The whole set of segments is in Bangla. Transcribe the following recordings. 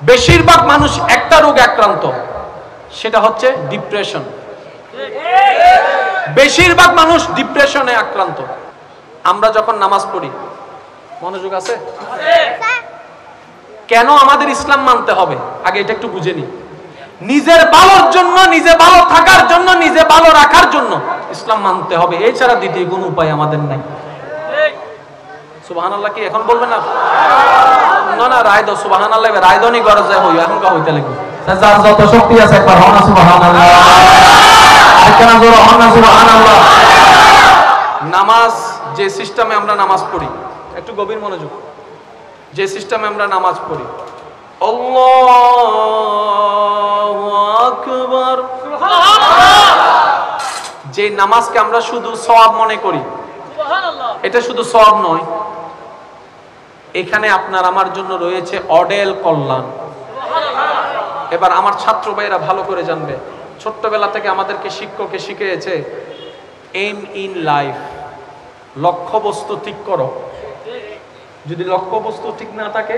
বেশিরভাগ মানুষ একটা রোগে আক্রান্ত, সেটা হচ্ছে ডিপ্রেশন। বেশিরভাগ মানুষ ডিপ্রেশনে আক্রান্ত। আমরা যখন নামাজ পড়ি, মনোযোগ আছে? কেন আমাদের ইসলাম মানতে হবে আগে এটা একটু বুঝে নি। নিজের ভালোর জন্য, নিজে ভালো থাকার জন্য, নিজে ভালো রাখার জন্য ইসলাম মানতে হবে, এছাড়া দ্বিতীয় কোনো উপায় আমাদের নাই। সুবহানাল্লাহ কি এখন বলবে না? না না, রায় দাও সুবহানাল্লাহ, রায় দাও নি গরজ হই এখন কা হইতে লাগবে। যার যত শক্তি আছে একবার হও না সুবহানাল্লাহ, আরেকটা জোরে হও না সুবহানাল্লাহ। নামাজ যে সিস্টেমে আমরা নামাজ পড়ি, একটু গভীর মনোযোগ, যে সিস্টেমে আমরা নামাজ পড়ি, আল্লাহু আকবার, যে নামাজকে আমরা শুধু সওয়াব মনে করি, এটা শুধু সওয়াব নয়, এখানে আপনার আমার জন্য রয়েছে অডেল কল্যাণ। এবার আমার ছাত্র ভাইরা ভালো করে জানবে, ছোট্টবেলা থেকে আমাদেরকে শিক্ষকে শিখিয়েছে এম ইন লাইফ, লক্ষ্যবস্তু ঠিক করো। যদি লক্ষ্যবস্তু ঠিক না থাকে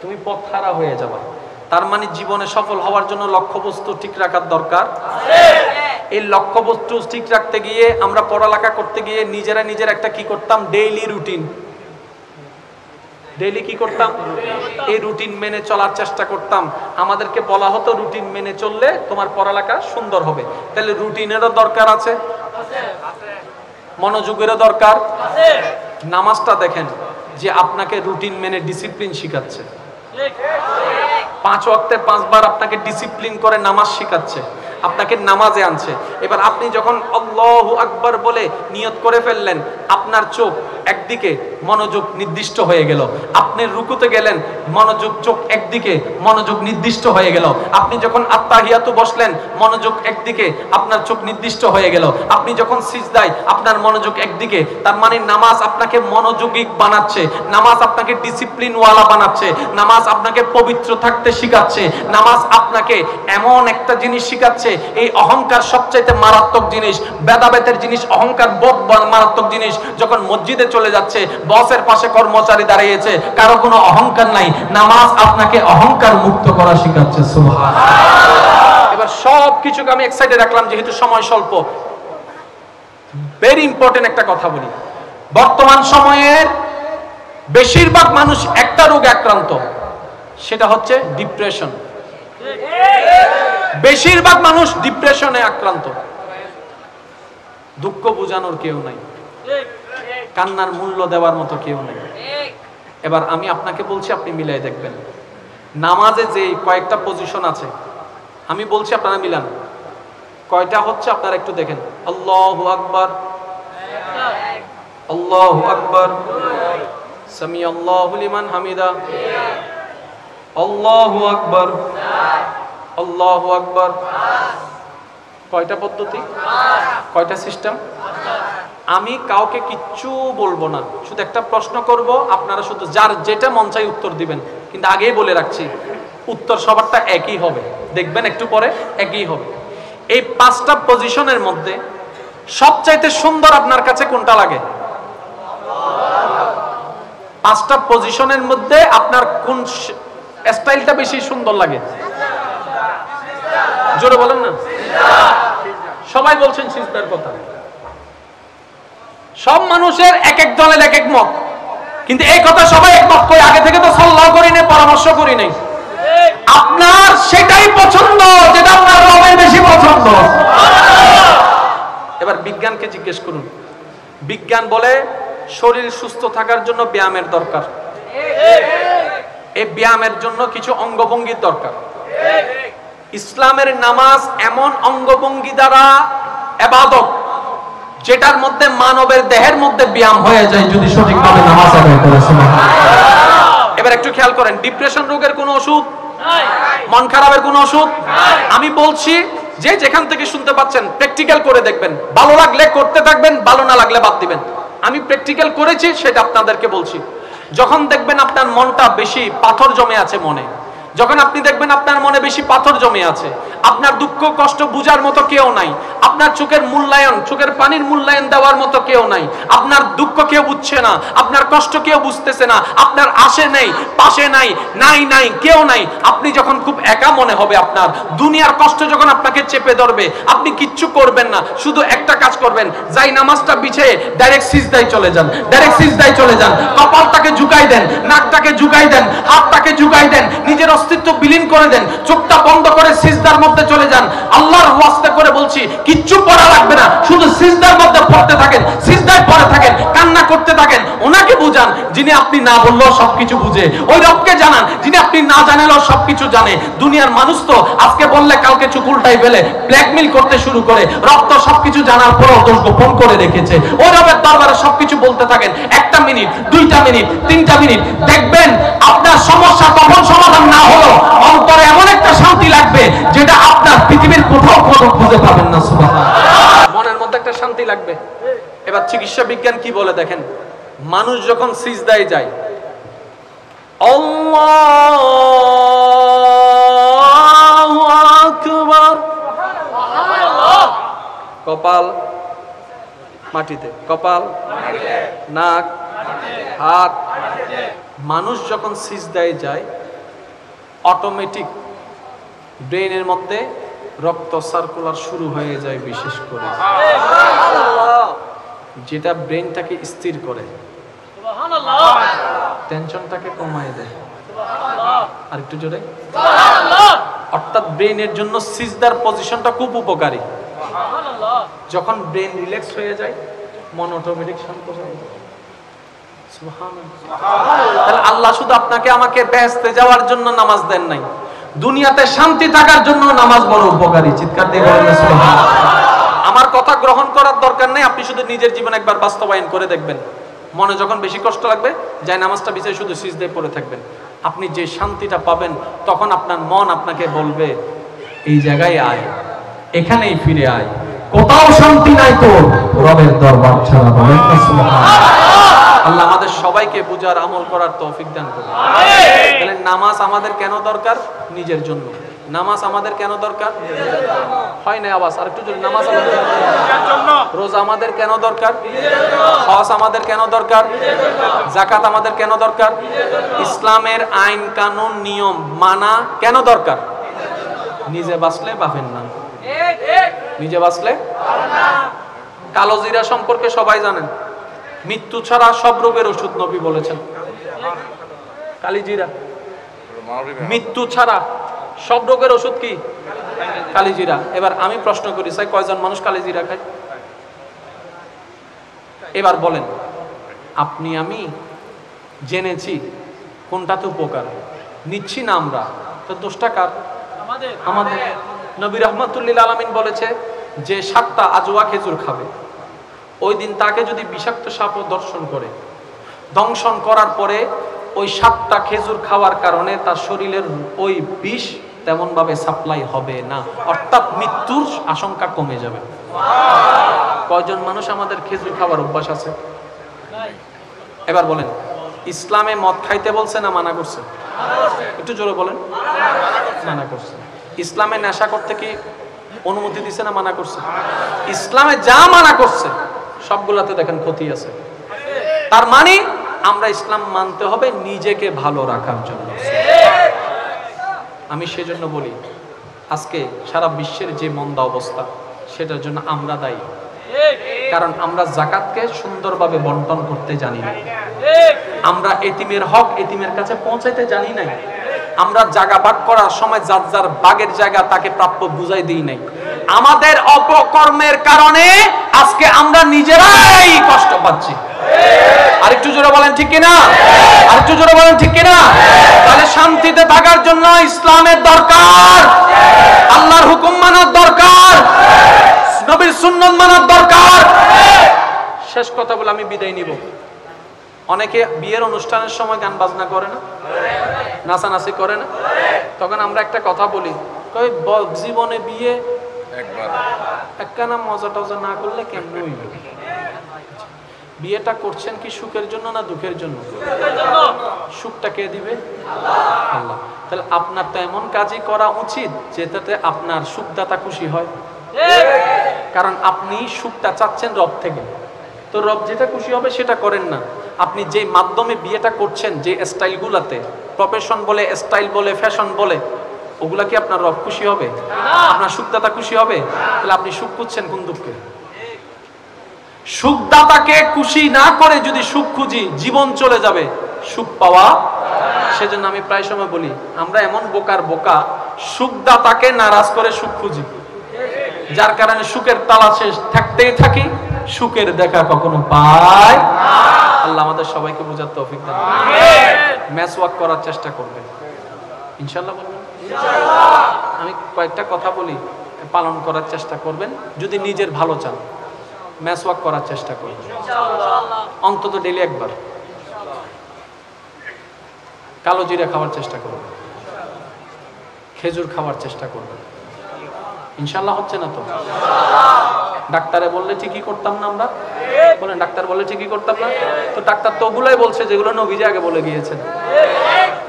তুমি পথহারা হয়ে যাবে। তার মানে জীবনে সফল হওয়ার জন্য লক্ষ্যবস্তু ঠিক রাখার দরকার। এই লক্ষ্যবস্তু ঠিক রাখতে গিয়ে আমরা পড়ালেখা করতে গিয়ে নিজেরা একটা কি করতাম, ডেইলি রুটিন। ডেইলি কি করতাম? এই রুটিন মেনে চলার চেষ্টা করতাম। আমাদেরকে বলা হতো রুটিন মেনে চললে তোমার পড়ালেখা সুন্দর হবে। তাহলে রুটিনেরও দরকার আছে, মনোযোগেরও দরকার। নামাজটা দেখেন যে আপনাকে রুটিন মেনে ডিসিপ্লিন শিখাচ্ছে। 5 ওয়াক্তে 5 বার আপনাকে ডিসিপ্লিন করে নামাজ শিখাচ্ছে, আপনাকে নামাজে আনছে। এবার আপনি যখন আল্লাহু আকবার বলে নিয়ত করে ফেললেন, আপনার চোখ একদিকে, মনোযোগ নির্দিষ্ট হয়ে গেল। আপনি রুকুতে গেলেন, মনোযোগ চোখ একদিকে, মনোযোগ নির্দিষ্ট হয়ে গেল। আপনি যখন আত্তাহিয়াতু বসলেন, মনোযোগ একদিকে, আপনার চোখ নির্দিষ্ট হয়ে গেল। আপনি যখন সিজদায়, আপনার মনোযোগ একদিকে। তার মানে নামাজ আপনাকে মনোযোগী বানাচ্ছে, নামাজ আপনাকে ডিসিপ্লিন ওয়ালা বানাচ্ছে, নামাজ আপনাকে পবিত্র থাকতে শিখাচ্ছে, নামাজ আপনাকে এমন একটা জিনিস শিখাচ্ছে। এই অহংকার সবচাইতে মারাত্মক জিনিস, ভেদাভেদের জিনিস, অহংকার বোধ মারাত্মক জিনিস। যখন মসজিদে চলে যাচ্ছে, বসের পাশে কর্মচারী দাঁড়িয়েছে, কারো কোনো অহংকার নাই, নামাজ আপনাকে অহংকার মুক্ত করা শিখাচ্ছে। সুবহানাল্লাহ। এবার সব কিছুকে আমি এক সাইডে রাখলাম যেহেতু সময় স্বল্প। ভেরি ইম্পর্টেন্ট একটা কথা বলি, বর্তমান সময়ের বেশিরভাগ মানুষ একটা রোগে আক্রান্ত, সেটা হচ্ছে ডিপ্রেশন। বেশিরভাগ মানুষ ডিপ্রেশনে আক্রান্ত। দুঃখ বোঝানোর কেউ নাই, কান্নার মূল্য দেওয়ার মতো কেউ নেই। এবার আমি আপনাকে বলছি, আপনি মিলাই দেখবেন। নামাজে যে কয়েকটা পজিশন আছে আমি বলছি, আপনারা মিলান। কয়টা হচ্ছে আপনারা একটু দেখেন। আল্লাহু আকবার, আল্লাহু আকবার, সামি আল্লাহু লিমান হামিদা, আল্লাহু আকবার, আল্লাহু আকবার। কয়টা পদ্ধতি, কয়টা সিস্টেম? আমি কাউকে কিচ্ছু বলবো না, শুধু একটা প্রশ্ন করব, আপনারা শুধু যার যেটা মন চাই উত্তর দিবেন। কিন্তু আগেই বলে রাখছি, উত্তর সবারটা একই হবে, দেখবেন একটু পরে একই হবে। এই 5টা পজিশনের মধ্যে সবচাইতে সুন্দর আপনার কাছে কোনটা লাগে? 5টা পজিশনের মধ্যে আপনার কোন স্টাইলটা বেশি সুন্দর লাগে? জোরে বলেন না। সবাই বলছেন সিজদার কথা। সব মানুষের এক এক দলের এক এক মত, কিন্তু এই কথা সবাই একমত করে আগে থেকে তো সাল্লাহ করি নাই, পরামর্শ করি নাই। আপনার সেটাই পছন্দ যেটা আপনার রবের বেশি পছন্দ। এবার বিজ্ঞানকে জিজ্ঞেস করুন। বিজ্ঞান বলে শরীর সুস্থ থাকার জন্য ব্যায়ামের দরকার। এই ব্যায়ামের জন্য কিছু অঙ্গভঙ্গির দরকার। ইসলামের নামাজ এমন অঙ্গভঙ্গি দ্বারা ইবাদত যেটার মধ্যে মানবের দেহের মধ্যে ব্যায়াম হয়ে যায় যদি সঠিকভাবে নামাজ আদায় করে। সুবহানাল্লাহ। এবার একটু খেয়াল করেন, ডিপ্রেশন রোগের কোনো ওষুধ নাই, মন খারাপের কোনো ওষুধ নাই। আমি বলছি, যে যেখান থেকে শুনতে পাচ্ছেন প্র্যাকটিক্যাল করে দেখবেন, ভালো লাগলে করতে থাকবেন, ভালো না লাগলে বাদ দিবেন। আমি প্র্যাকটিক্যাল করেছি, সেটা আপনাদেরকে বলছি। যখন দেখবেন আপনার মনটা বেশি পাথর জমে আছে মনে, যখন আপনি দেখবেন আপনার মনে বেশি পাথর জমে আছে, আপনার দুঃখ কষ্ট বুঝার মতো কেউ নাই, আপনার চোখের মূল্যায়ন, চোখের পানির মূল্যায়ন দেওয়ার মতো কেউ নাই, আপনার দুঃখ কেউ বুঝছে না, আপনার কষ্ট কেউ বুঝতেছে না, আপনার আশে নেই, পাশে নাই, নাই কেউ নাই, আপনি যখন খুব একা মনে হবে, আপনার দুনিয়ার কষ্ট যখন আপনাকে চেপে ধরবে, আপনি কিচ্ছু করবেন না, শুধু একটা কাজ করবেন, যাই নামাজটা বিছিয়ে ডাইরেক্ট সিজদায় চলে যান, ডাইরেক্ট সিজদায় চলে যান, কপালটাকে ঝুঁকাই দেন, নাকটাকে ঝুঁকাই দেন, হাতটাকে ঝুঁকাই দেন, নিজের অস্তিত্ব বিলীন করে দেন, চোখটা বন্ধ করে সিজদার মধ্যে চলে যান। আল্লাহর ওয়াস্তে করে বলছি, কিচ্ছু পড়া লাগবে না, শুধু সিজদার মধ্যে পড়তে থাকেন, সিজদায় পড়ে থাকেন, কান্না করতে থাকেন। ওনাকে বুঝান যিনি আপনি না বললেও সবকিছু বুঝে, ওই রবকে জানান যিনি আপনি না জানালেও সবকিছু জানে। দুনিয়ার মানুষ তো আজকে বললে কালকে চুকুলটাই ফেলে, ব্ল্যাকমেইল করতে শুরু করে, রব তো সবকিছু জানার পরেও দোষ গোপন করে রেখেছে। ওই রবের দরবারে সবকিছু বলতে থাকেন, 1টা মিনিট, 2টা মিনিট, 3টা মিনিট, দেখবেন আপনার সমস্যা কখন সমাধান না হলো অন্তরে এমন একটা শান্তি লাগবে যেটা আপনার পৃথিবীর কোথাও খুঁজে পাবেন না। সুবহানাল্লাহ, মনের মধ্যে একটা শান্তি লাগবে। এবার চিকিৎসা বিজ্ঞান কি বলে দেখেন, মানুষ যখন সিজদায় যায়, আল্লাহু আকবার, কপাল মাটিতে, কপাল, নাক, হাত, মানুষ যখন সিজদায় যায় অটোমেটিক ব্রেনের মধ্যে রক্ত সার্কুলার শুরু হয়ে যায়, বিশেষ করে যেটা ব্রেনটাকে স্থির করে, টেনশনটাকে কমায় দেয়। আর একটু জোরে, অর্থাৎ ব্রেনের জন্য সিজদার পজিশনটা খুব উপকারী। যখন ব্রেন রিল্যাক্স হয়ে যায় মন অটোমেটিক শান্ত হয়ে যায়। সুবহানাল্লাহ, আল্লাহ শুধু আপনাকে আমাকে বেহেশতে যাওয়ার জন্য নামাজ দেন নাই, দুনিয়াতে শান্তি থাকার জন্য নামাজ বড় উপকারী। চিৎকার দিয়ে বলেন সুবহানাল্লাহ। আমার কথা গ্রহণ করার দরকার নেই, আপনি শুধু নিজের জীবনে একবার বাস্তবায়ন করে দেখবেন। মনে যখন বেশি কষ্ট লাগবে যাই নামাজটা বিছাই শুধু সিজদায় পড়ে থাকবেন, আপনি যে শান্তিটা পাবেন তখন আপনার মন আপনাকে বলবে এই জায়গায় আয়, এখানেই ফিরে আয়, কোথাও শান্তি নাই তো রবের দরবার ছাড়া। বলেন না সুবহানাল্লাহ। আল্লাহ আমাদের সবাইকে বুঝার আমল করার তৌফিক দান করুন। তাহলে নামাজ আমাদের কেন দরকার? নিজের জন্য। নামাজ আমাদের কেন দরকার? হয় না আওয়াজ, আর একটু জোরে। নামাজ আমাদের নিজের জন্য। রোজা আমাদের কেন দরকার? হজ আমাদের কেন দরকার? যাকাত আমাদের কেন দরকার? ইসলামের আইন কানুন নিয়ম মানা কেন দরকার? নিজে বাঁচলে পাবেন না, নিজে বাঁচলে। কালো জিরা সম্পর্কে সবাই জানেন, মৃত্যু ছাড়া সব রোগের ওষুধ নবী বলেছেন। কালিজিরা, মৃত্যু ছাড়া সব রোগের ওষুধ কি? কালিজিরা। এবার আমি প্রশ্ন করি, স্যার কয়জন মানুষ কালিজিরা খায়? এবার বলেন, আপনি আমি জেনেছি কোনটাতে উপকার, নিচ্ছি না আমরা, তো দোষটা কার? আমাদের। নবী রাহমাতুল্লিল আলামিন বলেছে যে 7টা আজওয়া খেজুর খাবে, ওই দিন তাকে যদি বিষাক্ত সাপও দর্শন করে, দংশন করার পরে ওই 7টা খেজুর খাওয়ার কারণে তার শরীরের ওই বিষ তেমন ভাবে সাপ্লাই হবে না, অর্থাৎ মৃত্যুর আশঙ্কা কমে যাবে। কয়জন মানুষ আমাদের খেজুর খাওয়ার অভ্যাস আছে? এবার বলেন, ইসলামে মদ খাইতে বলছে না মানা করছে? একটু জোরে বলেন। মানা করছে। ইসলামে নেশা করতে কি অনুমতি দিছে না মানা করছে? ইসলামে যা মানা করছে সবগুলাতে দেখেন ক্ষতি আছে। তার মানে আমরা ইসলাম মানতে হবে নিজেকে ভালো রাখার জন্য। আমি সেজন্য বলি, আজকে সারা বিশ্বের যে মন্দা অবস্থা সেটার জন্য আমরা দায়ী, কারণ আমরা যাকাতকে সুন্দরভাবে বন্টন করতে জানি না, আমরা এতিমের হক এতিমের কাছে পৌঁছাইতে জানি নাই, আমরা জায়গা ভাগ করার সময় যার যার বাগের জায়গা তাকে প্রাপ্য বুঝাই দিই নাই। আমাদের অপকর্মের কারণে আজকে আমরা নিজেরাই কষ্ট পাচ্ছি। আরেকটু জোরে বলেন ঠিক কিনা? আরেকটু জোরে বলেন ঠিক কিনা? তাহলে শান্তিতে থাকার জন্য ইসলামের দরকার, আল্লাহর হুকুম মানার দরকার, নবীর সুন্নাত মানার দরকার। শেষ কথা বলে আমি বিদায় নিব। অনেকে বিয়ের অনুষ্ঠানের সময় গান বাজনা করে না, নাচানাচি করে না, তখন আমরা একটা কথা বলি, কই জীবনে বিয়ে একবার একখানা মজা টজা না করলে কেমন হইল? বিয়েটা করছেন কি সুখের জন্য না দুঃখের জন্য? সুখটা কে দিবে? আল্লাহ। তাহলে আপনার তো এমন কাজই করা উচিত যেটাতে আপনার সুখদাতা খুশি হয়, কারণ আপনি সুখটা চাচ্ছেন রব থেকে। তো রব যেটা খুশি হবে সেটা করেন না। আপনি যে মাধ্যমে বিয়েটা করছেন, যে স্টাইলগুলাতে, প্রফেশন বলে, স্টাইল বলে, ফ্যাশন বলে, ওগুলা কি আপনার রব খুশি হবে? আপনার সুখদাতা খুশি হবে? তাহলে আপনি সুখ খুঁজছেন কোন দুঃখে? সুখদাতাকে খুশি না করে যদি সুখ খুঁজি, জীবন চলে যাবে, সুখ পাওয়া। সেজন্য আমি প্রায় সময় বলি, আমরা এমন বোকার বোকা, সুখদাতাকে নারাজ করে সুখ খুঁজি, যার কারণে সুখের তালা শেষ থাকতেই থাকি, সুখের দেখা কখনো পাই। আল্লাহ আমাদের সবাইকে বোঝার তৌফিক দান। ম্যাচ ওয়াক করার চেষ্টা করবেন ইনশাআল্লাহ। বলবেন আমি কয়েকটা কথা বলি, পালন করার চেষ্টা করবেন। যদি নিজের ভালো চান, ম্যাচ ওয়াক করার চেষ্টা করবেন অন্তত ডেইলি একবার। কালো জিরা খাওয়ার চেষ্টা করবেন, খেজুর খাওয়ার চেষ্টা করবেন। ইনশাআল্লাহ হচ্ছে না তো? ডাক্তারে বললে ঠিকই করতাম না আমরা? বলেন, ডাক্তার বললে ঠিকই করতাম না? তো ডাক্তার তো ওগুলাই বলছে যেগুলো নবীজি আগে বলে গিয়েছেন।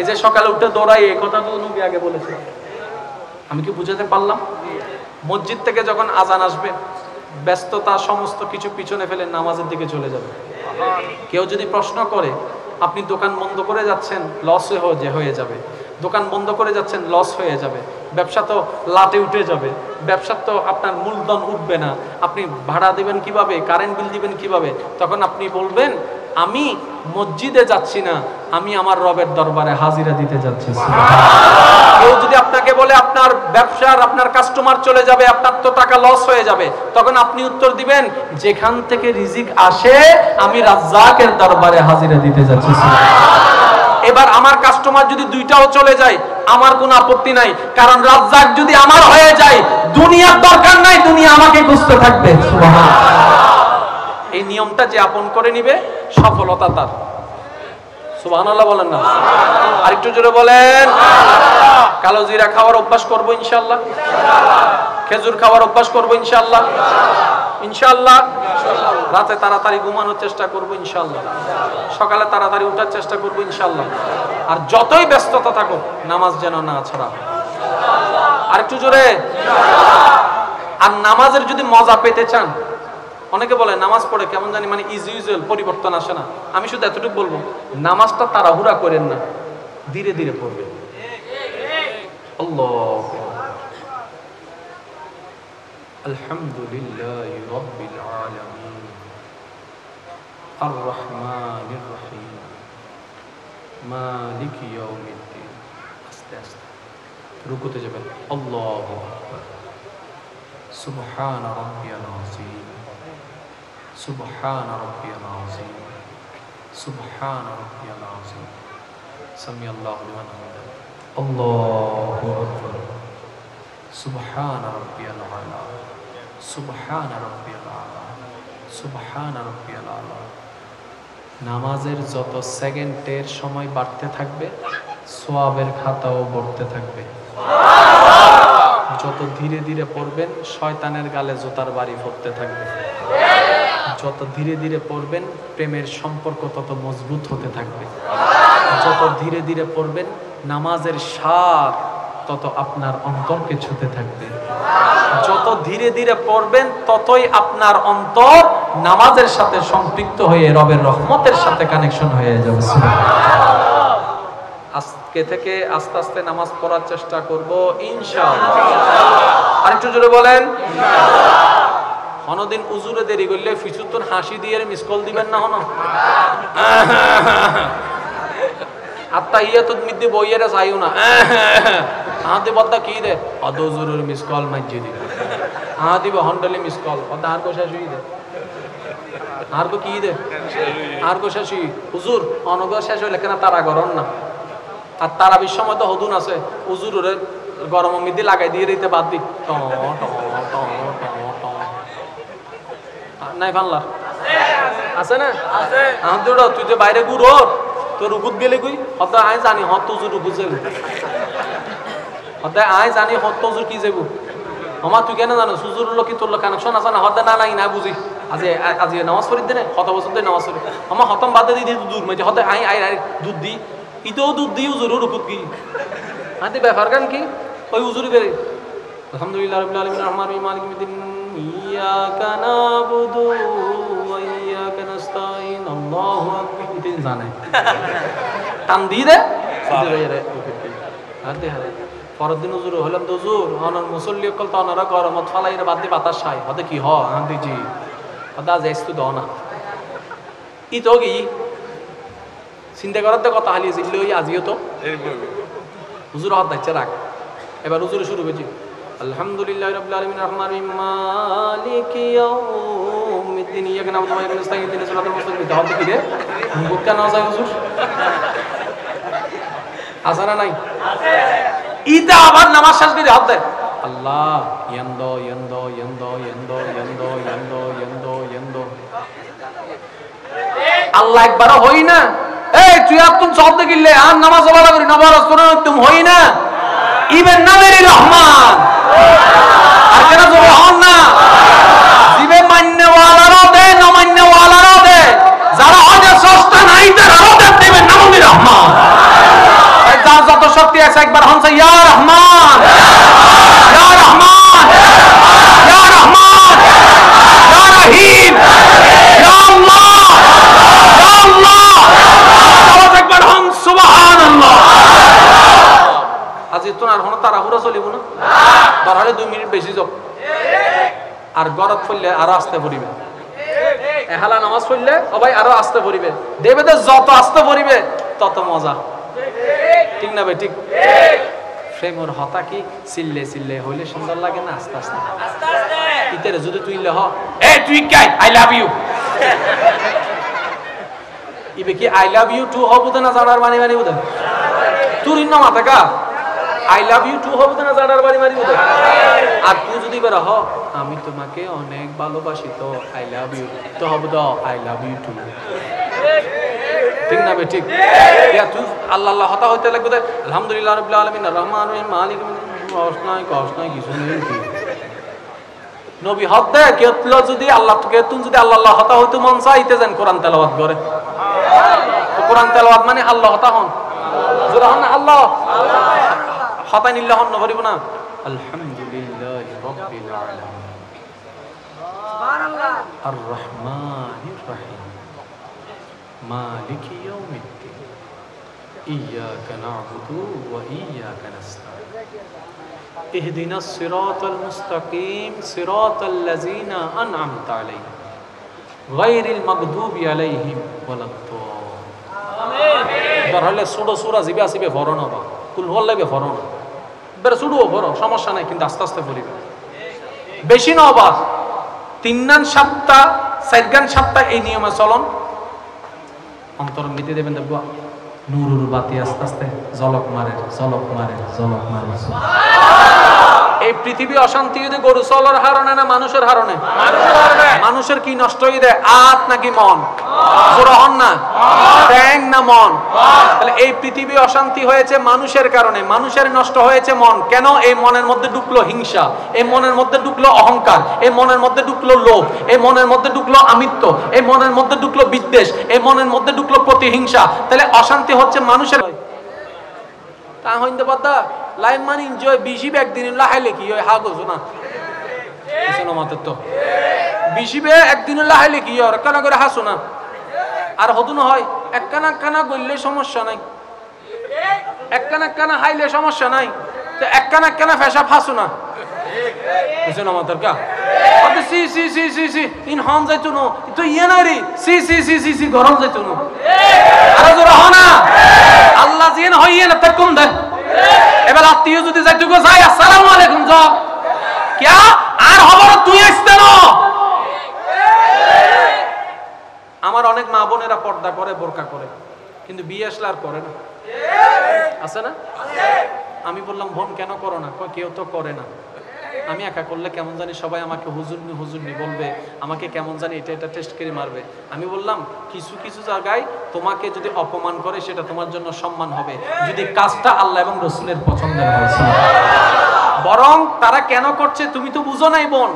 এই যে সকালে উঠে দৌড়াই, এই কথা তো নবী আগে বলেছে। আমি কি বুঝাতে পারলাম? মসজিদ থেকে যখন আজান আসবে, ব্যস্ততা সমস্ত কিছু পিছনে ফেলে নামাজের দিকে চলে যাবে। কেউ যদি প্রশ্ন করে, আপনি দোকান বন্ধ করে যাচ্ছেন, লস হয়ে যাবে, দোকান বন্ধ করে যাচ্ছেন, লস হয়ে যাবে, ব্যবসা তো লাটে উঠে যাবে, ব্যবসা তো আপনার মূলধন উঠবে না, আপনি ভাড়া দিবেন কিভাবে, কারেন্ট বিল দিবেন কিভাবে? তখন আপনি বলবেন, আমি মসজিদে যাচ্ছি না, আমি আমার রবের দরবারে হাজিরা দিতে যাচ্ছি। কেউ যদি আপনাকে বলে আপনার ব্যবসার, আপনার কাস্টমার চলে যাবে, আপনার তো টাকা লস হয়ে যাবে, তখন আপনি উত্তর দিবেন, যেখান থেকে রিজিক আসে আমি রাজ্জাকের দরবারে হাজিরা দিতে যাচ্ছি। এবার আমার কাস্টমার যদি দুইটাও চলে যায়, আমার কোনো আপত্তি নাই, কারণ রাজ্জাক যদি আমার হয়ে যায়, দুনিয়ার দরকার নাই, দুনিয়া আমাকে খুঁজতে থাকবে। সুবহানাল্লাহ। এই নিয়মটা যে আপন করে নিবে, সফলতা তার। সুবহানাল্লাহ বলেন না? আরেকটু জোরে বলেন। কালো জিরা খাওয়ার অভ্যাস করবো ইনশাআল্লাহ, খেজুর খাওয়ার অভ্যাস করবো ইনশাআল্লাহ, ইনশাআল্লাহ। রাতে তাড়াতাড়ি ঘুমানোর চেষ্টা করবো ইনশাআল্লাহ, সকালে তাড়াতাড়ি উঠার চেষ্টা করবো ইনশাআল্লাহ। আর যতই ব্যস্ততা থাকুক, নামাজ যেন না ছাড়া। আরেকটু জোরে। আর নামাজের যদি মজা পেতে চান, অনেকে বলে নামাজ পড়ে কেমন জানি, মানে ইউজুয়াল পরিবর্তন আসে না। আমি শুধু এতটুকু বলবো, নামাজটা তাড়াহুড়া করেন না, ধীরে ধীরে পড়বেন। আল্লাহ আলহামদুলিল্লাহি রাব্বিল আলামিন আর রহমানির রহিম মালিকি ইয়াউমিদ্দিন। আস্তে আস্তে রুকুতে যাবেন। আল্লাহু আকবার। সুবহান রাব্বিয়াল আযীম, সুবহান রাব্বিয়াল আযীম, সুবহান রাব্বিয়াল আযীম। সামিআল্লাহু লিমান হামিদাহু। আল্লাহু আকবার। সুবহান রাব্বিয়াল আলা, সুবহান রাব্বিয়াল আলা, সুবহান রাব্বিয়াল আলা। নামাজের যত সেকেন্ডের সময় বাড়তে থাকবে, সওয়াবের খাতাও বাড়তে থাকবে। যত ধীরে ধীরে পড়বেন, শয়তানের গালে জোতার বাড়ি পড়তে থাকবে। যত ধীরে ধীরে পড়বেন, প্রেমের সম্পর্ক তত মজবুত হতে থাকবে। যত ধীরে ধীরে পড়বেন, নামাজের স্বাদ তত আপনার অন্তরকে ছুঁতে থাকবে। যত ধীরে ধীরে পড়বেন, ততই আপনার অন্তর নামাজের সাথে সম্পৃক্ত হয়ে রবের রহমতের সাথে কানেকশন হয়ে যাবে। আজকে থেকে আস্তে আস্তে নামাজ পড়ার চেষ্টা করব ইনশাআল্লাহ। আরেকটু জোরে বলেন। অনদিন উজুরে দেরি করলে ফিচুতন হাসি দিয়ে মিস কল দিবেন না হন। আত্তা ইয়া তো মিদ্দি বইয়ের চাইও না। আহাতে বদ্দা কি দে অদ উজুরের মিস কল মাইজি দিবে। আহা দিবে হন্ডলি মিস কল অদ আর কো শেষ হই দে। আর কো কি দে? আর কো শেষ হই হুজুর অনগ শেষ হইলে কেন তারা গরম না। আর তারা বিশ্বময় তো হদুন আছে, উজুরের গরম মিদ্দি লাগাই দিয়ে দিতে বাদ দি। ট ট ট ট নাই ফানলা আছে না? আছে। আহ দুটো তুই যে বাইরে ঘুরো, তোর রুকুত গেলে কই হত আয় জানি হত উজুর রুকুত যাবো, হত আয় জানি হত উজুর কি যাবো। আমার তুই কেন জানো সুজুর লোক কি তোর কানেকশন আছে না? হত না নাই না বুঝি আজি নামাজ পড়ি দেনে কত বছর ধরে নামাজ পড়ি আমার হতম বাদে দি দূর মাঝে হতে আই আই আই দুধ দি ইতেও দুধ দি উজুর রুকুত কি হাতে ব্যাপার গান কি ওই উজুরি বেরে আলহামদুলিল্লাহ রাব্বিল আলামিন রহমানির রহিম মালিকিল মিদ্দিন ইয়াকা নাবুদু ওয়া ইয়াকা নাস্তাইন আল্লাহু আকবার ইতিন জানে টান দি দে রে হাতে হাতে পরের দিন হুজুর হলাম তো হুজুর অনর মুসল্লি কল তো অনরা গরমত ফালাইরে বাদ দি বাতাস খায় হতে কি হ হান্দি জি কথা যাইস তো দাও না ই তো কি চিন্তা করার তো কথা হালিয়ে ছিল ওই আজিও তো হুজুর হাত দাইছে রাখ এবার হুজুর শুরু করেছি আলহামদুলিল্লাহি রাব্বিল আলামিন রহমানির রহিম মালিকি ইয়াউমিদ্দিন ইয়াকা নাবুদু ওয়া ইয়াকা নাস্তাইন ইহদিনাস সিরাতাল মুস্তাকিম দাও কি রে বুকা না যায় হুজুর আসানা নাই আছে ইটা আবার নামাজ শেষ করে হাত দেয় আল্লাহ ইয়ান্দো ইয়ান্দো ইয়ান্দো ইয়ান্দো ইয়ান্দো ইয়ান্দো ইয়ান্দো ইয়ান্দো আল্লাহ একবার হই না এই তুই আপন সব দেখিলে আর নামাজ ওয়ালা করি নামাজ করো তুমি হই না ইবেন নামেরই রহমান আর কেন সুবহান না জিবে মাননে ওয়ালারও দে না মাননে ওয়ালারও দে যারা হজে সস্তা নাই তারাও দেবেন নামেরই রহমান যার যত শক্তি আছে একবার হনসে ইয়া রহমান ইয়া রহমান ইয়া রহমান ইয়া রহিম ইয়া আল্লাহ ইয়া আল্লাহ আওয়াজ একবার হন সুবহানাল্লাহ আজি তোনার হন তাড়াহুড়া চলিব না দরহালে 2 মিনিট বেশি যাও আর গরত পড়লে আরো আস্তে পড়িবে এহালা নামাজ পড়লে সবাই আরো আস্তে পড়িবে দেবেতে যত আস্তে পড়িবে তত মজা ঠিক না ভাই ঠিক প্রেমর হতা কি চিল্লে চিল্লে হইলে সুন্দর লাগে না আস্তে আস্তে আস্তে আস্তে ইতেরে যদি তুই লহ এ তুই কাই আই লাভ ইউ ইবে কি আই লাভ ইউ টু হবো না জানার বানি বানি বুঝা তুই না মাথা কা আই লাভ ইউ টু হবো না জানার বানি বানি বুঝা আর তুই যদি বের হ আমি তোমাকে অনেক ভালোবাসি তো আই লাভ ইউ তো হবো দাও আই লাভ ইউ টু ঠিক না ঠিক ইয়া তুই আল্লাহ আল্লাহ হতা হইতে লাগবে আলহামদুলিল্লাহ রাব্বিল আলামিন রহমানির রহিম মালিকিল মিদ্দিন কষ্টনাই কিছু নেই কি নবী হদ দে কেতল যদি আল্লাহ তোকে তুই যদি আল্লাহ আল্লাহ হতা হইতে মন চাইতে যান কোরআন তেলাওয়াত করে তো কোরআন তেলাওয়াত মানে আল্লাহ হতা হন জোরা হন আল্লাহ হতা নিল্লাহ হন নবরিব না আলহামদুলিল্লাহি রাব্বিল আলামিন সুবহানাল্লাহ আর রহমানির রহিম মালিকি ইয়াউমিদ্দিন ইয়াকা না'বুদু ওয়া ইয়াকা নাস্তাইন ইহদিনাস সিরাতাল মুস্তাকিম সিরাতাল লাযিনা আন'আমতা আলাইহিম গায়রিল মাগদুবি আলাইহিম ওয়ালাদ-দাল্লিন আমিন দরহলে সুড়ো সূরা জিবে আসিবে ভরণ বা কুল হল্লাবে ভরণ বের সুড়ো ভরণ সমস্যা নাই কিন্তু আস্তে আস্তে পড়িবে বেশি না বা 3 গান 7টা 4 গান 7টা এই নিয়মে চলন অন্তর মিতে দেবেন দেখব নূরুর বাতি আস্তে আস্তে ঝলক মারে ঝলক মারে ঝলক মারে এই পৃথিবী অশান্তি যদি গরু চলার হারণে না মানুষের হারণে মানুষের কি নষ্ট হয়ে দেয় আত নাকি মন জোরহন না ট্যাং না মন তাহলে এই পৃথিবী অশান্তি হয়েছে মানুষের কারণে মানুষের নষ্ট হয়েছে মন কেন এই মনের মধ্যে ঢুকলো হিংসা এই মনের মধ্যে ঢুকলো অহংকার এই মনের মধ্যে ঢুকলো লোভ এই মনের মধ্যে ঢুকলো আমিত্ব এই মনের মধ্যে ঢুকলো বিদ্বেষ এই মনের মধ্যে ঢুকলো প্রতিহিংসা তাহলে অশান্তি হচ্ছে মানুষের তা হইতে পারতা লাইফ মানে এনজয় বেশি একদিন লাহাইলে কি হয় হা করছো না কিছু মত তো বেশি একদিন লাহাইলে কি হয় কানা করে হাসো না আর হদুন হয় এক কানা কানা গইলে সমস্যা নাই এক কানা কানা হাইলে সমস্যা নাই তো এক কানা কানা ফেসা ফাসো না কিছু না মত কা আবে সি সি সি সি সি ইন হন যাইতো না তো ইয়ে না রে সি সি সি সি সি গরম যাইতো না আর জোর হনা আল্লাহ জিন হইয়ে না তকুম দে এবার আত্মীয় যদি যাইতো গো যাই আসসালামু আলাইকুম যা क्या আর খবর তুই আসতে না আমার অনেক মা বোনেরা পর্দা করে বোরকা করে কিন্তু বিয়ে আসলে আর করে না আছে না আমি বললাম বোন কেন করো না কয় কেউ তো করে না আমি একা করলে কেমন জানি সবাই আমাকে হুজুরনি বলবে আমাকে কেমন জানি এটা টেস্ট করে মারবে আমি বললাম কিছু কিছু জায়গায় তোমাকে যদি অপমান করে সেটা তোমার জন্য সম্মান হবে যদি কাজটা আল্লাহ এবং রাসূলের পছন্দের হয় বরং তারা কেন করছে তুমি তো বুঝো নাই বোন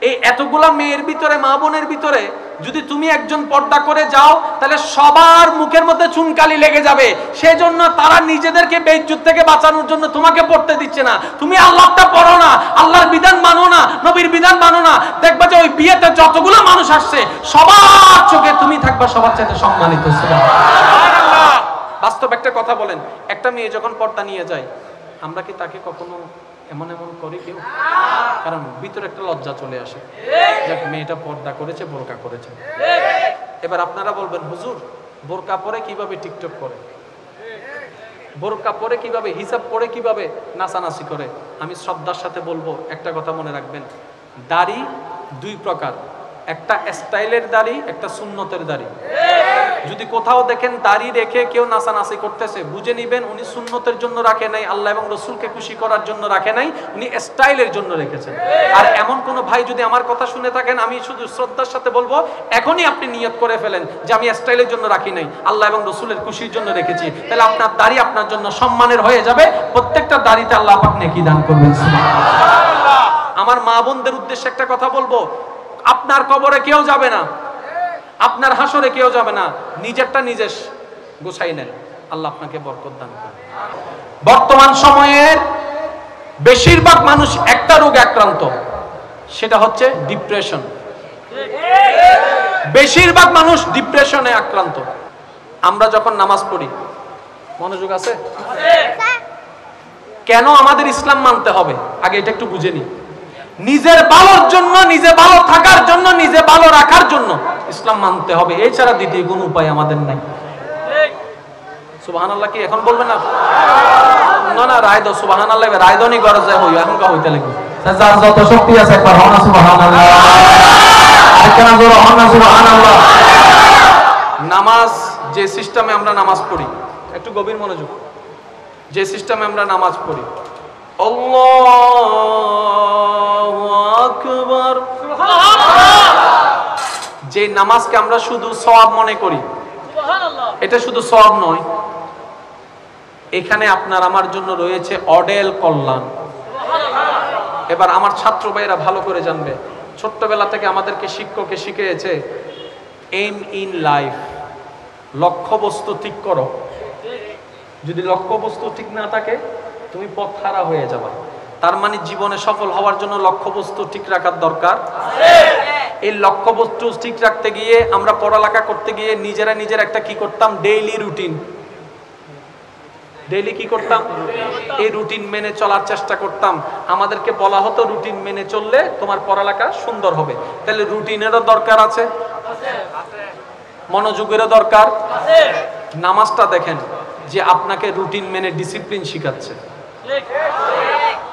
এই এতগুলা মেয়ের ভিতরে, মা বোনের ভিতরে যদি তুমি একজন পর্দা করে যাও, তাহলে সবার মুখের মধ্যে চুনকালি লেগে যাবে। সেজন্য তারা নিজেদেরকে বেইজ্জত থেকে বাঁচানোর জন্য তোমাকে পড়তে দিচ্ছে না। তুমি আল্লাহটা পড়ো না, আল্লাহর বিধান মানো না, নবীর বিধান মানো না, দেখবা যে ওই বিয়েতে যতগুলো মানুষ আসছে সবার চোখে তুমি থাকবা সবার চাইতে সম্মানিত। সুবহানাল্লাহ। বাস্তব একটা কথা বলেন, একটা মেয়ে যখন পর্দা নিয়ে যায়, আমরা কি তাকে কখনো এমন এমন করি কেউ? কারণ ভিতরে একটা লজ্জা চলে আসে, মেয়েটা পর্দা করেছে, বোরকা করেছে। এবার আপনারা বলবেন, হুজুর বোরকা পরে কিভাবে টিকটক করে, বোরকা পরে কিভাবে, হিসাব পরে কিভাবে নাচানাচি করে? আমি শ্রদ্ধার সাথে বলবো, একটা কথা মনে রাখবেন, দাড়ি দুই প্রকার, একটা স্টাইলের দাড়ি, একটা সুন্নতের দাড়ি। যদি কোথাও দেখেন দাড়ি রেখে কেউ নাচানাচি করতেছে, বুঝে নিবেন উনি সুন্নতের জন্য রাখে নাই, আল্লাহ এবং রসুলকে খুশি করার জন্য রাখে নাই, উনি স্টাইলের জন্য রেখেছেন। আর এমন কোন ভাই যদি আমার কথা শুনে থাকেন, আমি শুধু শ্রদ্ধার সাথে বলবো, এখনই আপনি নিয়ত করে ফেলেন যে আমি স্টাইলের জন্য রাখি নাই, আল্লাহ এবং রসুলের খুশির জন্য রেখেছি। তাহলে আপনার দাড়ি আপনার জন্য সম্মানের হয়ে যাবে, প্রত্যেকটা দাড়িতে আল্লাহ পাক নেকি দান করবেন। আমার মা বোনদের উদ্দেশ্যে একটা কথা বলবো, আপনার কবরে কেউ যাবে না, আপনার হাসরে কেউ যাবে না, নিজেরটা নিজে গোছাই নেন, আল্লাহ আপনাকে বরকত দান করুন। বর্তমান সময়ের বেশিরভাগ মানুষ একটা রোগে আক্রান্ত, সেটা হচ্ছে ডিপ্রেশন। বেশিরভাগ মানুষ ডিপ্রেশনে আক্রান্ত। আমরা যখন নামাজ পড়ি, মনোযোগ আছে? কেন আমাদের ইসলাম মানতে হবে আগে এটা একটু বুঝে নিই। নিজের ভালোর জন্য, নিজে ভালো থাকার জন্য, নিজে ভালো রাখার জন্য ইসলাম মানতে হবে, এছাড়া দ্বিতীয় কোনো উপায় আমাদের নাই। সুবহানাল্লাহ কি এখন বলবেন না? না না, রায় দাও সুবহানাল্লাহ, রায় দাও নি গরজ যায় হই এখন কা হইতে লাগবে। যার যত শক্তি আছে একবার হন না সুবহানাল্লাহ, আরেকটা জোর হন না সুবহানাল্লাহ। নামাজ যে সিস্টেমে আমরা নামাজ পড়ি, একটু গভীর মনোযোগ, যে সিস্টেমে আমরা নামাজ পড়ি, আল্লাহু আকবার, যে নামাজকে আমরা শুধু সওয়াব মনে করি, এটা শুধু সওয়াব নয়, এখানে আপনার আমার জন্য রয়েছে অডেল কল্যাণ। এবার আমার ছাত্র ভাইরা ভালো করে জানবে, ছোট্টবেলা থেকে আমাদেরকে শিক্ষকে শিখিয়েছে এইম ইন লাইফ, লক্ষ্যবস্তু ঠিক করো। যদি লক্ষ্যবস্তু ঠিক না থাকে তুমি পথ হারা হয়ে যাবে। তার মানে জীবনে সফল হওয়ার জন্য লক্ষ্যবস্তু ঠিক রাখার দরকার। এই লক্ষ্যবস্তু ঠিক রাখতে গিয়ে আমরা পড়ালেখা করতে গিয়ে নিজেরা একটা কি করতাম, ডেইলি রুটিন। ডেইলি কি করতাম? এই রুটিন মেনে চলার চেষ্টা করতাম। আমাদেরকে বলা হতো রুটিন মেনে চললে তোমার পড়ালেখা সুন্দর হবে। তাহলে রুটিনেরও দরকার আছে, মনোযোগেরও দরকার। নামাজটা দেখেন যে আপনাকে রুটিন মেনে ডিসিপ্লিন শিখাচ্ছে,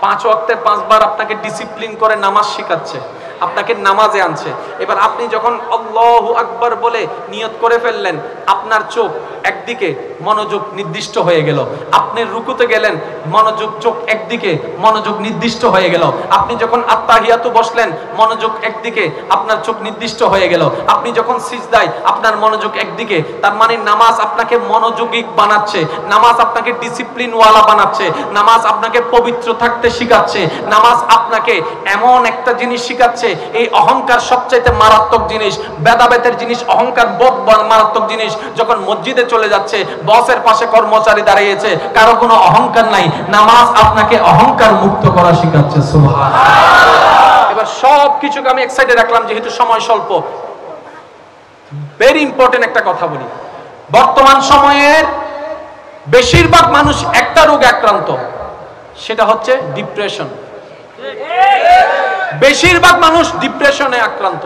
5 ওয়াক্তে 5 বার আপনাকে ডিসিপ্লিন করে নামাজ শিখাচ্ছে, আপনাকে নামাজে আনছে। এবার আপনি যখন আল্লাহু আকবার বলে নিয়ত করে ফেললেন, আপনার চোখ একদিকে, মনোযোগ নির্দিষ্ট হয়ে গেল। আপনি রুকুতে গেলেন, মনোযোগ চোখ একদিকে, মনোযোগ নির্দিষ্ট হয়ে গেল। আপনি যখন আত্তাহিয়াতু বসলেন, মনোযোগ একদিকে, আপনার চোখ নির্দিষ্ট হয়ে গেল। আপনি যখন সিজদায়, আপনার মনোযোগ একদিকে। তার মানে নামাজ আপনাকে মনোযোগী বানাচ্ছে, নামাজ আপনাকে ডিসিপ্লিন ওয়ালা বানাচ্ছে, নামাজ আপনাকে পবিত্র থাকতে শিখাচ্ছে, নামাজ আপনাকে এমন একটা জিনিস শিখাচ্ছে, এই অহংকার সবচাইতে মারাত্মক জিনিস, ভেদাভেদের জিনিস, অহংকার বোধ মারাত্মক জিনিস। যখন মসজিদে চলে যাচ্ছে, বসের পাশে কর্মচারী দাঁড়িয়েছে, কারো কোনো অহংকার নাই, নামাজ আপনাকে অহংকার মুক্ত করা শিখাচ্ছে। সুবহানাল্লাহ। এবার সব কিছুকে আমি এক সাইডে রাখলাম যেহেতু সময় স্বল্প। ভেরি ইম্পর্টেন্ট একটা কথা বলি, বর্তমান সময়ের বেশিরভাগ মানুষ একটা রোগে আক্রান্ত, সেটা হচ্ছে ডিপ্রেশন। বেশিরভাগ মানুষ ডিপ্রেশনে আক্রান্ত।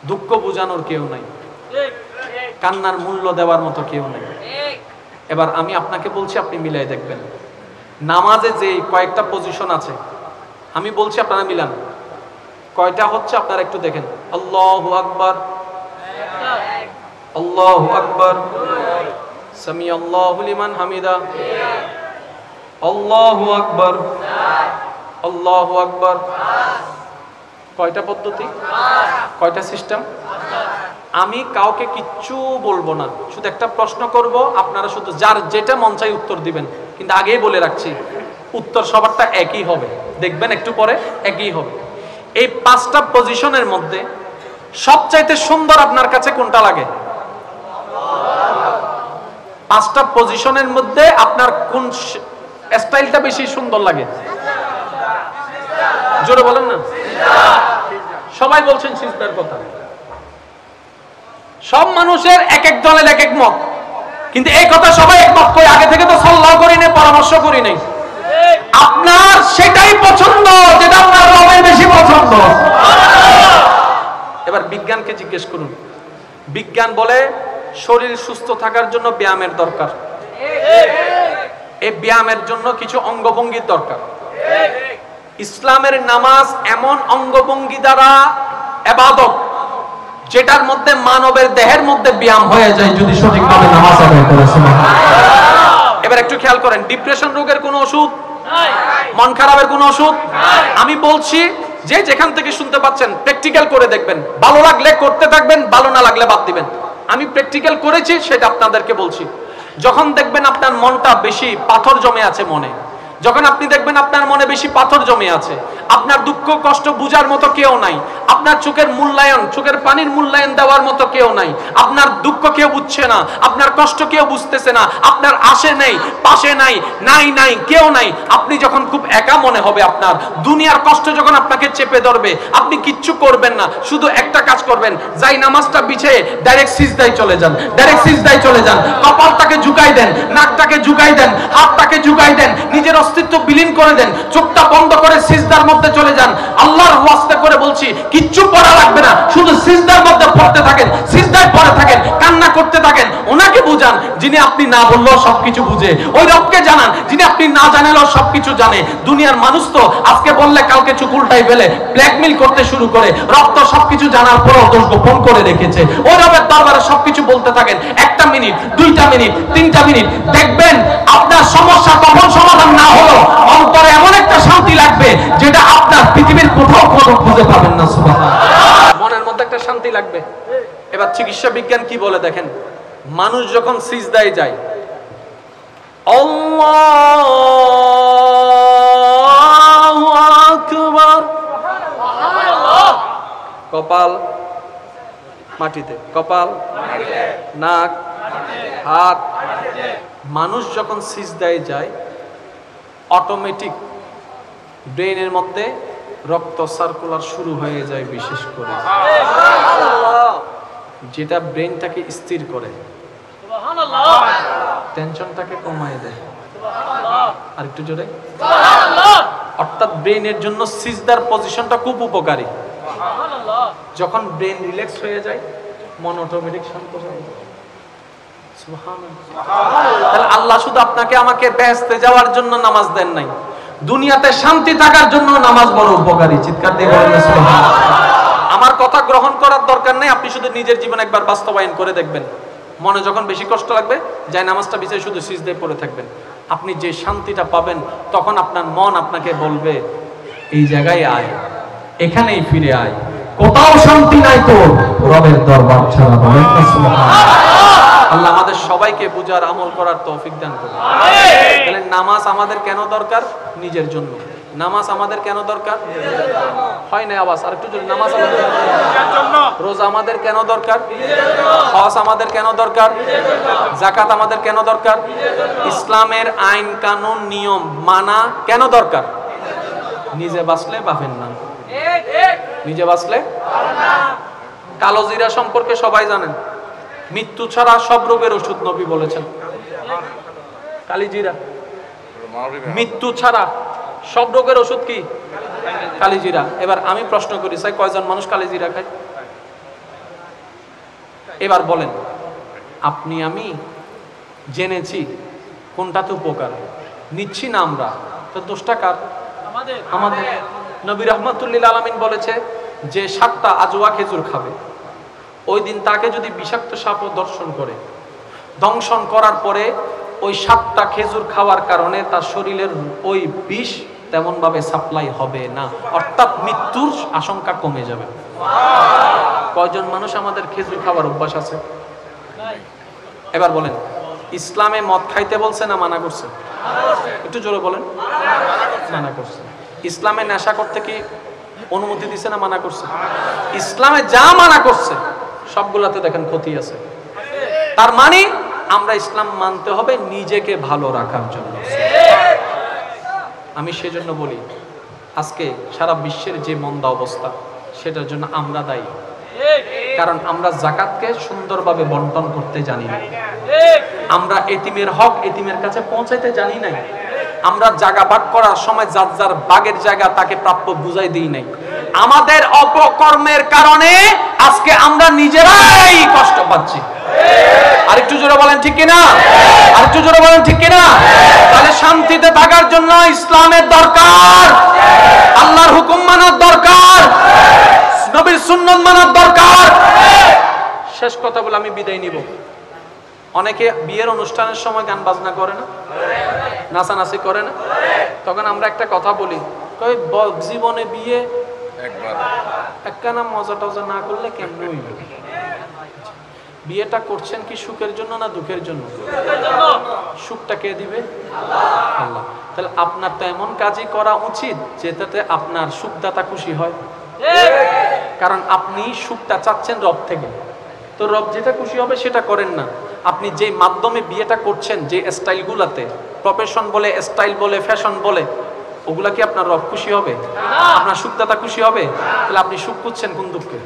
দুঃখ বোঝানোর কেউ নাই, কান্নার মূল্য দেওয়ার মতো কেউ নাই। এবার আমি আপনাকে বলছি, আপনি মিলাই দেখবেন, নামাজে যে কয়েকটা পজিশন আছে আমি বলছি, আপনারা মিলান। কয়টা হচ্ছে আপনারা একটু দেখেন। আল্লাহু আকবার, আল্লাহু আকবার, সামি আল্লাহু লিমান হামিদা, আল্লাহু আকবার, আল্লাহু আকবার। কয়টা পদ্ধতি, কয়টা সিস্টেম? আমি কাউকে কিচ্ছু বলবো না, শুধু একটা প্রশ্ন করব, আপনারা শুধু যার যেটা মন চাই উত্তর দিবেন। কিন্তু আগেই বলে রাখছি, উত্তর সবারটা একই হবে, দেখবেন একটু পরে একই হবে। এই 5টা পজিশনের মধ্যে সবচাইতে সুন্দর আপনার কাছে কোনটা লাগে? 5টা পজিশনের মধ্যে আপনার কোন স্টাইলটা বেশি সুন্দর লাগে? জোরে বলেন না। সবাই বলছেন সিজদার কথা। সব মানুষের এক এক দলের এক এক মত, কিন্তু এই কথা সবাই একমত করে আগে থেকে তো সাল্লাহ করি নাই, পরামর্শ করি নাই। আপনার সেটাই পছন্দ যেটা আপনার রবের বেশি পছন্দ। এবার বিজ্ঞানকে জিজ্ঞেস করুন। বিজ্ঞান বলে শরীর সুস্থ থাকার জন্য ব্যায়ামের দরকার, এই ব্যায়ামের জন্য কিছু অঙ্গভঙ্গির দরকার। ইসলামের নামাজ এমন অঙ্গভঙ্গি দ্বারা ইবাদত যেটার মধ্যে মানবের দেহের মধ্যে ব্যায়াম হয়ে যায় যদি সঠিকভাবে নামাজ আদায় করে। সুবহানাল্লাহ। এবার একটু খেয়াল করেন, ডিপ্রেশন রোগের কোনো ওষুধ নাই, মন খারাপের কোনো ওষুধ নাই। আমি বলছি যে যেখান থেকে শুনতে পাচ্ছেন প্র্যাকটিক্যাল করে দেখবেন, ভালো লাগলে করতে থাকবেন, ভালো না লাগলে বাদ দিবেন। আমি প্র্যাকটিক্যাল করেছি সেটা আপনাদেরকে বলছি। যখন দেখবেন আপনার মনটা বেশি পাথর জমে আছে মনে, যখন আপনি দেখবেন আপনার মনে বেশি পাথর জমে আছে, আপনার দুঃখ কষ্ট বুঝার মতো কেউ নাই, আপনার চোখের মূল্যায়ন, চোখের পানির মূল্যায়ন দেওয়ার মতো কেউ নাই, আপনার দুঃখ কেউ বুঝছে না, আপনার কষ্ট কেউ বুঝতেছে না, আপনার আশে নেই, পাশে নাই, নাই কেউ নাই, আপনি যখন খুব একা মনে হবে, আপনার দুনিয়ার কষ্ট যখন আপনাকে চেপে ধরবে, আপনি কিচ্ছু করবেন না, শুধু একটা কাজ করবেন, যাই নামাজটা বিছিয়ে ডাইরেক্ট সিজদায় চলে যান, ডাইরেক্ট সিজদায় চলে যান, কপালটাকে ঝুঁকাই দেন, নাকটাকে ঝুঁকাই দেন, হাতটাকে ঝুঁকাই দেন, নিজের অস্তিত্ব বিলীন করে দেন, চোখটা বন্ধ করে সিজদার মধ্যে চলে যান। আল্লাহর ওয়াস্তে করে বলছি, কিচ্ছু পড়া লাগবে না, শুধু সিজদার মধ্যে পড়তে থাকেন, সিজদায় পড়ে থাকেন, কান্না করতে থাকেন। ওনাকে বুঝান যিনি আপনি না বললেও সবকিছু বুঝে, ওই রবকে জানান যিনি আপনি না জানালেও সবকিছু জানে। দুনিয়ার মানুষ তো আজকে বললে কালকে চুপ উল্টাই ফেলে, ব্ল্যাকমেইল করতে শুরু করে। রব তো সবকিছু জানার পরও দোষ গোপন করে রেখেছে। ওই রবের দরবারে সবকিছু বলতে থাকেন, 1টা মিনিট, 2টা মিনিট, 3টা মিনিট, দেখবেন আপনার সমস্যা কখন সমাধান না হলো অন্তরে এমন একটা শান্তি লাগবে যেটা আপনার পৃথিবীর কোথাও কোনো খুঁজে পাবেন না। সুবহানাল্লাহ। মনের মধ্যে একটা শান্তি লাগবে। এবার চিকিৎসা বিজ্ঞান কি বলে দেখেন, মানুষ যখন সিজদায় যায়, আল্লাহু আকবার, কপাল মাটিতে, কপাল, নাক, হাত, মানুষ যখন সিজদায় যায় অটোমেটিক ব্রেনের মধ্যে রক্ত সার্কুলার শুরু হয়ে যায়, বিশেষ করে যেটা ব্রেনটাকে স্থির করে, টেনশনটাকে কমায় দেয়। আর একটু জোরে, অর্থাৎ ব্রেনের জন্য সিজদার পজিশনটা খুব উপকারী। যখন ব্রেন রিল্যাক্স হয়ে যায় মন অটোমেটিক শান্ত হয়ে যায়। সুবহানাল্লাহ। আল্লাহ শুধু আপনাকে আমাকে বেহেশতে যাওয়ার জন্য নামাজ দেন নাই, দুনিয়াতে শান্তি থাকার জন্য নামাজ বড় উপকারী। চিৎকার দিয়ে বলেন সুবহানাল্লাহ। আমার কথা গ্রহণ করার দরকার নেই, আপনি শুধু নিজের জীবনে একবার বাস্তবায়ন করে দেখবেন। মনে যখন বেশি কষ্ট লাগবে যাই নামাজটা বিছাই শুধু সিজদায় পড়ে থাকবেন, আপনি যে শান্তিটা পাবেন তখন আপনার মন আপনাকে বলবে এই জায়গায় আয়, এখানেই ফিরে আয়, কোথাও শান্তি নাই তো রবের দরবার ছাড়া। বলেন না সুবহানাল্লাহ। আল্লাহ আমাদের সবাইকে বুঝার আমল করার তৌফিক দান করুন। তাহলে নামাজ আমাদের কেন দরকার? নিজের জন্য। নামাজ আমাদের কেন দরকার? হয় না আওয়াজ, আর একটু জোরে। নামাজ আমাদের নিজের জন্য। রোজা আমাদের কেন দরকার? হজ আমাদের কেন দরকার? যাকাত আমাদের কেন দরকার? ইসলামের আইন কানুন নিয়ম মানা কেন দরকার? নিজে বাঁচলে পাবেন না, নিজে বাঁচলে। কালো জিরা সম্পর্কে সবাই জানেন, মৃত্যু ছাড়া সব রোগের ওষুধ নবী বলেছেন। কালিজিরা মৃত্যু ছাড়া সব রোগের ওষুধ কি? কালিজিরা। এবার আমি প্রশ্ন করি, স্যার কয়জন মানুষ কালিজিরা খায়? এবার বলেন, আপনি আমি জেনেছি কোনটাতে উপকার, নিচ্ছি না আমরা, তো দোষটা কার? আমাদের। নবী রাহমাতুল্লিল আলামিন বলেছে যে 7টা আজওয়া খেজুর খাবে, ওই দিন তাকে যদি বিষাক্ত সাপও দর্শন করে, দংশন করার পরে ওই 7টা খেজুর খাওয়ার কারণে তার শরীরের ওই বিষ তেমন ভাবে সাপ্লাই হবে না, অর্থাৎ মৃত্যুর আশঙ্কা কমে যাবে। কয়জন মানুষ আমাদের খেজুর খাওয়ার অভ্যাস আছে? এবার বলেন, ইসলামে মদ খাইতে বলছে না মানা করছে? একটু জোরে বলেন। মানা করছে। ইসলামে নেশা করতে কি অনুমতি দিছে না মানা করছে? ইসলামে যা মানা করছে সবগুলাতে দেখেন ক্ষতি আছে। তার মানে আমরা ইসলাম মানতে হবে নিজেকে ভালো রাখার জন্য। আমি সেজন্য বলি আজকে সারা বিশ্বের যে মন্দা অবস্থা সেটার জন্য আমরা দায়ী। কারণ আমরা যাকাতকে সুন্দরভাবে বন্টন করতে জানি না, আমরা এতিমের হক এতিমের কাছে পৌঁছাইতে জানি নাই, আমরা জায়গা ভাগ করার সময় যার যার ভাগের জায়গা তাকে প্রাপ্য বুঝাই দিই নাই। আমাদের অপকর্মের কারণে আজকে আমরা নিজেরাই কষ্ট পাচ্ছি। আরেকটু জোরে বলেন ঠিক কিনা? আরেকটু জোরে বলেন ঠিক কিনা? তাহলে শান্তিতে থাকার জন্য ইসলামের দরকার, আল্লাহর হুকুম মানার দরকার, নবীর সুন্নাত মানার দরকার। শেষ কথা বলে আমি বিদায় নিব। অনেকে বিয়ের অনুষ্ঠানের সময় গান বাজনা করে না, নাচানাচি করে না, তখন আমরা একটা কথা বলি, কই জীবনে বিয়ে একখানা মজা টজা না করলে কেমন হইব? বিয়েটা করছেন কি সুখের জন্য না দুঃখের জন্য? সুখটা কে দিবে? আল্লাহ। তাহলে আপনার তো এমন কাজই করা উচিত যেটাতে আপনার সুখদাতা খুশি হয়, কারণ আপনি সুখটা চাচ্ছেন রব থেকে। তো রব যেটা খুশি হবে সেটা করেন না। আপনি যে মাধ্যমে বিয়েটা করছেন, যে স্টাইলগুলাতে, প্রফেশন বলে, স্টাইল বলে, ফ্যাশন বলে, ওগুলা কি আপনার রব খুশি হবে? আপনার সুখদাতা খুশি হবে? তাহলে আপনি সুখ খুঁজছেন কোন দুঃখে?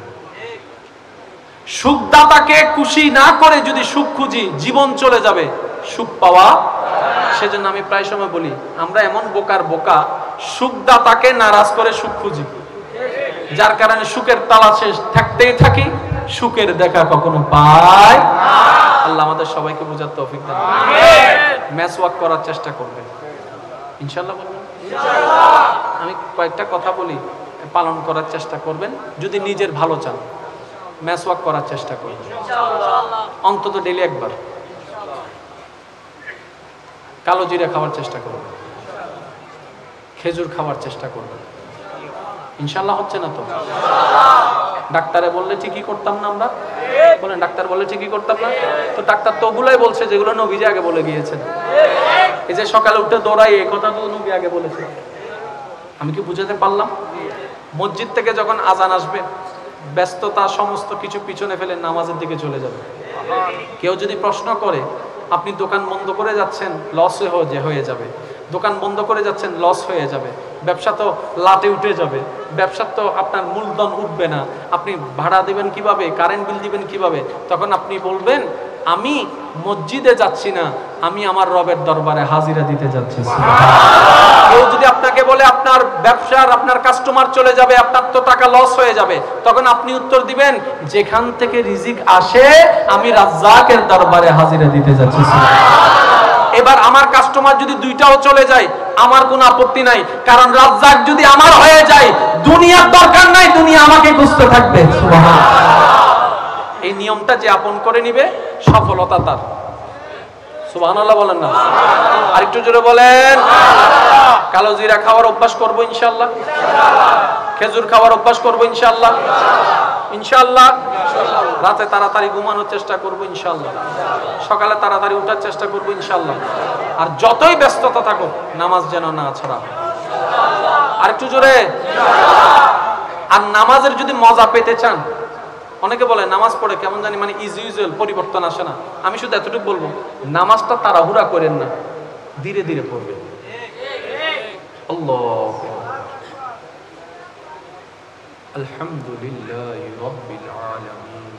সুখদাতাকে খুশি না করে যদি সুখ খুঁজি জীবন চলে যাবে, সুখ পাওয়া। সেজন্য আমি প্রায় সময় বলি আমরা এমন বোকার বোকা, সুখদাতাকে নারাজ করে সুখ খুঁজি, যার কারণে সুখের তালাশে থাকতেই থাকি, সুখের দেখা কখনো পাই। আল্লাহ আমাদের সবাইকে বোঝার তৌফিক দান করুন। ম্যাচ ওয়াক করার চেষ্টা করবেন ইনশাআল্লাহ। বলবেন আমি কয়েকটা কথা বলি, পালন করার চেষ্টা করবেন। যদি নিজের ভালো চান ম্যাচ ওয়াক করার চেষ্টা করবেন অন্তত ডেইলি একবার। কালো জিরা খাওয়ার চেষ্টা করবেন, খেজুর খাওয়ার চেষ্টা করবেন। ইনশাআল্লাহ হচ্ছে না তো? ডাক্তারে বললে ঠিকই করতাম না আমরা? বলেন ডাক্তার বললে ঠিকই করতাম না? তো ডাক্তার তো ওগুলাই বলছে যেগুলো নবীজি আগে বলে গিয়েছেন। এই যে সকালে উঠে দৌড়াই, এই কথা তো নবী আগে বলেছে। আমি কি বুঝাতে পারলাম? মসজিদ থেকে যখন আজান আসবে ব্যস্ততা সমস্ত কিছু পিছনে ফেলে নামাজের দিকে চলে যাবে। কেউ যদি প্রশ্ন করে আপনি দোকান বন্ধ করে যাচ্ছেন, লস হয়ে যাবে, দোকান বন্ধ করে যাচ্ছেন লস হয়ে যাবে, ব্যবসা তো লাটে উঠে যাবে, ব্যবসা তো আপনার মূলধন উঠবে না, আপনি ভাড়া দিবেন কিভাবে, কারেন্ট বিল দিবেন কিভাবে? তখন আপনি বলবেন আমি মসজিদে যাচ্ছি না, আমি আমার রবের দরবারে হাজিরা দিতে যাচ্ছি। কেউ যদি আপনাকে বলে আপনার ব্যবসার আপনার কাস্টমার চলে যাবে, আপনার তো টাকা লস হয়ে যাবে, তখন আপনি উত্তর দিবেন যেখান থেকে রিজিক আসে আমি রাজ্জাকের দরবারে হাজিরা দিতে যাচ্ছি। এবার আমার কাস্টমার যদি দুইটাও চলে যায় আমার কোনো আপত্তি নাই, কারণ রাজ্জাক যদি আমার হয়ে যায় দুনিয়ার দরকার নাই, দুনিয়া আমাকে খুঁজতে থাকবে। সুবহানাল্লাহ। এই নিয়মটা যে আপন করে নিবে সফলতা তার। সুবহানাল্লাহ বলেন না? আরেকটু জোরে বলেন। কালো জিরা খাওয়ার অভ্যাস করবো ইনশাআল্লাহ, খেজুর খাওয়ার অভ্যাস করবো ইনশাআল্লাহ, ইনশাআল্লাহ। রাতে তাড়াতাড়ি ঘুমানোর চেষ্টা করবো ইনশাআল্লাহ, সকালে তাড়াতাড়ি উঠার চেষ্টা করবো ইনশাআল্লাহ। আর যতই ব্যস্ততা থাকুক নামাজ যেন না ছাড়া। আরেকটু জোরে। আর নামাজের যদি মজা পেতে চান, অনেকে বলে নামাজ পড়ে কেমন জানি মানে ইউজুয়াল পরিবর্তন আসে না। আমি শুধু এতটুকু বলবো নামাজটা তাড়াহুড়া করেন না, ধীরে ধীরে পড়বেন। আল্লাহ আলহামদুলিল্লাহি রাব্বিল আলামিন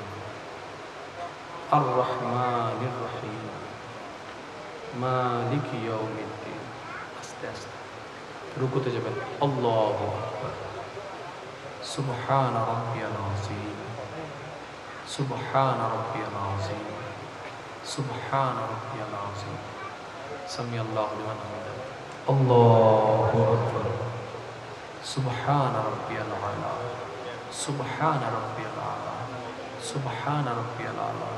আর রহমানির রহিম মালিকি ইয়াউমিদ্দিন। আস্তে আস্তে রুকুতে যাবেন। আল্লাহু আকবার। সুবহান রাব্বিয়াল আযীম, সুবহান রাব্বিয়াল আযীম, সুবহান রাব্বিয়াল আযীম। সামিআল্লাহু লিমান হামিদাহ। আল্লাহু আকবার। সুবহান রাব্বিয়াল আলা, সুবহান রাব্বিয়াল আলা, সুবহান রাব্বিয়াল আলা।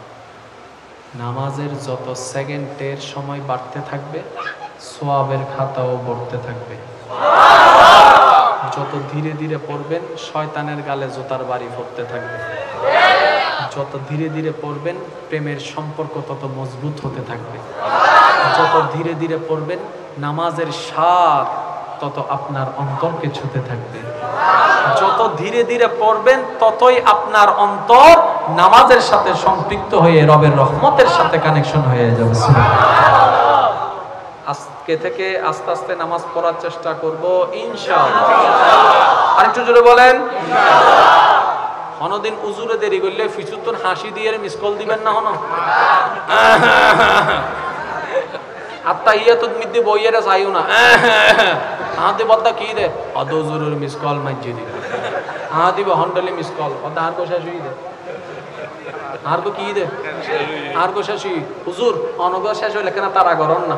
নামাজের যত সেকেন্ডের সময় বাড়তে থাকবে সওয়াবের খাতাও বাড়তে থাকবে। যত ধীরে ধীরে পড়বেন শয়তানের গালে জুতার বাড়ি পড়তে থাকবে। যত ধীরে ধীরে পড়বেন প্রেমের সম্পর্ক তত মজবুত হতে থাকবে। যত ধীরে ধীরে পড়বেন নামাজের স্বাদ তত আপনার অন্তরকে ছুঁতে থাকবে। যত ধীরে ধীরে পড়বেন ততই আপনার অন্তর নামাজের সাথে সম্পৃক্ত হয়ে রবের রহমতের সাথে কানেকশন হয়ে যাবে। আজকে থেকে আস্তে আস্তে নামাজ পড়ার চেষ্টা করব ইনশাআল্লাহ। আরেকটু জোরে বলেন কোনদিন উজুরে দেরি করলে ফিচুতুন হাসি দিয়ে মিস কল দিবেন না হনো আত্তাহিয়াতুত মিদ্দি বইয়েরা চাইও না আহাতে বদ্দা কি দে অদ উজুরের মিস কল মাইজি দিবে আহাতি বহন্ডলি মিস কল অদা আর কোশা শুই দে আর কো কি দে আর কোশা শুই হুজুর অনগ শেষ হইলে কেন তারা গরম না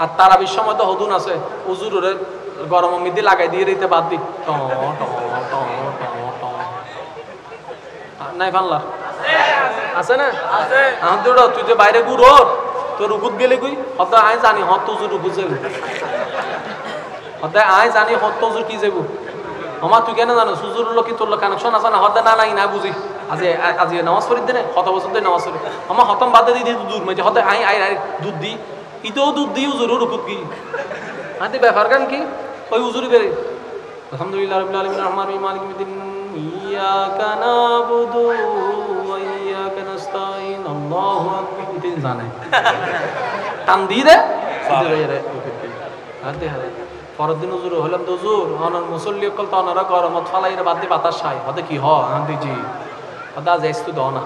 আর তারা বিশ্বময় তো হদুন আছে উজুরের গরম মিদ্দি লাগাই দিয়ে দিতে বাদ দি ট ট ট ট নাই ফাল্লার আছে না আছে আন্দুড় তুই যে বাইরে গুড় তো রুকুত গেলে কই হত আই জানি হত উজুর রুকুত যাবো হত আই জানি হত উজুর কি যাবো আমার তুই কেন জানো সুজুর লোক কি তোর কানেকশন আছে না হত না নাই না বুঝি আজি আজি নামাজ পড়ি দেনে কত বছর ধরে নামাজ পড়ি আমার হতম বাদ দি দূর মাঝে হত আই আই দুধ দি ইতো দুধ দি উজুর রুকুত কি আদি ব্যাপার গান কি ওই উজুরি বেরে আলহামদুলিল্লাহ রাব্বিল আলামিন রহমানির রহিম মালিকিল মিদ্দিন ইয়াকা নাবুদু ওয়া ইয়াকা নাস্তাইন আল্লাহু আকবার তিন জানে টান দি দে রে আদে হারে পরের দিন হুজুর হলাম তো হুজুর অনর মুসল্লি কল তো অনরা গরমত ফালাইরে বাদ দি বাতাস খায় হতে কি হ আন্দি জি আদা যাইস্তু দাও না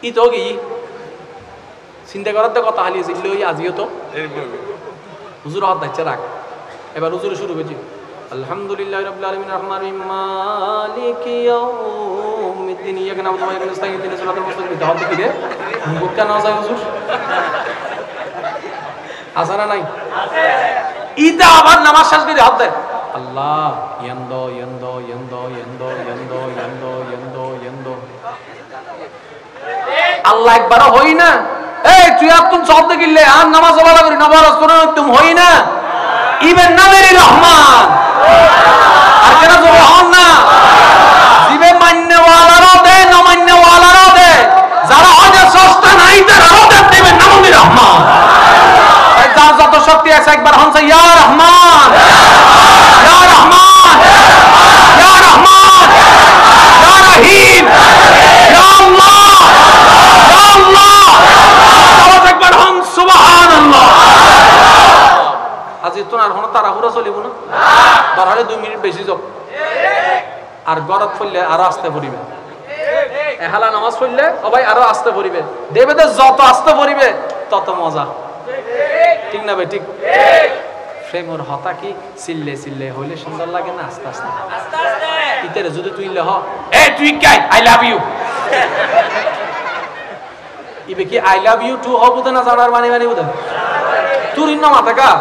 ই তো কি চিন্তা করতে কথা হালি জিল্লো আজিও তো হুজুর হাত দাইছে রাখ এবার হুজুর শুরু হয়েছে আলহামদুলিল্লাহি রাব্বিল আলামিন রহমানির রহিম মালিকি ইয়াউমিদ্দিন ইয়াকা নাবুদু ওয়া ইয়াকা নাস্তাইন ইহদিনাস সিরাতাল মুস্তাকিম দাও কি রে বুকটা না যায় হুজুর আসানা নাই আছে ইদা আবার নামাজ শেষ করে হাত দেয় আল্লাহ ইয়ান্দো ইয়ান্দো ইয়ান্দো ইয়ান্দো ইয়ান্দো ইয়ান্দো ইয়ান্দো ইয়ান্দো আল্লাহ একবার হই না এই তুই আপনি শব্দ গিললে আর নামাজ ওয়ালা করি নামাজ করে তুমি হই না ইবেন নামের রহমান আর কেন জোরে হন না জিবে মাননে ওয়ালারও দে না মাননে ওয়ালারও দে যারা হজে সস্তা নাই তারাও দেবেন নামের রহমান এই যার যত শক্তি আছে একবার হনছে ইয়া রহমান ইয়া রহমান ইয়া রহমান ইয়া রহিম ইয়া আল্লাহ ইয়া আল্লাহ আওয়াজ একবার হন সুবহানাল্লাহ আজি তো আর হন তাড়াহুড়া চলিব না তাহলে 2 মিনিট বেশি যাও আর গরত পড়লে আরো আস্তে পড়িবে এহালা নামাজ পড়লে সবাই আরো আস্তে পড়িবে দেবেতে যত আস্তে পড়িবে তত মজা ঠিক না ভাই ঠিক প্রেমর হতা কি চিল্লে চিল্লে হইলে সুন্দর লাগে না আস্তে আস্তে আস্তে আস্তে ইতেরে যদি তুইলে হ এ তুই কাই আই লাভ ইউ ইবে কি আই লাভ ইউ টু হবো না জানার বানি বানি বুঝা তুই না মাথা কা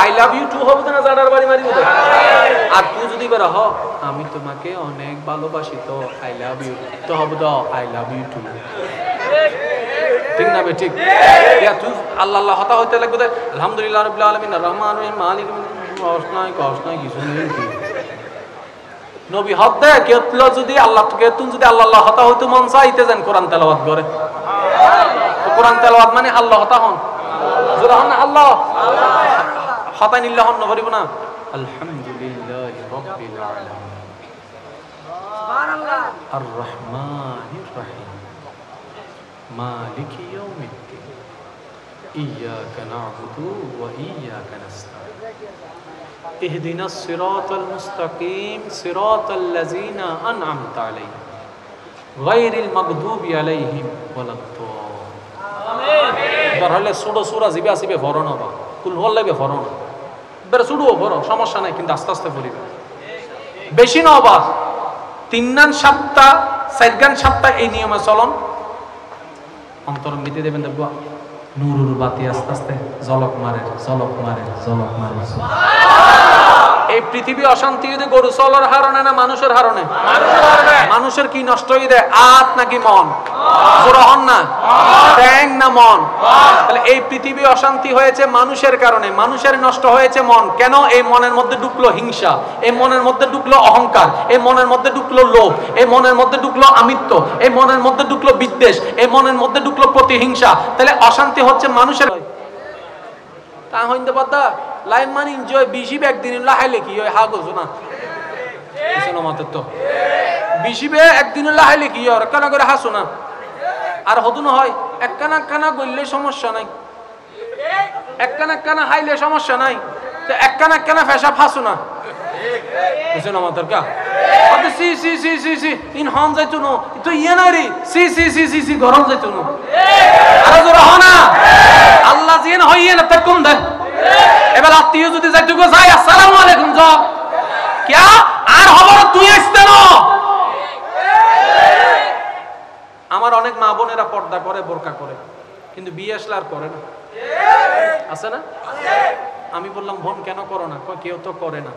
আই লাভ ইউ টু হবো না জানার বানি বানি বুঝা আর তুই যদি বেরা হ আমি তোমাকে অনেক ভালোবাসি তো আই লাভ ইউ তো হবো দাও আই লাভ ইউ টু ঠিক না ভাই ঠিক ইয়া তুই আল্লাহ আল্লাহ হতা হইতে লাগবে আলহামদুলিল্লাহ রাব্বিল আলামিন রহমানির রহিম মালিকিল মিদ্দিন কসনাই কিছু নেই কি নবী হতে কেতল যদি আল্লাহ কেতুন যদি আল্লাহ আল্লাহ হতা হইতো মন চাইতে যান কোরআন তেলাওয়াত করে কোরআন তেলাওয়াত মানে আল্লাহ হতা হন জোরা হন আল্লাহ হতা নিল্লাহ হন করিব না আলহামদুলিল্লাহি রাব্বিল আলামিন সুবহানাল্লাহ আর রহমানির রহিম মালিকি ইয়াউমিদ্দিন ইয়াকা না'বুদু ওয়া ইয়াকা নাস্তাইন ইহদিনাস সিরাতাল মুস্তাকিম সিরাতাল লাযিনা আন'আমতা আলাইহিম গায়রিল মাগদুবি আলাইহিম ওয়ালাদ-দাল্লিন আমিন দরহলে সুড়ো সূরা জিবে আসিবে ভরণ হবে কুল হল্লাবে ভরণ বেরে সুড়ো ভরণ সমস্যা নাই কিন্তু আস্তে আস্তে পড়িবে বেশি না হবে 3 গান 7টা 4 গান 7টা এই নিয়মে চলন অন্তর মিতে দেবেন দেখবা নূরুর বাতি আস্তে আস্তে ঝলক মারে ঝলক মারে ঝলক মারে এই পৃথিবী অশান্তি যদি গরু চলার হারণে না মানুষের হারণে মানুষের কি নষ্ট হয়ে দেয় আত নাকি মন জোরহন না ট্যাং না মন তাহলে এই পৃথিবী অশান্তি হয়েছে মানুষের কারণে মানুষের নষ্ট হয়েছে মন কেন এই মনের মধ্যে ঢুকলো হিংসা এই মনের মধ্যে ঢুকলো অহংকার এই মনের মধ্যে ঢুকলো লোভ এই মনের মধ্যে ঢুকলো আমিত্ব এই মনের মধ্যে ঢুকলো বিদ্বেষ এই মনের মধ্যে ঢুকলো প্রতিহিংসা তাহলে অশান্তি হচ্ছে মানুষের তা হইতে পারতা লাইন মানে এনজয় বেশি একদিন লাহাইলে কি হয় হা গো না বুঝেন আমাদের তো বিশিবে একদিন লাহাইলে কি আর কানা করে হাসো না আর হতুন হয় একখানা কানা গইলে সমস্যা নাই একখানা কানা হাইলে সমস্যা নাই তো একখানা কানা ফেসা ফাসো না বুঝেন আমাদের কা আরে সি সি সি সি সি ইন হন যাইতো না তো ইয়ে না রে সি সি সি সি সি গরম যাইতো না আরে জোরে হনা আল্লাহ জিন হইয়ে না তকম দে এবার আত্মীয় যদি যাইতো গো যাই আসসালামু আলাইকুম যাও क्या আর খবর তুই আসতে না আমার অনেক মা বোনেরা পর্দা করে বোরকা করে কিন্তু বিয়ে আসলে আর করে না আছে না আমি বললাম বোন কেন করো না কই কেউ তো করে না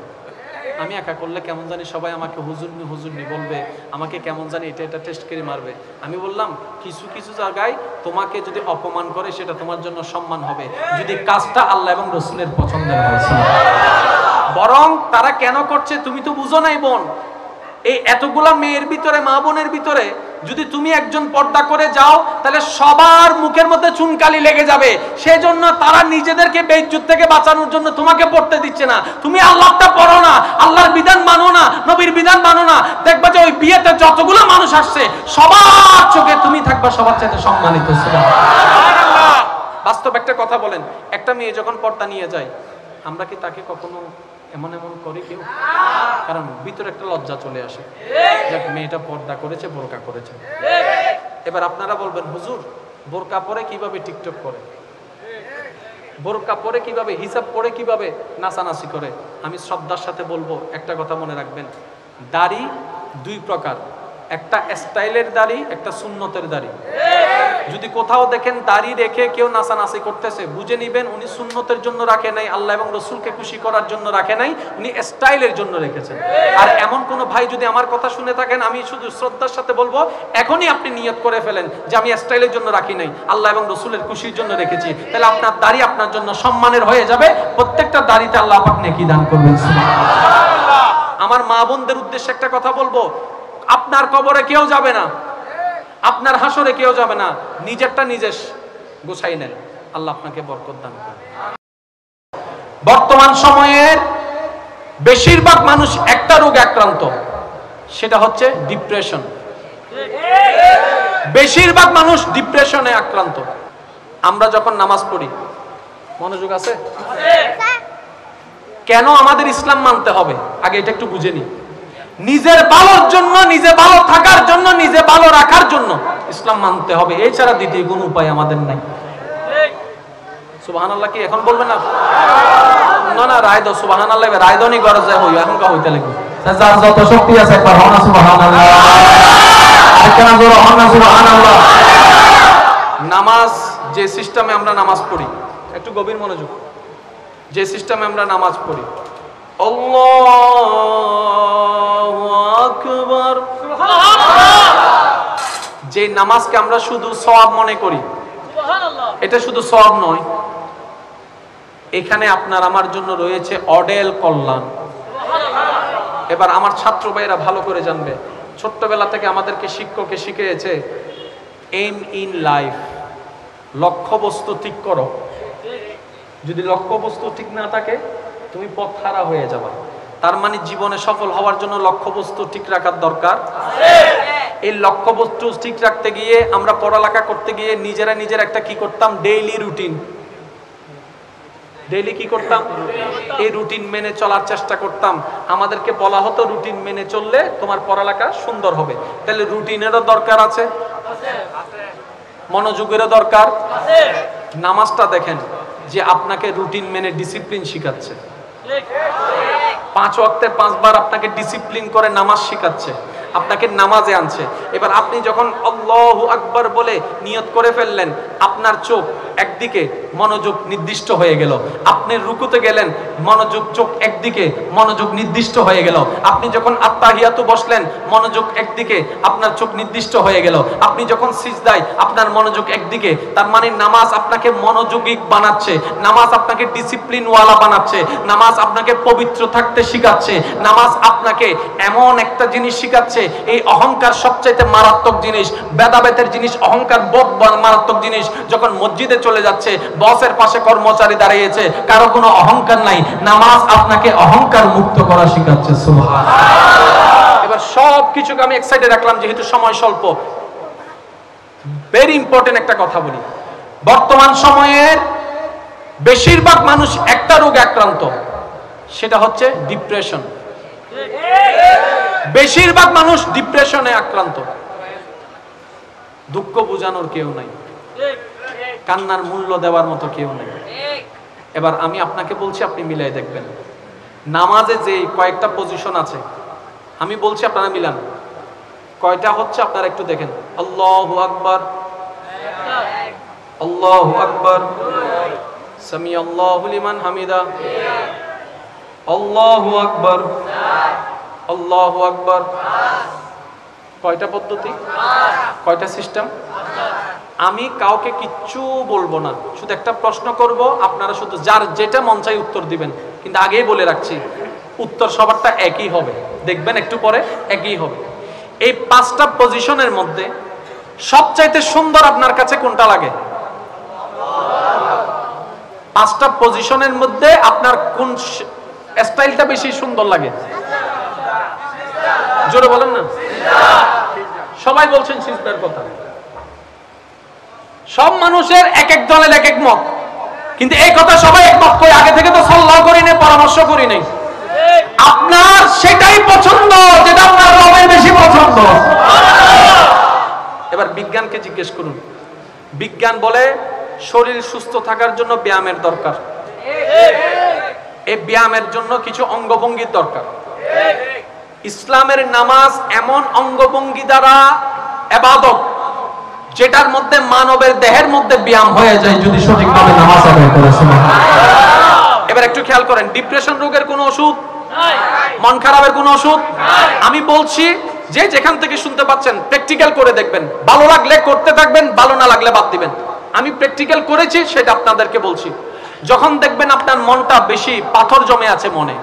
আমি একা করলে কেমন জানি সবাই আমাকে হুজুরনি বলবে আমাকে কেমন জানি এটা টেস্ট করে মারবে আমি বললাম কিছু কিছু জায়গায় তোমাকে যদি অপমান করে সেটা তোমার জন্য সম্মান হবে যদি কাজটা আল্লাহ এবং রাসূলের পছন্দের হয় বরং তারা কেন করছে তুমি তো বুঝো নাই বোন এই এতগুলা মেয়ের ভিতরে মা বোনের ভিতরে যদি তুমি একজন পর্দা করে যাও তাহলে সবার মুখের মধ্যে চুনকালি লেগে যাবে সেজন্য তারা নিজেদেরকে বেইজ্জত থেকে বাঁচানোর জন্য তোমাকে পড়তে দিচ্ছে না তুমি আল্লাহটা পড়ো না আল্লাহর বিধান মানো না নবীর বিধান মানো না দেখবা যে ওই বিয়েতে যতগুলো মানুষ আসছে সবার চোখে তুমি থাকবা সবার চাইতে সম্মানিত সুবহানাল্লাহ বাস্তব একটা কথা বলেন একটা মেয়ে যখন পর্দা নিয়ে যায় আমরা কি তাকে কখনো এমন করি কেউ কারণ ভিতরে একটা লজ্জা চলে আসে যে মেয়েটা পর্দা করেছে বোরকা করেছে এবার আপনারা বলবেন হুজুর বোরকা পরে কিভাবে টিকটক করে বোরকা পরে কিভাবে হিসাব পরে কিভাবে নাচানাচি করে আমি শ্রদ্ধার সাথে বলবো একটা কথা মনে রাখবেন দাড়ি দুই প্রকার একটা স্টাইলের দাড়ি একটা সুন্নতের দাড়ি যদি কোথাও দেখেন দাড়ি রেখে কেউ নাচানাচি করতেছে বুঝে নিবেন উনি সুন্নতের জন্য রাখে নাই আল্লাহ এবং রাসূলকে খুশি করার জন্য রাখে নাই উনি স্টাইলের জন্য রেখেছেন আর এমন কোন ভাই যদি আমার কথা শুনে থাকেন আমি শুধু শ্রদ্ধার সাথে বলবো এখনই আপনি নিয়ত করে ফেলেন যে আমি স্টাইলের জন্য রাখি নাই আল্লাহ এবং রাসূলের খুশির জন্য রেখেছি তাহলে আপনার দাড়ি আপনার জন্য সম্মানের হয়ে যাবে প্রত্যেকটা দাড়িতে আল্লাহ পাক নেকি দান করবেন সুবহানাল্লাহ আমার মা বোনদের উদ্দেশ্যে একটা কথা বলবো আপনার কবরে কেউ যাবে না আপনার হাসরে কেউ যাবে না নিজেরটা নিজে গোছাই নেন আল্লাহ আপনাকে বরকত দান করুন বর্তমান সময়ের বেশিরভাগ মানুষ একটা রোগে আক্রান্ত সেটা হচ্ছে ডিপ্রেশন বেশিরভাগ মানুষ ডিপ্রেশনে আক্রান্ত আমরা যখন নামাজ পড়ি মনোযোগ আছে কেন আমাদের ইসলাম মানতে হবে আগে এটা একটু বুঝে নিই নিজের ভালোর জন্য নিজে ভালো থাকার জন্য নিজে ভালো রাখার জন্য ইসলাম মানতে হবে এছাড়া দ্বিতীয় কোনো উপায় আমাদের নাই সুবহানাল্লাহ কি এখন বলবেন না না না রায় দাও সুবহানাল্লাহ রায় দাও নি গরজ যায় হই এখন কা হইতে লাগবে যার যত শক্তি আছে একবার হও না সুবহানাল্লাহ আরেকটা জোরে হও না সুবহানাল্লাহ নামাজ যে সিস্টেমে আমরা নামাজ পড়ি একটু গভীর মনোযোগ যে সিস্টেমে আমরা নামাজ পড়ি আল্লাহু আকবার সুবহানাল্লাহ যে নামাজকে আমরা শুধু সওয়াব মনে করি সুবহানাল্লাহ এটা শুধু সওয়াব নয় এখানে আপনার আমার জন্য রয়েছে অডেল কল্যাণ সুবহানাল্লাহ এবার আমার ছাত্র ভাইরা ভালো করে জানবে ছোট্টবেলা থেকে আমাদেরকে শিক্ষকে শিখিয়েছে এম ইন লাইফ লক্ষ্যবস্তু ঠিক করো যদি লক্ষ্যবস্তু ঠিক না থাকে তুমি পথহারা হয়ে যাবে তার মানে জীবনে সফল হওয়ার জন্য লক্ষ্যবস্তু ঠিক রাখার দরকার আছে এই লক্ষ্যবস্তু ঠিক রাখতে গিয়ে আমরা পড়ালেখা করতে গিয়ে নিজেরা একটা কি করতাম ডেইলি রুটিন ডেইলি কি করতাম এই রুটিন মেনে চলার চেষ্টা করতাম আমাদেরকে বলা হতো রুটিন মেনে চললে তোমার পড়ালেখা সুন্দর হবে তাহলে রুটিনেরও দরকার আছে মনোযোগেরও দরকার আছে নামাজটা দেখেন যে আপনাকে রুটিন মেনে ডিসিপ্লিন শেখাচ্ছে পাঁচ ওয়াক্তে পাঁচবার আপনাকে ডিসিপ্লিন করে নামাজ শেখাচ্ছে আপনাকে নামাজে আনছে এবার আপনি যখন আল্লাহু আকবার বলে নিয়ত করে ফেললেন আপনার চোখ একদিকে মনোযোগ নির্দিষ্ট হয়ে গেল আপনি রুকুতে গেলেন মনোযোগ চোখ একদিকে মনোযোগ নির্দিষ্ট হয়ে গেল আপনি যখন আত্তাহিয়াতু বসলেন মনোযোগ একদিকে আপনার চোখ নির্দিষ্ট হয়ে গেল আপনি যখন সিজদায় আপনার মনোযোগ একদিকে তার মানে নামাজ আপনাকে মনোযোগী বানাচ্ছে নামাজ আপনাকে ডিসিপ্লিন ওয়ালা বানাচ্ছে নামাজ আপনাকে পবিত্র থাকতে শেখাচ্ছে নামাজ আপনাকে এমন একটা জিনিস শেখাচ্ছে এই অহংকার সবচাইতে মারাত্মক জিনিস ভেদাভেদের জিনিস অহংকার বোধ মারাত্মক জিনিস যখন মসজিদে চলে যাচ্ছে বসের পাশে কর্মচারী দাঁড়িয়েছে কারো কোনো অহংকার নাই নামাজ আপনাকে অহংকার মুক্ত করা শেখাচ্ছে সুবহানাল্লাহ এবার সব কিছুকে আমি এক সাইডে রাখলাম যেহেতু সময় স্বল্প। ভেরি ইম্পর্টেন্ট একটা কথা বলি, বর্তমান সময়ের বেশিরভাগ মানুষ একটা রোগে আক্রান্ত, সেটা হচ্ছে ডিপ্রেশন। বেশিরভাগ মানুষ ডিপ্রেশনে আক্রান্ত। দুঃখ বোঝানোর কেউ নাই, কান্নার মূল্য দেওয়ার মতো কেউ নেই। এবার আমি আপনাকে বলছি, আপনি মিলাই দেখবেন। নামাজে যে কয়েকটা পজিশন আছে আমি বলছি, আপনারা মিলান। কয়টা হচ্ছে আপনারা একটু দেখেন। আল্লাহু আকবার, আল্লাহু আকবার, সামি আল্লাহু লিমান হামিদা, আল্লাহু আকবার, আল্লাহু আকবার। কয়টা পদ্ধতি, কয়টা সিস্টেম? আমি কাউকে কিচ্ছু বলবো না, শুধু একটা প্রশ্ন করব, আপনারা শুধু যার যেটা মন চাই উত্তর দিবেন। কিন্তু আগেই বলে রাখছি, উত্তর সবারটা একই হবে, দেখবেন একটু পরে একই হবে। এই 5টা পজিশনের মধ্যে সবচাইতে সুন্দর আপনার কাছে কোনটা লাগে? 5টা পজিশনের মধ্যে আপনার কোন স্টাইলটা বেশি সুন্দর লাগে? জোরে বলেন না। সবাই বলছেন সিজদার কথা। সব মানুষের এক এক দলের এক এক মত, কিন্তু এই কথা সবাই একমত করে আগে থেকে তো সাল্লাহ করি নাই, পরামর্শ করি নাই। আপনার সেটাই পছন্দ যেটা আপনার রবের বেশি পছন্দ। এবার বিজ্ঞানকে জিজ্ঞেস করুন। বিজ্ঞান বলে শরীর সুস্থ থাকার জন্য ব্যায়ামের দরকার, এই ব্যায়ামের জন্য কিছু অঙ্গভঙ্গির দরকার। ইসলামের নামাজ এমন অঙ্গভঙ্গি দ্বারা ইবাদত যেটার মধ্যে মানবের দেহের মধ্যে ব্যায়াম হয়ে যায় যদি সঠিকভাবে নামাজ আদায় করে। এবার একটু খেয়াল করেন, ডিপ্রেশন রোগের কোনো ওষুধ নাই, মন খারাপের কোনো ওষুধ নাই। আমি বলছি যে যেখান থেকে শুনতে পাচ্ছেন প্র্যাকটিক্যাল করে দেখবেন, ভালো লাগলে করতে থাকবেন, ভালো না লাগলে বাদ দিবেন। আমি প্র্যাকটিক্যাল করেছি সেটা আপনাদেরকে বলছি। যখন দেখবেন আপনার মনটা বেশি পাথর জমে আছে মনে,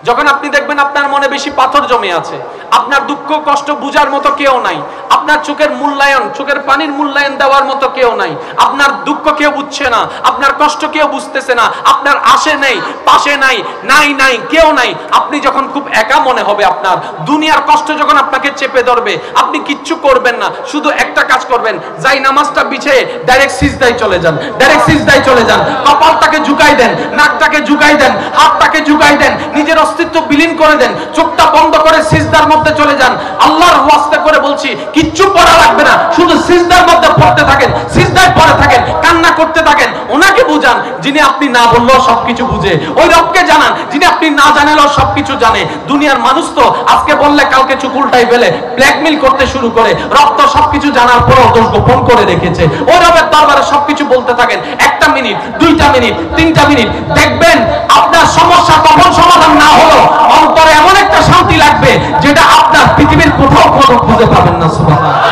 যখন আপনি দেখবেন আপনার মনে বেশি পাথর জমে আছে, আপনার দুঃখ কষ্ট বুঝার মতো কেউ নাই, আপনার চোখের মূল্যায়ন, চোখের পানির মূল্যায়ন দেওয়ার মতো কেউ নাই, আপনার দুঃখ কেউ বুঝছে না, আপনার কষ্ট কেউ বুঝতেছে না, আপনার আশে নেই, পাশে নাই, নাই কেউ নাই, আপনি যখন খুব একা মনে হবে, আপনার দুনিয়ার কষ্ট যখন আপনাকে চেপে ধরবে, আপনি কিচ্ছু করবেন না, শুধু একটা কাজ করবেন, যাই নামাজটা বিছিয়ে ডাইরেক্ট সিজদায় চলে যান, ডাইরেক্ট সিজদায় চলে যান। কপালটাকে ঝুঁকাই দেন, নাকটাকে ঝুঁকাই দেন, হাতটাকে ঝুঁকাই দেন, নিজের অস্তিত্ব বিলীন করে দেন, চোখটা বন্ধ করে সিজদার মধ্যে চলে যান। আল্লাহর ওয়াস্তে করে বলছি, কিচ্ছু পড়া লাগবে না, শুধু সিজদার মধ্যে পড়তে থাকেন, সিজদায় পড়ে থাকেন, কান্না করতে থাকেন। ওনাকে বুঝান যিনি আপনি না বললেও সবকিছু বুঝে, ওই রবকে জানান যিনি আপনি না জানালেও সবকিছু জানে। দুনিয়ার মানুষ তো আজকে বললে কালকে চুকুলটাই ফেলে, ব্ল্যাকমেইল করতে শুরু করে। রব তো সবকিছু জানার পরও দোষ গোপন করে রেখেছে। ওই রবের দরবারে সবকিছু বলতে থাকেন, 1টা মিনিট, 2টা মিনিট, 3টা মিনিট, দেখবেন আপনার সমস্যা কখন সমাধান না হলো অন্তরে এমন একটা শান্তি লাগবে যেটা আপনার পৃথিবীর কোথাও খুঁজে পাবেন না। সুবহানাল্লাহ,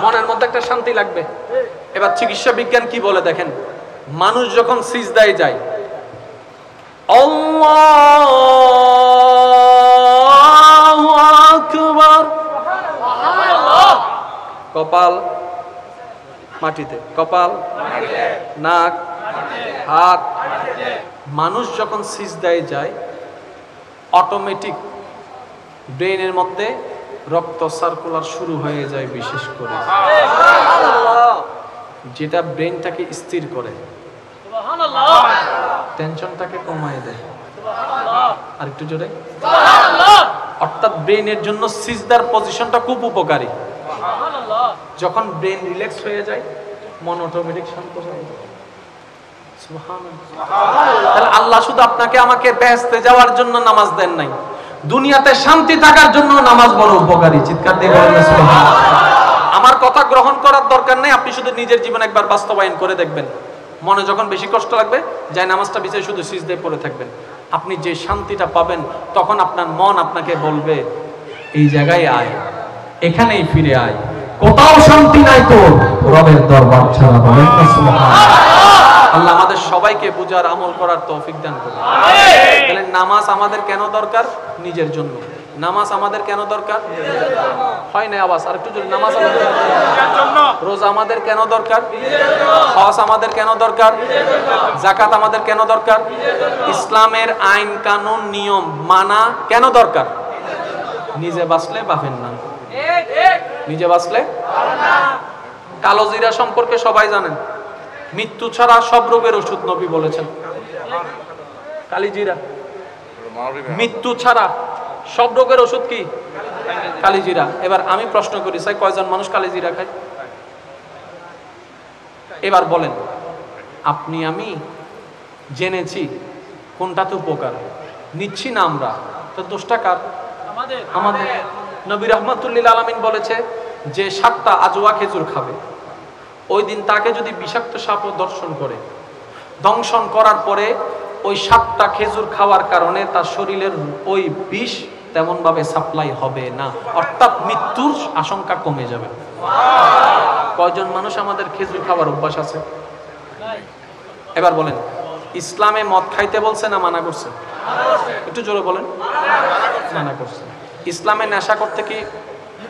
মনের মধ্যে একটা শান্তি লাগবে। এবার চিকিৎসা বিজ্ঞান কি বলে দেখেন, মানুষ যখন সিজদায় যায়, আল্লাহু আকবার, কপাল মাটিতে, কপাল, নাক, হাত। মানুষ যখন সিজদায় যায় অটোমেটিক ব্রেনের মধ্যে রক্ত সার্কুলার শুরু হয়ে যায়, বিশেষ করে যেটা ব্রেনটাকে স্থির করে, টেনশনটাকে কমায় দেয়। আর একটু জোরে, অর্থাৎ ব্রেনের জন্য সিজদার পজিশনটা খুব উপকারী। যখন ব্রেন রিল্যাক্স হয়ে যায় মন অটোমেটিক শান্ত হয়ে যায়। সুবহানাল্লাহ। আল্লাহ শুধু আপনাকে আমাকে বেহেশতে যাওয়ার জন্য নামাজ দেন নাই, দুনিয়াতে শান্তি থাকার জন্য নামাজ বড় উপকারী। চিৎকার দিয়ে বলেন সুবহানাল্লাহ। আমার কথা গ্রহণ করার দরকার নেই, আপনি শুধু নিজের জীবনে একবার বাস্তবায়ন করে দেখবেন। মনে যখন বেশি কষ্ট লাগবে যাই নামাজটা বিছাই শুধু সিজদায় পড়ে থাকবেন, আপনি যে শান্তিটা পাবেন তখন আপনার মন আপনাকে বলবে এই জায়গায় আয়, এখানেই ফিরে আয়, কোথাও শান্তি নাই তো রবের দরবার ছাড়া। বলেন না সুবহানাল্লাহ। আল্লাহ আমাদের সবাইকে বুঝার আমল করার তৌফিক দান করুন। তাহলে নামাজ আমাদের কেন দরকার? নিজের জন্য। নামাজ আমাদের কেন দরকার? হয় না আওয়াজ, আর একটু জোরে। নামাজ আমাদের জন্য। রোজা আমাদের কেন দরকার? হজ আমাদের কেন দরকার? যাকাত আমাদের কেন দরকার? ইসলামের আইন কানুন নিয়ম মানা কেন দরকার? নিজে বাঁচলে বাঁচেন না, নিজে বাঁচলে। কালো জিরা সম্পর্কে সবাই জানেন, মৃত্যু ছাড়া সব রোগের ওষুধ নবী বলেছেন। কালি জিরা, মৃত্যু ছাড়া সব রোগের ওষুধ কি? কালি জিরা। এবার আমি প্রশ্ন করি, স্যার কয়জন মানুষ কালি জিরা খায়? এবার বলেন, আপনি আমি জেনেছি কোনটাতে উপকার, নিচ্ছি না আমরা, তো দোষটা কার? আমাদের। নবী রহমাতুল্লিল আলামিন বলেছে যে 7টা আজওয়া খেজুর খাবে, ওই দিন তাকে যদি বিষাক্ত সাপও দর্শন করে, দংশন করার পরে ওই 7টা খেজুর খাওয়ার কারণে তার শরীরের ওই বিষ তেমন ভাবে সাপ্লাই হবে না, অর্থাৎ মৃত্যুর আশঙ্কা কমে যাবে। কয়জন মানুষ আমাদের খেজুর খাওয়ার অভ্যাস আছে? এবার বলেন, ইসলামে মদ খাইতে বলছে না মানা করছে? একটু জোরে বলেন। মানা করছে। ইসলামে নেশা করতে কি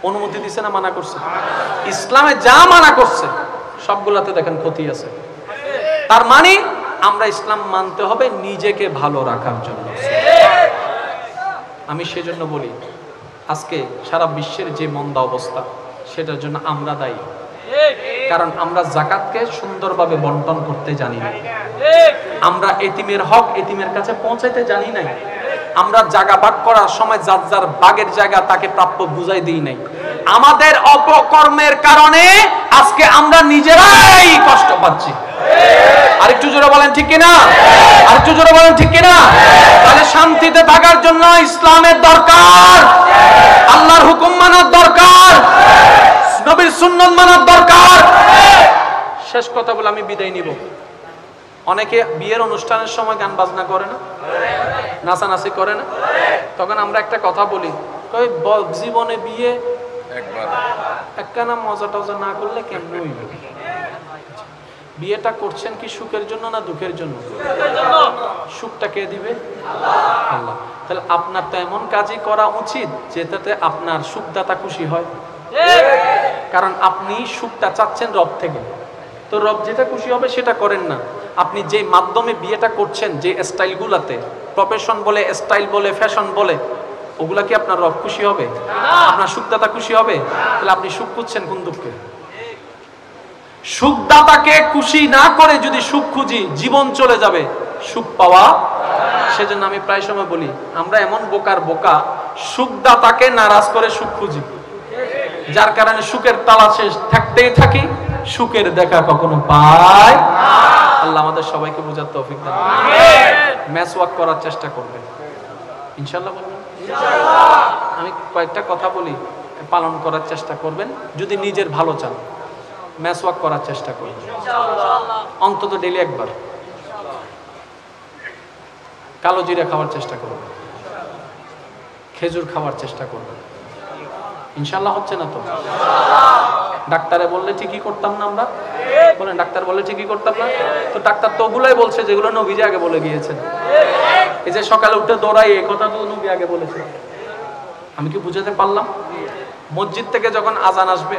অনুমতি দিছে না মানা করছে? ইসলামে যা মানা করছে সবগুলাতে দেখেন ক্ষতি আছে। তার মানে আমরা ইসলাম মানতে হবে নিজেকে ভালো রাখার জন্য। আমি সেজন্য বলি, আজকে সারা বিশ্বের যে মন্দা অবস্থা সেটার জন্য আমরা দায়ী, কারণ আমরা যাকাতকে সুন্দরভাবে বন্টন করতে জানি না, আমরা এতিমের হক এতিমের কাছে পৌঁছাইতে জানি নাই, আমরা জায়গা ভাগ করার সময় যার যার ভাগের জায়গা তাকে প্রাপ্য বুঝাই দিই নাই। আমাদের অপকর্মের কারণে আজকে আমরা নিজেরাই কষ্ট পাচ্ছি। আরেকটু জোরে বলেন ঠিক কিনা? আরেকটু জোরে বলেন ঠিক কিনা? তাহলে শান্তিতে থাকার জন্য ইসলামের দরকার, আল্লাহর হুকুম মানার দরকার, নবীর সুন্নাত মানার দরকার। শেষ কথা বলে আমি বিদায় নিব। অনেকে বিয়ের অনুষ্ঠানের সময় গান বাজনা করে না, নাচানাচি করে না, তখন আমরা একটা কথা বলি, কই জীবনে বিয়ে একখানা মজা টজা না করলে কেমন হইব? বিয়েটা করছেন কি সুখের জন্য না দুঃখের জন্য? সুখটা কে দিবে? আল্লাহ। তাহলে আপনার তো এমন কাজই করা উচিত যেটাতে আপনার সুখদাতা খুশি হয়, কারণ আপনি সুখটা চাচ্ছেন রব থেকে, তো রব যেটা খুশি হবে সেটা করেন না। আপনি যে মাধ্যমে বিয়েটা করছেন, যে স্টাইলগুলাতে, প্রফেশন বলে, স্টাইল বলে, ফ্যাশন বলে, ওগুলা কি আপনার রব খুশি হবে? আপনার সুখদাতা খুশি হবে? তাহলে আপনি সুখ খুঁজছেন কোন দুঃখে? সুখদাতাকে খুশি না করে যদি সুখ খুঁজি, জীবন চলে যাবে, সুখ পাওয়া। সেজন্য আমি প্রায় সময় বলি, আমরা এমন বোকার বোকা, সুখদাতাকে নারাজ করে সুখ খুঁজি, যার কারণে সুখের তালা শেষ থাকতেই থাকি, সুখের দেখা কখনো পাই। আল্লাহ আমাদের সবাইকে বোঝার তৌফিক দান করুন। ম্যাচ ওয়াক করার চেষ্টা করবেন ইনশাআল্লাহ। বলবেন আমি কয়েকটা কথা বলি, পালন করার চেষ্টা করবেন। যদি নিজের ভালো চান, ম্যাচ ওয়াক করার চেষ্টা করবেন অন্তত ডেইলি একবার। কালো জিরা খাওয়ার চেষ্টা করবেন, খেজুর খাওয়ার চেষ্টা করবেন। ইনশাআল্লাহ হচ্ছে না তো? ডাক্তারে বললে ঠিকই করতাম না আমরা? বলেন, ডাক্তার বললে ঠিকই করতাম না? তো ডাক্তার তো ওগুলাই বলছে যেগুলো নবী আগে বলে গিয়েছেন। এই যে সকালে উঠে দৌড়াই, এই কথা তো নবী আগে বলেছে। আমি কি বুঝাতে পারলাম? মসজিদ থেকে যখন আজান আসবে,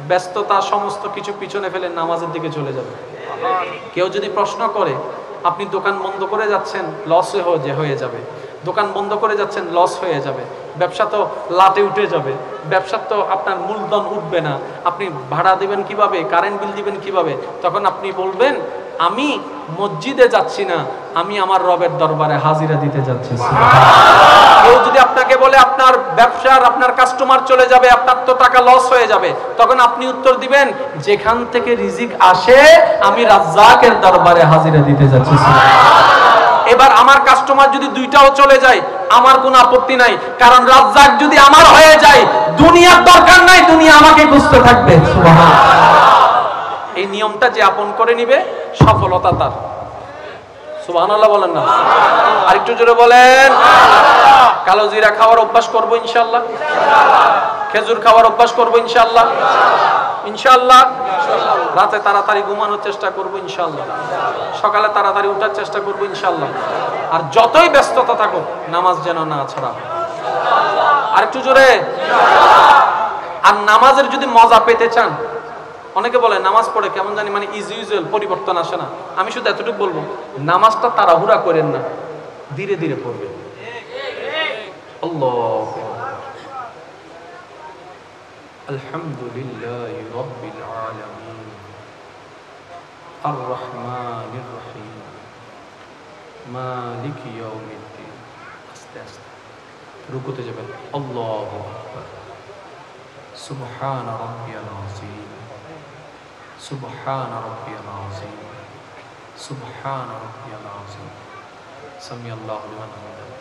ব্যস্ততা সমস্ত কিছু পিছনে ফেলে নামাজের দিকে চলে যাবে। কেউ যদি প্রশ্ন করে, আপনি দোকান বন্ধ করে যাচ্ছেন, লস হয়ে যাবে, দোকান বন্ধ করে যাচ্ছেন, লস হয়ে যাবে, ব্যবসা তো লাটে উঠে যাবে, ব্যবসা তো আপনার মূলধন উঠবে না, আপনি ভাড়া দিবেন কিভাবে, কারেন্ট বিল দিবেন কিভাবে? তখন আপনি বলবেন, আমি মসজিদে যাচ্ছি না, আমি আমার রবের দরবারে হাজিরা দিতে যাচ্ছি। কেউ যদি আপনাকে বলে আপনার ব্যবসার আপনার কাস্টমার চলে যাবে, আপনার তো টাকা লস হয়ে যাবে, তখন আপনি উত্তর দিবেন, যেখান থেকে রিজিক আসে আমি রাজ্জাকের দরবারে হাজিরা দিতে যাচ্ছি। এবার আমার কাস্টমার যদি দুইটাও চলে যায়, আমার কোনো আপত্তি নাই, কারণ রাজ্জাক যদি আমার হয়ে যায়, দুনিয়ার দরকার নাই, দুনিয়া আমাকে খুঁজতে থাকবে। সুবহানাল্লাহ। এই নিয়মটা যে আপন করে নিবে, সফলতা তার। সুবহানাল্লাহ বলেন না? আরেকটু জোরে বলেন। কালো জিরা খাওয়ার অভ্যাস করবো ইনশাআল্লাহ, খেজুর খাওয়ার অভ্যাস করবো ইনশাআল্লাহ, ইনশাআল্লাহ। রাতে তাড়াতাড়ি ঘুমানোর চেষ্টা করবো ইনশাআল্লাহ, সকালে তাড়াতাড়ি উঠার চেষ্টা করবো ইনশাআল্লাহ। আর যতই ব্যস্ততা থাকুক, নামাজ যেন না ছাড়া। আরেকটু জোরে। আর নামাজের যদি মজা পেতে চান, অনেকে বলে নামাজ পড়ে কেমন জানি মানে ইউজুয়াল পরিবর্তন আসে না। আমি শুধু এতটুকু বলবো, নামাজটা তাড়াহুড়া করেন না, ধীরে ধীরে পড়বেন। আল্লাহ আলহামদুলিল্লাহি রাব্বিল আলামিন আর রহমানির রহিম মালিকি ইয়াউমিদ্দিন। আস্তে আস্তে রুকুতে যাবেন। আল্লাহু আকবার। সুবহান রাব্বিয়াল আযীম, সুবহান রাব্বিয়াল আযীম, সুবহান রাব্বিয়াল আযীম। সামিআল্লাহু লিমান হামিদাহু।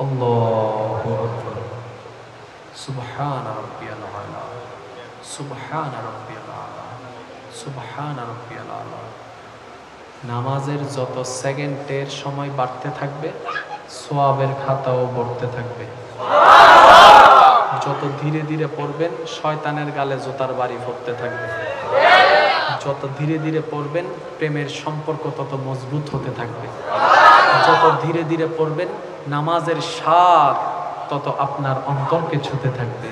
আল্লাহু আকবার। সুবহান রাব্বিয়াল আলা, সুবহান রাব্বিয়াল আলা, সুবহান রাব্বিয়াল আলা। নামাজের যত সেকেন্ডের সময় বাড়তে থাকবে, সওয়াবের খাতাও বাড়তে থাকবে। যত ধীরে ধীরে পড়বেন, শয়তানের গালে জুতার বাড়ি পড়তে থাকবে। যত ধীরে ধীরে পড়বেন, প্রেমের সম্পর্ক তত মজবুত হতে থাকবে। যত ধীরে ধীরে পড়বেন, নামাজের স্বাদ তত আপনার অন্তরকে ছুঁতে থাকবে।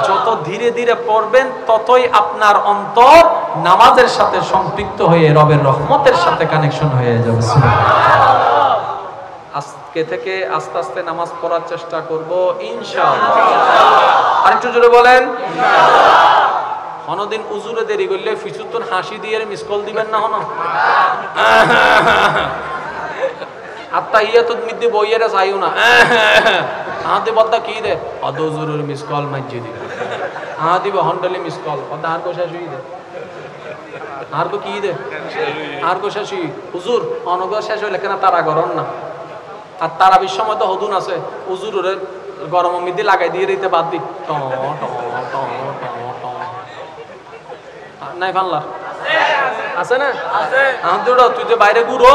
যত ধীরে ধীরে পড়বেন, ততই আপনার অন্তর নামাজের সাথে সম্পৃক্ত হয়ে রবের রহমতের সাথে কানেকশন হয়ে যাবে। আজকে থেকে আস্তে আস্তে নামাজ পড়ার চেষ্টা করব ইনশাআল্লাহ। আরেকটু জোরে বলেন। কোনদিন উজুরে দেরি করলে ফিচুতুন হাসি দিয়ে মিস কল দিবেন না। হনো আত্তাহিয়াতুত মিদ্দি বইয়েরা চাইও না। আহাতে বদ্দা কি দে অদ উজুরের মিস কল মাইজি দিবে। আহা দিবে হন্ডলি মিস কল অদা আর কোশা শুই দে। আর কো কি দে আর কোশা শুই হুজুর অনগ শেষ হইলে কেন তারা গরম না। আর তারা বিশ্বময় তো হদুন আছে, উজুরের গরম মিদ্দি লাগাই দিয়ে দিতে বাদ দি ট ট ট ট নাই ফানলা আছে না? তুই যে বাইরে ঘুরো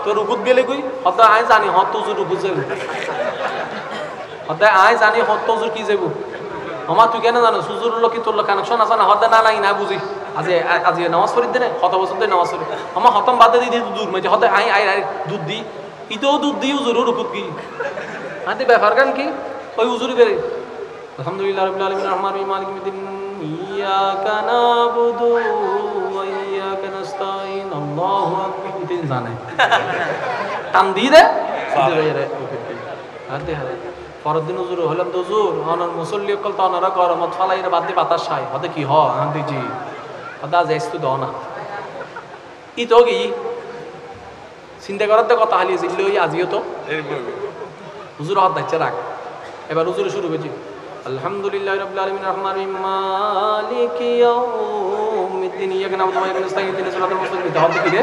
তোর রুকুত গেলে কই হত আয় জানি হত উজুর রুকুত যাবো। হতে আয় জানি হত উজুর কি যাবো। আমার তুই কেন জানো সুজুর লোক কি তোর কানেকশন আছে না? হতে না নাই না বুঝি আজি আজি নামাজ পড়ি দে কত বছর ধরে নামাজ পড়ি। আমার হতম বাদে দি দূর মাঝে হতে আই আই আই দুধ দি ইতেও দুধ দি উজুর রুকুত কি হাতে ব্যাপার গান কি ওই উজুরি বেরে। আলহামদুলিল্লাহ রাব্বিল আলামিন রহমানির রহিম মালিকিল মিদ্দিন ইয়াকা নাবুদু ওয়া ইয়াকা নাস্তাইন আল্লাহু আকবার। তিন জানে টান দি দে আর দে হারে পরের দিন উজুর হলাম তো উজুর অনর মুসল্লি কল তো অনরা গরমত ফালাইরে বাদ দি বাতাস খায় হতে কি হ আন্দি জি হদা যাইস তো দাও না ই তো কি চিন্তা করতে কথা হালিয়ে ছিল ওই আজিও তো হুজুর হাত দাইছে রাখ। এবার হুজুর শুরু হয়েছে আলহামদুলিল্লাহি রাব্বিল আলামিন রহমানির রহিম মালিকি ইয়াউমিদ্দিন ইয়াকা নাবুদু ওয়া ইয়াকা নাস্তাইন ইহদিনাস সিরাতাল মুস্তাকিম। দাও কি রে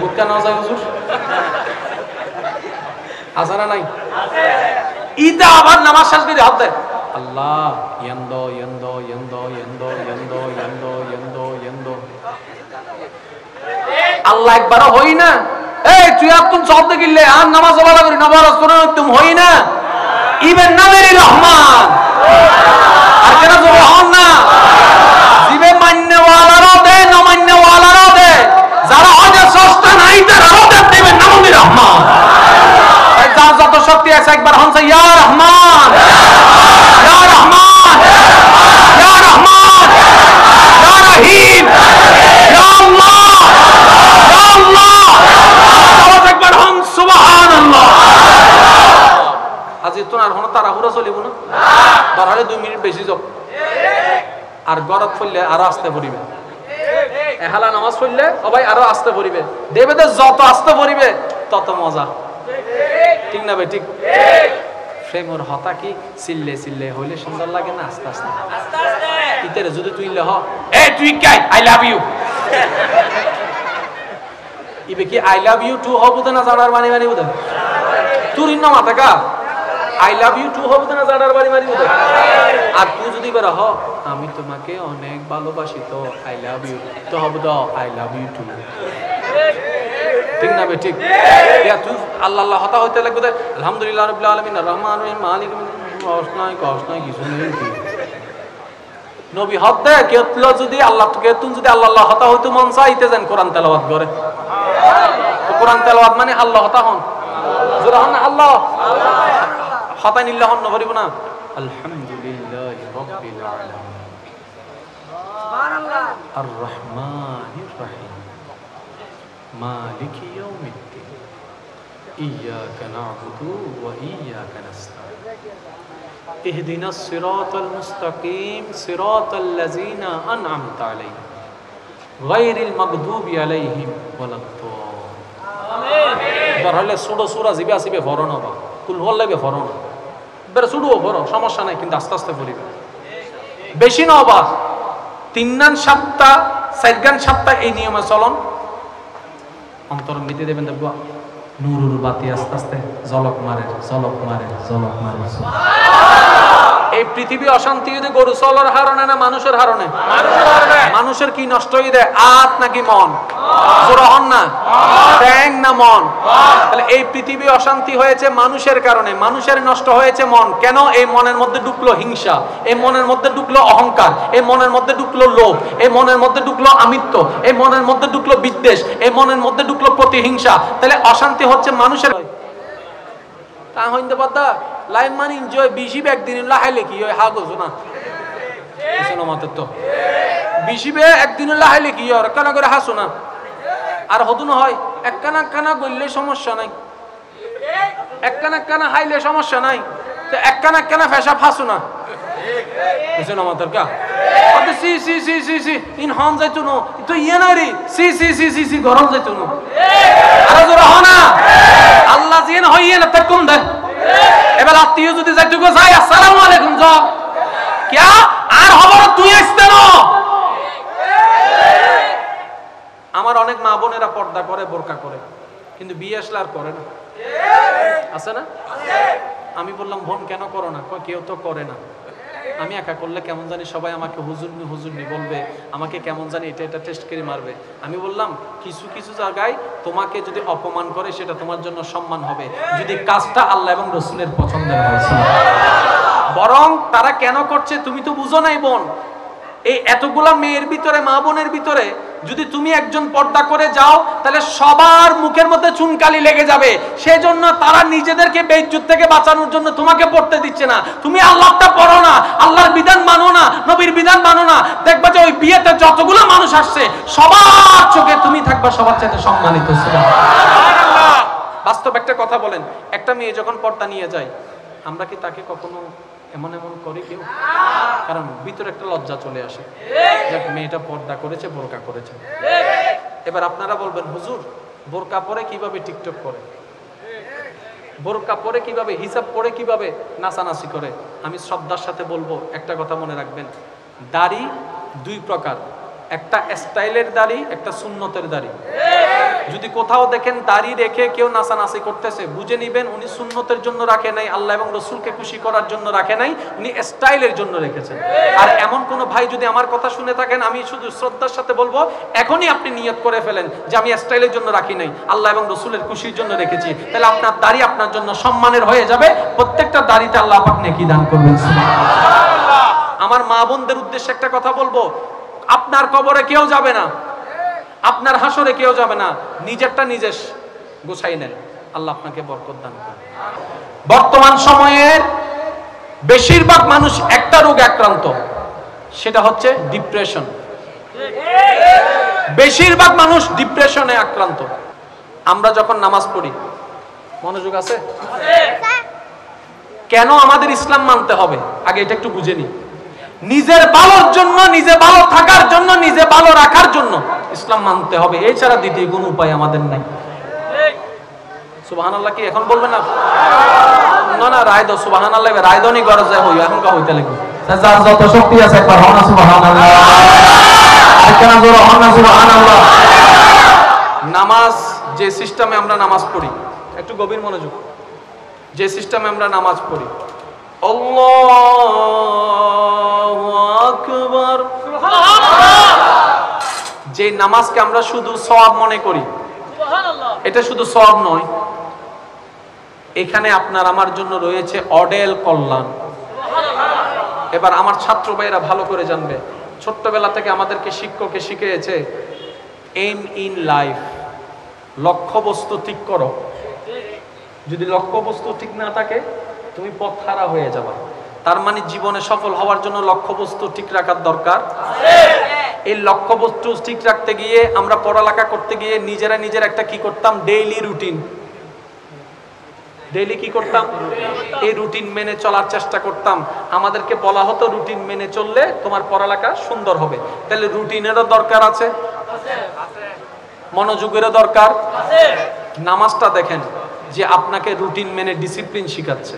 বুকটা না যায় হুজুর আসারা নাই আছে। ইদা আবার নামাজ শেষ করে হাত দেয় আল্লাহ ইয়ান্দো ইয়ান্দো ইয়ান্দো ইয়ান্দো ইয়ান্দো ইয়ান্দো ইয়ান্দো ইয়ান্দো। আল্লাহ একবার হই না এই তুই আপন শব্দ গিললে আর নামাজ ওয়ালা করি নামাজ করে তুমি হই না ইবেন নামের রহমান আর কেন জোরে হন না জিবে মান্য ওয়ালারও দে না মান্য ওয়ালারও দে যারা হজে সস্তা নাই তারাও দেবেন নামের রহমান। যার যত শক্তি আছে একবার হন ইয়া রহমান ইয়া রহমান ইয়া রহমান ইয়া রহিম ইয়া আল্লাহ ইয়া আল্লাহ। একবার হন সুবহানাল্লাহ। আজি তো আর হন তাড়াহুড়া চলিব না তাহলে 2 মিনিট বেশি যাও আর গরত পড়লে আরো আস্তে পড়িবে। এহালা নামাজ পড়লে সবাই আরো আস্তে পড়িবে দেবে তো যত আস্তে পড়িবে তত মজা। ঠিক না ভাই? ঠিক। প্রেমর হতা কি চিল্লে চিল্লে হইলে সুন্দর লাগে না আস্তে আস্তে ইতেরে যদি তুই হ এ তুই কাই আই লাভ ইউ ইবে কি আই লাভ ইউ টু হবো না জানার বানি বানি বুঝে তুই না মাথা কা আই লাভ ইউ টু হবো না জানার বানি বানি বুঝে। আর তুই যদি বের হ আমি তোমাকে অনেক ভালোবাসি তো আই লাভ ইউ তো হবো দাও আই লাভ ইউ টু। ঠিক না ভাই? ঠিক। তুই আল্লাহ আল্লাহ হতা হইতে লাগবে আলহামদুলিল্লাহ রাব্বিল আলামিন রহমানির রহিম মালিকিল মিদ্দিন কষ্ট নাই কিছু নেই কি নবী হতে কেতল যদি আল্লাহ কেতুন যদি আল্লাহ আল্লাহ হতা হইতে মন চাইতে যান কোরআন তেলাওয়াত করে। তো কোরআন তেলাওয়াত মানে আল্লাহ হতা হন জোরা হন না আল্লাহ হতা নিল্লাহ হন নবরিব না আলহামদুলিল্লাহি রাব্বিল আলামিন সুবহানাল্লাহ আর রহমানির রহিম মালিকি ইয়াউমিদ্দিন ইয়্যাকা না'বুদু ওয়া ইয়্যাকা নাস্তাঈন ইহদিনাস সিরাতাল মুস্তাকিম সিরাতাল্লাযীনা আন'আমতা আলাইহিম গায়রিল মাগদুবি আলাইহিম ওয়ালাদ-দাল্লিন। আমিন। তাহলে ছোট সূরা জিবে আসিবে ফরন হবে, কুল হল্লাইবে ফরন বের শুরুও করো, সমস্যা নাই, কিন্তু আস্তে আস্তে পড়িবে, বেশি না হবা। 3 গান 7টা 4 গান 7টা এই নিয়মে চলন, অন্তরঙ্গ দিতে দেবেন, দেখবা নূরুর বাতি আস্তে আস্তে ঝলক মারে ঝলক মারে ঝলক মারে। এই পৃথিবী অশান্তি যদি গরু চলার হারণে না মানুষের হারণে? মানুষের কি নষ্ট হয়ে দেয়, আত নাকি মন? জোরহন না ট্যাং না মন? তাহলে এই পৃথিবী অশান্তি হয়েছে মানুষের কারণে, মানুষের নষ্ট হয়েছে মন। কেন? এই মনের মধ্যে ঢুকলো হিংসা, এই মনের মধ্যে ঢুকলো অহংকার, এই মনের মধ্যে ঢুকলো লোভ, এই মনের মধ্যে ঢুকলো আমিত্ব, এই মনের মধ্যে ঢুকলো বিদ্বেষ, এই মনের মধ্যে ঢুকলো প্রতিহিংসা। তাহলে অশান্তি হচ্ছে মানুষের। তা হইতে পারতা লাইফ মানে এনজয়, বেশি একদিন লাহাইলে কি হয়, হা গোছো না মাত্র তো বেশি একদিন লাহাইলে কি হয়, কানা করে হাসো না। আর হতুন হয় এক কানা কানা গইলে সমস্যা নাই, এক কানা কানা হাইলে সমস্যা নাই, তো এক কানা কানা ফেসা ফাঁসো না। বুঝছো মাত্র কা সি সি সি সি সি ইন হন যাইতো না তো ইয়ে না রে, সি সি সি সি সি গরম যাইতো না। আর জোর হ না, আল্লাহ জিন হইয়ে না তকম দে। এবার আত্মীয় যদি যাইতুকো যাই আসসালামু আলাইকুম যাও কিয়া আর খবর তুই আসতে না। আমার অনেক মা বোনেরা পর্দা করে, বোরকা করে, কিন্তু বিয়ে আসলে আর করে না, আছে না? আমি বললাম বোন কেন করো না? কেউ তো করে না। আমি একা করলে কেমন জানি সবাই আমাকে হুজুরনি হুজুরনি বলবে, আমাকে কেমন জানি এটা এটা টেস্ট করে মারবে। আমি বললাম কিছু কিছু জায়গায় তোমাকে যদি অপমান করে সেটা তোমার জন্য সম্মান হবে, যদি কাজটা আল্লাহ এবং রসুলের পছন্দের হয়। বরং তারা কেন করছে তুমি তো বুঝো নাই বোন। এই এতগুলা মেয়ের ভিতরে, মা বোনের ভিতরে যদি তুমি একজন পর্দা করে যাও তাহলে সবার মুখের মধ্যে চুনকালি লেগে যাবে। সেজন্য তারা নিজেদেরকে বেইজ্জত থেকে বাঁচানোর জন্য তোমাকে পড়তে দিচ্ছে না। তুমি আল্লাহটা পড়ো না, আল্লাহর বিধান মানো না, নবীর বিধান মানো না, দেখবা যে ওই বিয়েতে যতগুলো মানুষ আসছে সবার চোখে তুমি থাকবা সবার চাইতে সম্মানিত। সুবহানাল্লাহ। বাস্তব একটা কথা বলেন, একটা মেয়ে যখন পর্দা নিয়ে যায় আমরা কি তাকে কখনো এমন এমন করি কেউ? কারণ ভিতরে একটা লজ্জা চলে আসে, দেখ মেয়েটা পর্দা করেছে, বোরকা করেছে। এবার আপনারা বলবেন হুজুর বোরকা পরে কিভাবে টিকটক করে, বোরকা পরে কিভাবে, হিসাব পরে কিভাবে নাচানাচি করে? আমি শ্রদ্ধার সাথে বলবো একটা কথা মনে রাখবেন, দাড়ি 2 প্রকার, একটা স্টাইলের দাড়ি, একটা সুন্নতের দাড়ি। যদি কোথাও দেখেন দাড়ি রেখে কেউ নাচানাচি করতেছে, বুঝে নিবেন উনি সুন্নতের জন্য রাখে নাই, আল্লাহ এবং রসুলকে খুশি করার জন্য রাখে নাই, উনি স্টাইলের জন্য রেখেছেন। আর এমন কোন ভাই যদি আমার কথা শুনে থাকেন, আমি শুধু শ্রদ্ধার সাথে বলবো এখনই আপনি নিয়ত করে ফেলেন যে আমি স্টাইলের জন্য রাখি নাই, আল্লাহ এবং রসুলের খুশির জন্য রেখেছি। তাহলে আপনার দাড়ি আপনার জন্য সম্মানের হয়ে যাবে, প্রত্যেকটা দাড়িতে আল্লাহ পাক নেকি দান করবেন। সুবহানাল্লাহ। আমার মা বোনদের উদ্দেশ্যে একটা কথা বলবো, আপনার কবরে কেউ যাবে না, আপনার হাসরে কেউ যাবে না, নিজেরটা নিজে গোছাই নেন, আল্লাহ আপনাকে বরকত দান করুন। বর্তমান সময়ের বেশিরভাগ মানুষ একটা রোগে আক্রান্ত, সেটা হচ্ছে ডিপ্রেশন। বেশিরভাগ মানুষ ডিপ্রেশনে আক্রান্ত। আমরা যখন নামাজ পড়ি, মনোযোগ আছে? কেন আমাদের ইসলাম মানতে হবে আগে এটা একটু বুঝে নিই। নিজের ভালোর জন্য, নিজে ভালো থাকার জন্য, নিজে ভালো রাখার জন্য ইসলাম মানতে হবে, এছাড়া দ্বিতীয় কোনো উপায় আমাদের নাই। সুবহানাল্লাহ কি এখন বলবেন না? না না রায় দাও সুবহানাল্লাহ, রায় দাও নি গরজ যায় হই এখন কা হইতে লাগবে। যার যত শক্তি আছে একবার হনা সুবহানাল্লাহ, আরেকটা জোর হনা সুবহানাল্লাহ। নামাজ যে সিস্টেমে আমরা নামাজ পড়ি, একটু গভীর মনোযোগ, যে সিস্টেমে আমরা নামাজ পড়ি, আল্লাহু আকবার, যে নামাজকে আমরা শুধু সওয়াব মনে করি, এটা শুধু সওয়াব নয়, এখানে আপনার আমার জন্য রয়েছে অডেল কল্যাণ। এবার আমার ছাত্র ভাইরা ভালো করে জানবে, ছোট্টবেলা থেকে আমাদেরকে শিক্ষকে শিখিয়েছে এইম ইন লাইফ, লক্ষ্যবস্তু ঠিক করো। যদি লক্ষ্যবস্তু ঠিক না থাকে তুমি পথ হারা হয়ে যাবে। তার মানে জীবনে সফল হওয়ার জন্য লক্ষ্যবস্তু ঠিক রাখার দরকার। এই লক্ষ্যবস্তু ঠিক রাখতে গিয়ে আমরা পড়ালেখা করতে গিয়ে নিজেরা একটা কি করতাম, ডেইলি রুটিন। ডেইলি কি করতাম? এই রুটিন মেনে চলার চেষ্টা করতাম। আমাদেরকে বলা হতো রুটিন মেনে চললে তোমার পড়ালেখা সুন্দর হবে। তাহলে রুটিনেরও দরকার আছে, মনোযোগেরও দরকার। নামাজটা দেখেন যে আপনাকে রুটিন মেনে ডিসিপ্লিন শিখাচ্ছে।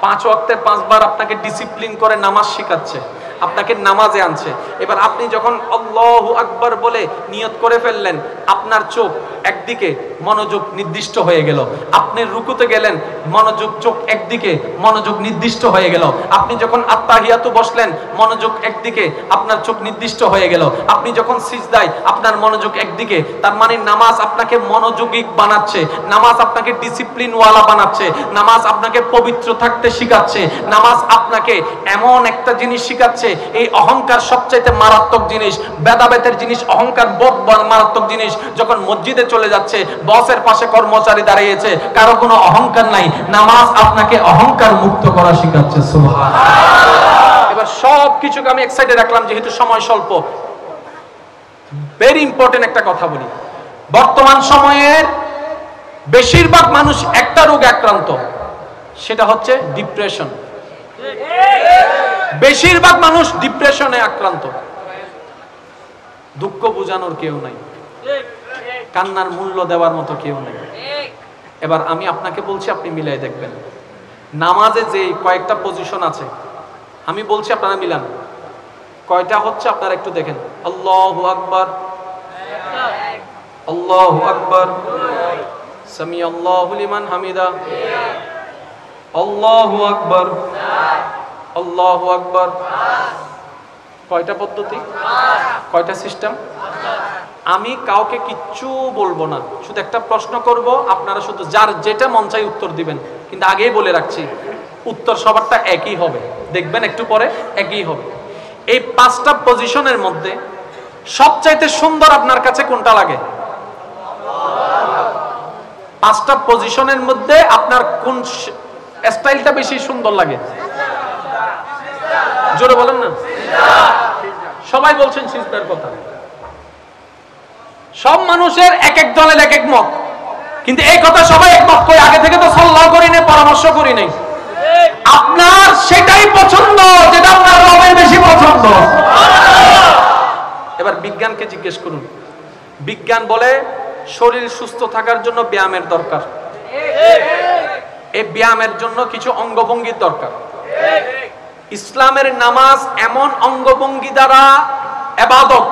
5 ওয়াক্তে 5 বার আপনাকে ডিসিপ্লিন করে নামাজ শিখাচ্ছে, আপনাকে নামাজে আনছে। এবার আপনি যখন আল্লাহু আকবার বলে নিয়ত করে ফেললেন, আপনার চোখ একদিকে, মনোযোগ নির্দিষ্ট হয়ে গেল। আপনি রুকুতে গেলেন, মনোযোগ চোখ একদিকে, মনোযোগ নির্দিষ্ট হয়ে গেল। আপনি যখন আত্তাহিয়াতু বসলেন, মনোযোগ একদিকে, আপনার চোখ নির্দিষ্ট হয়ে গেল। আপনি যখন সিজদায়, আপনার মনোযোগ একদিকে। তার মানে নামাজ আপনাকে মনোযোগী বানাচ্ছে, নামাজ আপনাকে ডিসিপ্লিনওয়ালা বানাচ্ছে, নামাজ আপনাকে পবিত্র থাকতে শিখাচ্ছে, নামাজ আপনাকে এমন একটা জিনিস শিখাচ্ছে। এই অহংকার সবচাইতে মারাত্মক জিনিস, ভেদাভেদের জিনিস, অহংকার বোধ মারাত্মক জিনিস। যখন মসজিদে চলে যাচ্ছে, বসের পাশে কর্মচারী দাঁড়িয়েছে, কারো কোনো অহংকার নাই, নামাজ আপনাকে অহংকার মুক্ত করা শিখাচ্ছে। সুবহানাল্লাহ। এবার সব কিছুকে আমি এক সাইডে রাখলাম যেহেতু সময় স্বল্প। ভেরি ইম্পর্টেন্ট একটা কথা বলি, বর্তমান সময়ের বেশিরভাগ মানুষ একটা রোগে আক্রান্ত, সেটা হচ্ছে ডিপ্রেশন। বেশিরভাগ মানুষ ডিপ্রেশনে আক্রান্ত। দুঃখ বোঝানোর কেউ নাই, কান্নার মূল্য দেওয়ার মতো কেউ নেই। এবার আমি আপনাকে বলছি, আপনি মিলাই দেখবেন। নামাজে যে কয়েকটা পজিশন আছে, আমি বলছি আপনারা মিলান। কয়টা হচ্ছে আপনারা একটু দেখেন। আল্লাহু আকবার, আল্লাহু আকবার, সামি আল্লাহু লিমান হামিদা, আল্লাহু আকবার, আল্লাহু আকবার। কয়টা পদ্ধতি, কয়টা সিস্টেম? আমি কাউকে কিচ্ছু বলবো না, শুধু একটা প্রশ্ন করব, আপনারা শুধু যার যেটা মন চাই উত্তর দিবেন। কিন্তু আগেই বলে রাখছি, উত্তর সবারটা একই হবে, দেখবেন একটু পরে একই হবে। এই 5টা পজিশনের মধ্যে সবচাইতে সুন্দর আপনার কাছে কোনটা লাগে? 5টা পজিশনের মধ্যে আপনার কোন স্টাইলটা বেশি সুন্দর লাগে? জোরে বলেন না। সবাই বলছেন সিজদার কথা। সব মানুষের এক এক দলের এক এক মত, কিন্তু এই কথা সবাই একমত করে আগে থেকে তো সাল্লাহ করি নাই, পরামর্শ করি নাই। আপনার সেটাই পছন্দ যেটা আপনার রবের বেশি পছন্দ। এবার বিজ্ঞানকে জিজ্ঞেস করুন। বিজ্ঞান বলে শরীর সুস্থ থাকার জন্য ব্যায়ামের দরকার, এই ব্যায়ামের জন্য কিছু অঙ্গভঙ্গির দরকার। ইসলামের নামাজ এমন অঙ্গভঙ্গি দ্বারা ইবাদত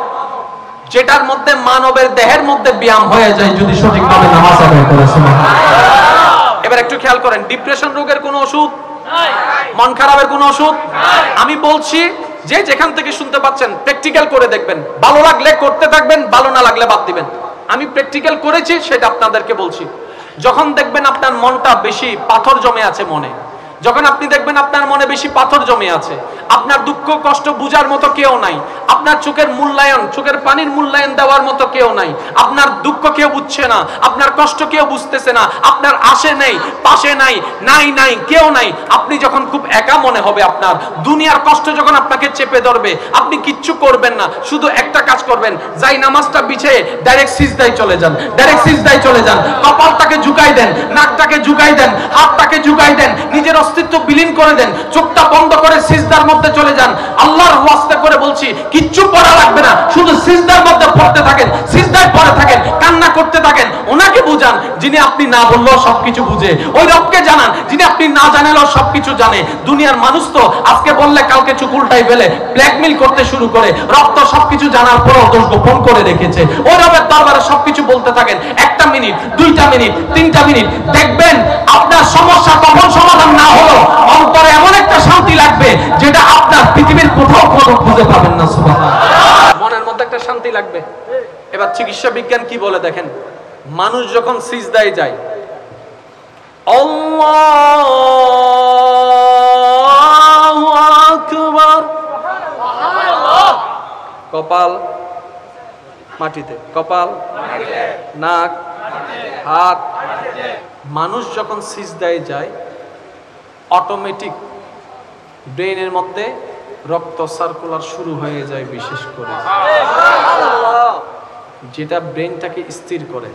যেটার মধ্যে মানবের দেহের মধ্যে ব্যায়াম হয়ে যায় যদি সঠিকভাবে নামাজ আদায় করে। সুবহানাল্লাহ। এবার একটু খেয়াল করেন, ডিপ্রেশন রোগের কোনো ওষুধ নাই, মন খারাপের কোনো ওষুধ নাই। আমি বলছি যে যেখান থেকে শুনতে পাচ্ছেন প্র্যাকটিক্যাল করে দেখবেন, ভালো লাগলে করতে থাকবেন, ভালো না লাগলে বাদ দিবেন। আমি প্র্যাকটিক্যাল করেছি, সেটা আপনাদেরকে বলছি। যখন দেখবেন আপনার মনটা বেশি পাথর জমে আছে মনে, যখন আপনি দেখবেন আপনার মনে বেশি পাথর জমে আছে, আপনার দুঃখ কষ্ট বুঝার মতো কেউ নাই, আপনার চোখের মূল্যায়ন, চোখের পানির মূল্যায়ন দেওয়ার মতো কেউ নাই, আপনার দুঃখ কেউ বুঝছে না, আপনার কষ্ট কেউ বুঝতেছে না, আপনার আশে নেই, পাশে নাই, নাই কেউ নাই, আপনি যখন খুব একা মনে হবে, আপনার দুনিয়ার কষ্ট যখন আপনাকে চেপে ধরবে, আপনি কিচ্ছু করবেন না, শুধু একটা কাজ করবেন, যাই নামাজটা বিছিয়ে ডাইরেক্ট সিজদায় চলে যান, ডাইরেক্ট সিজদায় চলে যান। কপালটাকে ঝুঁকাই দেন, নাকটাকে ঝুঁকাই দেন, হাতটাকে ঝুঁকাই দেন, নিজের অস্তিত্ব বিলীন করে দেন, চোখটা বন্ধ করে সিজদার মধ্যে চলে যান। আল্লাহর ওয়াস্তে করে বলছি, কিচ্ছু পড়া লাগবে না, শুধু সিজদার মধ্যে পড়তে থাকেন, সিজদায় পড়ে থাকেন, কান্না করতে থাকেন। ওনাকে বুঝান যিনি আপনি না বললেও সবকিছু বুঝে, ওই রবকে জানান যিনি আপনি না জানালেও সবকিছু জানে। দুনিয়ার মানুষ তো আজকে বললে কালকে চুপ উল্টাই ফেলে, ব্ল্যাকমেইল করতে শুরু করে। রব তো সবকিছু জানার পরেও দোষ গোপন করে রেখেছে। ওই রবের দরবারে সবকিছু বলতে থাকেন, 1টা মিনিট, 2টা মিনিট, 3টা মিনিট, দেখবেন আপনার সমস্যা কখন সমাধান না হলো অন্তরে এমন একটা শান্তি লাগবে যেটা আপনার পৃথিবীর কোথাও খুঁজে পাবেন না। সুবহানাল্লাহ। মনের মধ্যে একটা শান্তি লাগবে। এবার চিকিৎসা বিজ্ঞান কি বলে দেখেন, মানুষ যখন সিজদায় যায়, আল্লাহু আকবার, কপাল মাটিতে, কপাল, নাক, হাত। মানুষ যখন সিজদায় যায় অটোমেটিক ব্রেনের মধ্যে রক্ত সার্কুলার শুরু হয়ে যায়, বিশেষ করে যেটা ব্রেনটাকে স্থির করে।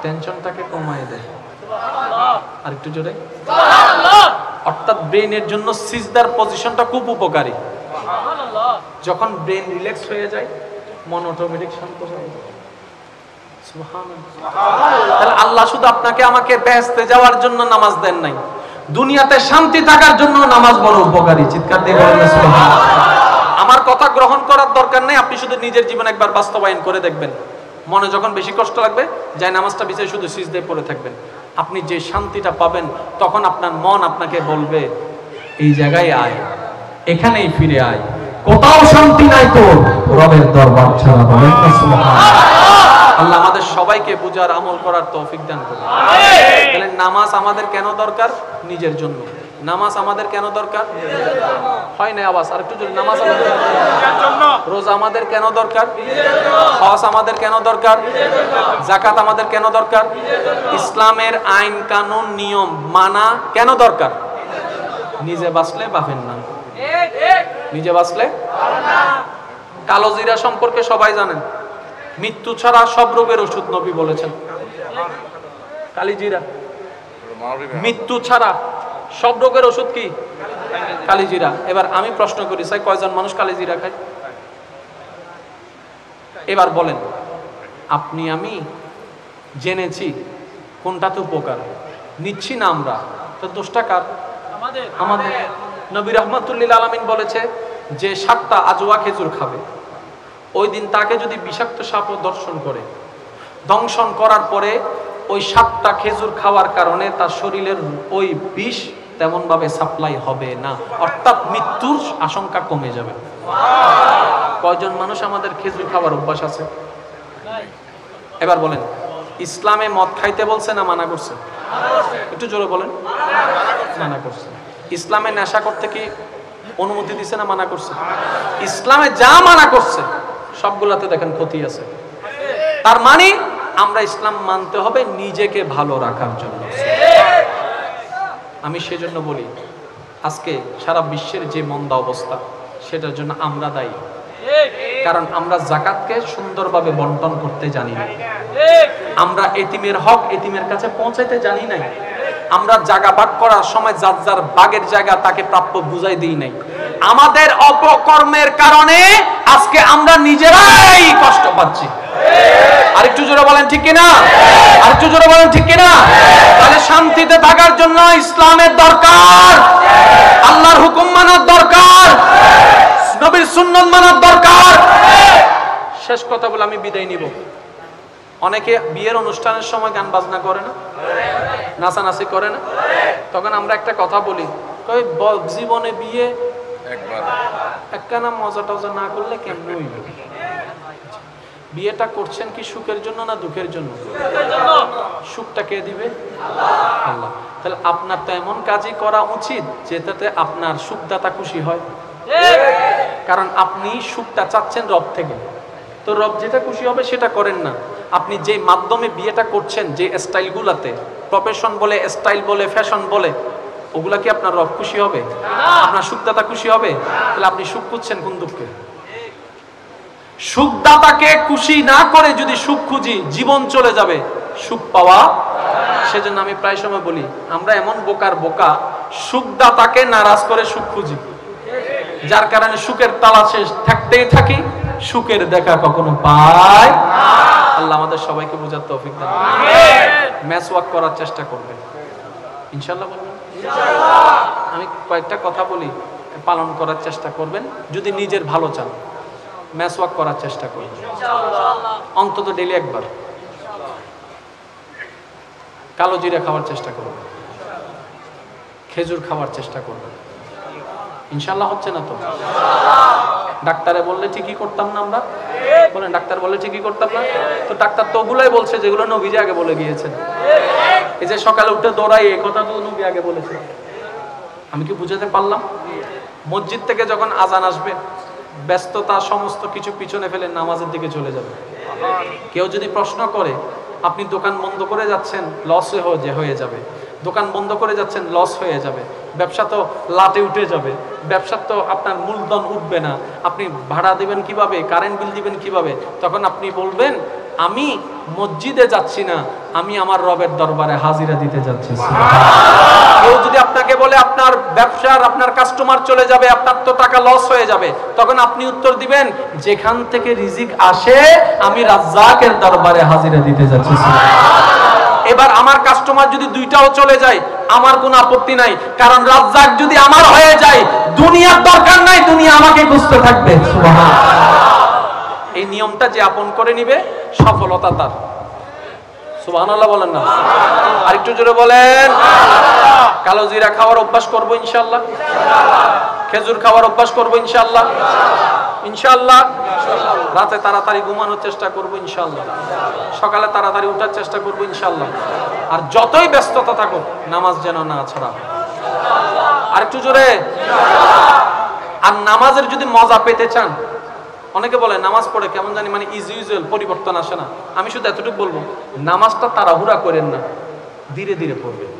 টেনশনটাকে কমায় দেয়। আর একটু জোরে, অর্থাৎ ব্রেনের জন্য সিজদার পজিশনটা খুব উপকারী। যখন ব্রেন রিল্যাক্স হয়ে যায়, মন অটোমেটিক শান্ত হয়ে যায়। তাহলে আল্লাহ শুধু আপনাকে আমাকে বেহেশতে যাওয়ার জন্য নামাজ দেন নাই, দুনিয়াতে শান্তি থাকার জন্য নামাজ বড় উপকারী। চিৎকার দিয়ে বলেন সুবহানাল্লাহ। আমার কথা গ্রহণ করার দরকার নেই, আপনি শুধু নিজের জীবনে একবার বাস্তবায়ন করে দেখবেন। মনে যখন বেশি কষ্ট লাগবে, যাই নামাজটা বিছাই শুধু সিজদায় পড়ে থাকবেন। আপনি যে শান্তিটা পাবেন, তখন আপনার মন আপনাকে বলবে এই জায়গায় আয়, এখানেই ফিরে আয়, কোথাও শান্তি নাই তোর, রবের দরবার ছাড়া। বলেন না সুবহানাল্লাহ। আল্লাহ আমাদের সবাইকে বুঝার আমল করার তৌফিক দান করুন। তাহলে নামাজ আমাদের কেন দরকার? নিজের জন্য। নামাজ আমাদের কেন দরকার? হয় না আওয়াজ, আর একটু জোরে। নামাজ আমাদের নিজের জন্য। রোজা আমাদের কেন দরকার? হজ আমাদের কেন দরকার? যাকাত আমাদের কেন দরকার? ইসলামের আইন কানুন নিয়ম মানা কেন দরকার? নিজে বাঁচলে পাবেন না, নিজে বাঁচলে। কালো জিরা সম্পর্কে সবাই জানেন, মৃত্যু ছাড়া সব রোগের ওষুধ নবী বলেছেন। কালি জিরা, মৃত্যু ছাড়া সব রোগের ওষুধ কি? কালি জিরা। এবার আমি প্রশ্ন করি, স্যার কয়জন মানুষ কালি জিরা খায়? এবার বলেন, আপনি আমি জেনেছি কোনটাতে উপকার, নিচ্ছি না আমরা, তো দোষটা কার? আমাদের। নবী রাহমাতুল্লিল আলামিন বলেছে যে 7টা আজওয়া খেজুর খাবে, ওই দিন তাকে যদি বিষাক্ত সাপ দর্শন করে, দংশন করার পরে ওই 7টা খেজুর খাওয়ার কারণে তার শরীরের ওই বিষ তেমন ভাবে সাপ্লাই হবে না, অর্থাৎ মৃত্যুর আশঙ্কা কমে যাবে। কয়জন মানুষ আমাদের খেজুর খাওয়ার অভ্যাস আছে? এবার বলেন, ইসলামে মদ খাইতে বলছে না মানা করছে? একটু জোরে বলেন। মানা করছে। ইসলামে নেশা করতে কি অনুমতি দিছে না মানা করছে? ইসলামে যা মানা করছে সবগুলাতে দেখেন ক্ষতি আছে। তার মানে আমরা ইসলাম মানতে হবে নিজেকে ভালো রাখার জন্য। আমি সেজন্য বলি, আজকে সারা বিশ্বের যে মন্দা অবস্থা, সেটার জন্য আমরা দায়ী। কারণ আমরা যাকাতকে সুন্দরভাবে বন্টন করতে জানি না, আমরা এতিমের হক এতিমের কাছে পৌঁছাইতে জানি নাই, আমরা জায়গা ভাগ করার সময় যার যার বাগের জায়গা তাকে প্রাপ্য বুঝাই দিই নাই। আমাদের অপকর্মের কারণে আজকে আমরা নিজেরাই কষ্ট পাচ্ছি। আরেকটু জোরে বলেন ঠিক কিনা? আরেকটু জোরে বলেন ঠিক কিনা? তাহলে শান্তিতে থাকার জন্য ইসলামের দরকার, আল্লাহর হুকুম মানার দরকার, নবীর সুন্নাত মানার দরকার। শেষ কথা বলে আমি বিদায় নিব। অনেকে বিয়ের অনুষ্ঠানের সময় গান বাজনা করে না, নাচানাচি করে না, তখন আমরা একটা কথা বলি, জীবনে বিয়ে একখানা মজা টজা না করলে কেমন হইবে? বিয়েটা করছেন কি সুখের জন্য না দুঃখের জন্য? সুখটা কে দিবে? আল্লাহ। তাহলে আপনার তো এমন কাজই করা উচিত যেটাতে আপনার সুখদাতা খুশি হয়, কারণ আপনি সুখটা চাচ্ছেন রব থেকে, তো রব যেটা খুশি হবে সেটা করেন না। আপনি যে মাধ্যমে বিয়েটা করছেন, যে স্টাইলগুলাতে, প্রফেশন বলে, স্টাইল বলে, ফ্যাশন বলে, ওগুলা কি আপনার রব খুশি হবে? আপনার সুখদাতা খুশি হবে? তাহলে আপনি সুখ খুঁজছেন কোন দুঃখে? সুখদাতাকে খুশি না করে যদি সুখ খুঁজি, জীবন চলে যাবে, সুখ পাওয়া। সেজন্য আমি প্রায় সময় বলি, আমরা এমন বোকার বোকা, সুখদাতাকে নারাজ করে সুখ খুঁজি, যার কারণে সুখের তালাশে থাকতেই থাকি, সুখের দেখা কখনো পাই। আল্লাহ আমাদের সবাইকে বোঝার তৌফিক দান করুন। ম্যাচ ওয়াক করার চেষ্টা করবেন ইনশাআল্লাহ। বলবেন আমি কয়েকটা কথা বলি, পালন করার চেষ্টা করবেন। যদি নিজের ভালো চান, ম্যাচ ওয়াক করার চেষ্টা করবেন অন্তত ডেইলি একবার। কালো জিরা খাওয়ার চেষ্টা করবেন, খেজুর খাওয়ার চেষ্টা করবেন। ইনশাআল্লাহ হচ্ছে না তো? ডাক্তারে বললে ঠিকই করতাম না আমরা? বলেন, ডাক্তার বললে ঠিকই করতাম না? তো ডাক্তার তো ওগুলাই বলছে যেগুলো নবীজি আগে বলে গিয়েছেন। এই যে সকালে উঠে দৌড়াই, এই কথা তো নবী আগে বলেছে। আমি কি বুঝাতে পারলাম? মসজিদ থেকে যখন আজান আসবে, ব্যস্ততা সমস্ত কিছু পিছনে ফেলে নামাজের দিকে চলে যাবে। কেউ যদি প্রশ্ন করে, আপনি দোকান বন্ধ করে যাচ্ছেন, লস হয়ে যাবে, দোকান বন্ধ করে যাচ্ছেন, লস হয়ে যাবে, ব্যবসা তো লাটে উঠে যাবে, ব্যবসা তো আপনার মূলধন উঠবে না, আপনি ভাড়া দিবেন কিভাবে, কারেন্ট বিল দিবেন কিভাবে? তখন আপনি বলবেন আমি মসজিদে যাচ্ছি না, আমি আমার রবের দরবারে হাজিরা দিতে যাচ্ছি। কেউ যদি আপনাকে বলে আপনার ব্যবসার আপনার কাস্টমার চলে যাবে, আপনার তো টাকা লস হয়ে যাবে, তখন আপনি উত্তর দিবেন যেখান থেকে রিজিক আসে আমি রাজ্জাকের দরবারে হাজিরা দিতে যাচ্ছি। এবার আমার কাস্টমার যদি দুইটাও চলে যায় আমার কোনো আপত্তি নাই, কারণ রাজ্জাক যদি আমার হয়ে যায় দুনিয়ার দরকার নাই, দুনিয়া আমাকে খুঁজতে থাকবে। সুবহানাল্লাহ। এই নিয়মটা যে আপন করে নিবে সফলতা তার। সুবহানাল্লাহ বলেন না? আরেকটু জোরে বলেন। কালো জিরা খাওয়ার অভ্যাস করব ইনশাআল্লাহ, খেজুর খাওয়ার অভ্যাস করব ইনশাআল্লাহ, ইনশাআল্লাহ। রাতে তাড়াতাড়ি ঘুমানোর চেষ্টা করব ইনশাআল্লাহ, সকালে তাড়াতাড়ি ওঠার চেষ্টা করব ইনশাআল্লাহ। আর যতই ব্যস্ততা থাকুক নামাজ যেন না ছাড়া। আরেকটু জোরে। আর নামাজের যদি মজা পেতে চান, অনেকে বলে নামাজ পড়ে কেমন জানি মানে ইউজুয়াল পরিবর্তন আসে না। আমি শুধু এতটুকু বলবো, নামাজটা তাড়াহুড়া করেন না, ধীরে ধীরে পড়বেন।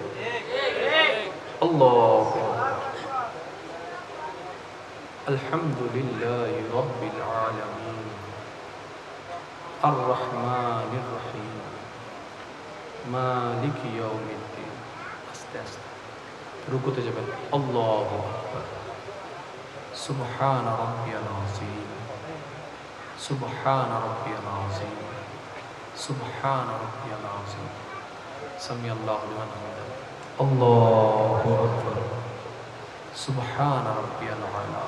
আল্লাহু আলহামদুলিল্লাহি রাব্বিল আলামিন আর রহমানির রহিম মালিকি ইয়াউমিদ্দিন। আস্তে আস্তে রুকুতে যাবেন। আল্লাহু আকবার। সুবহান রাব্বিয়াল আযীম, সুবহান রাব্বিয়াল আযীম, সুবহান রাব্বিয়াল আযীম। সামিআল্লাহু লিমান হামিদাহ। আল্লাহু আকবার। সুবহান রাব্বিয়াল আলা,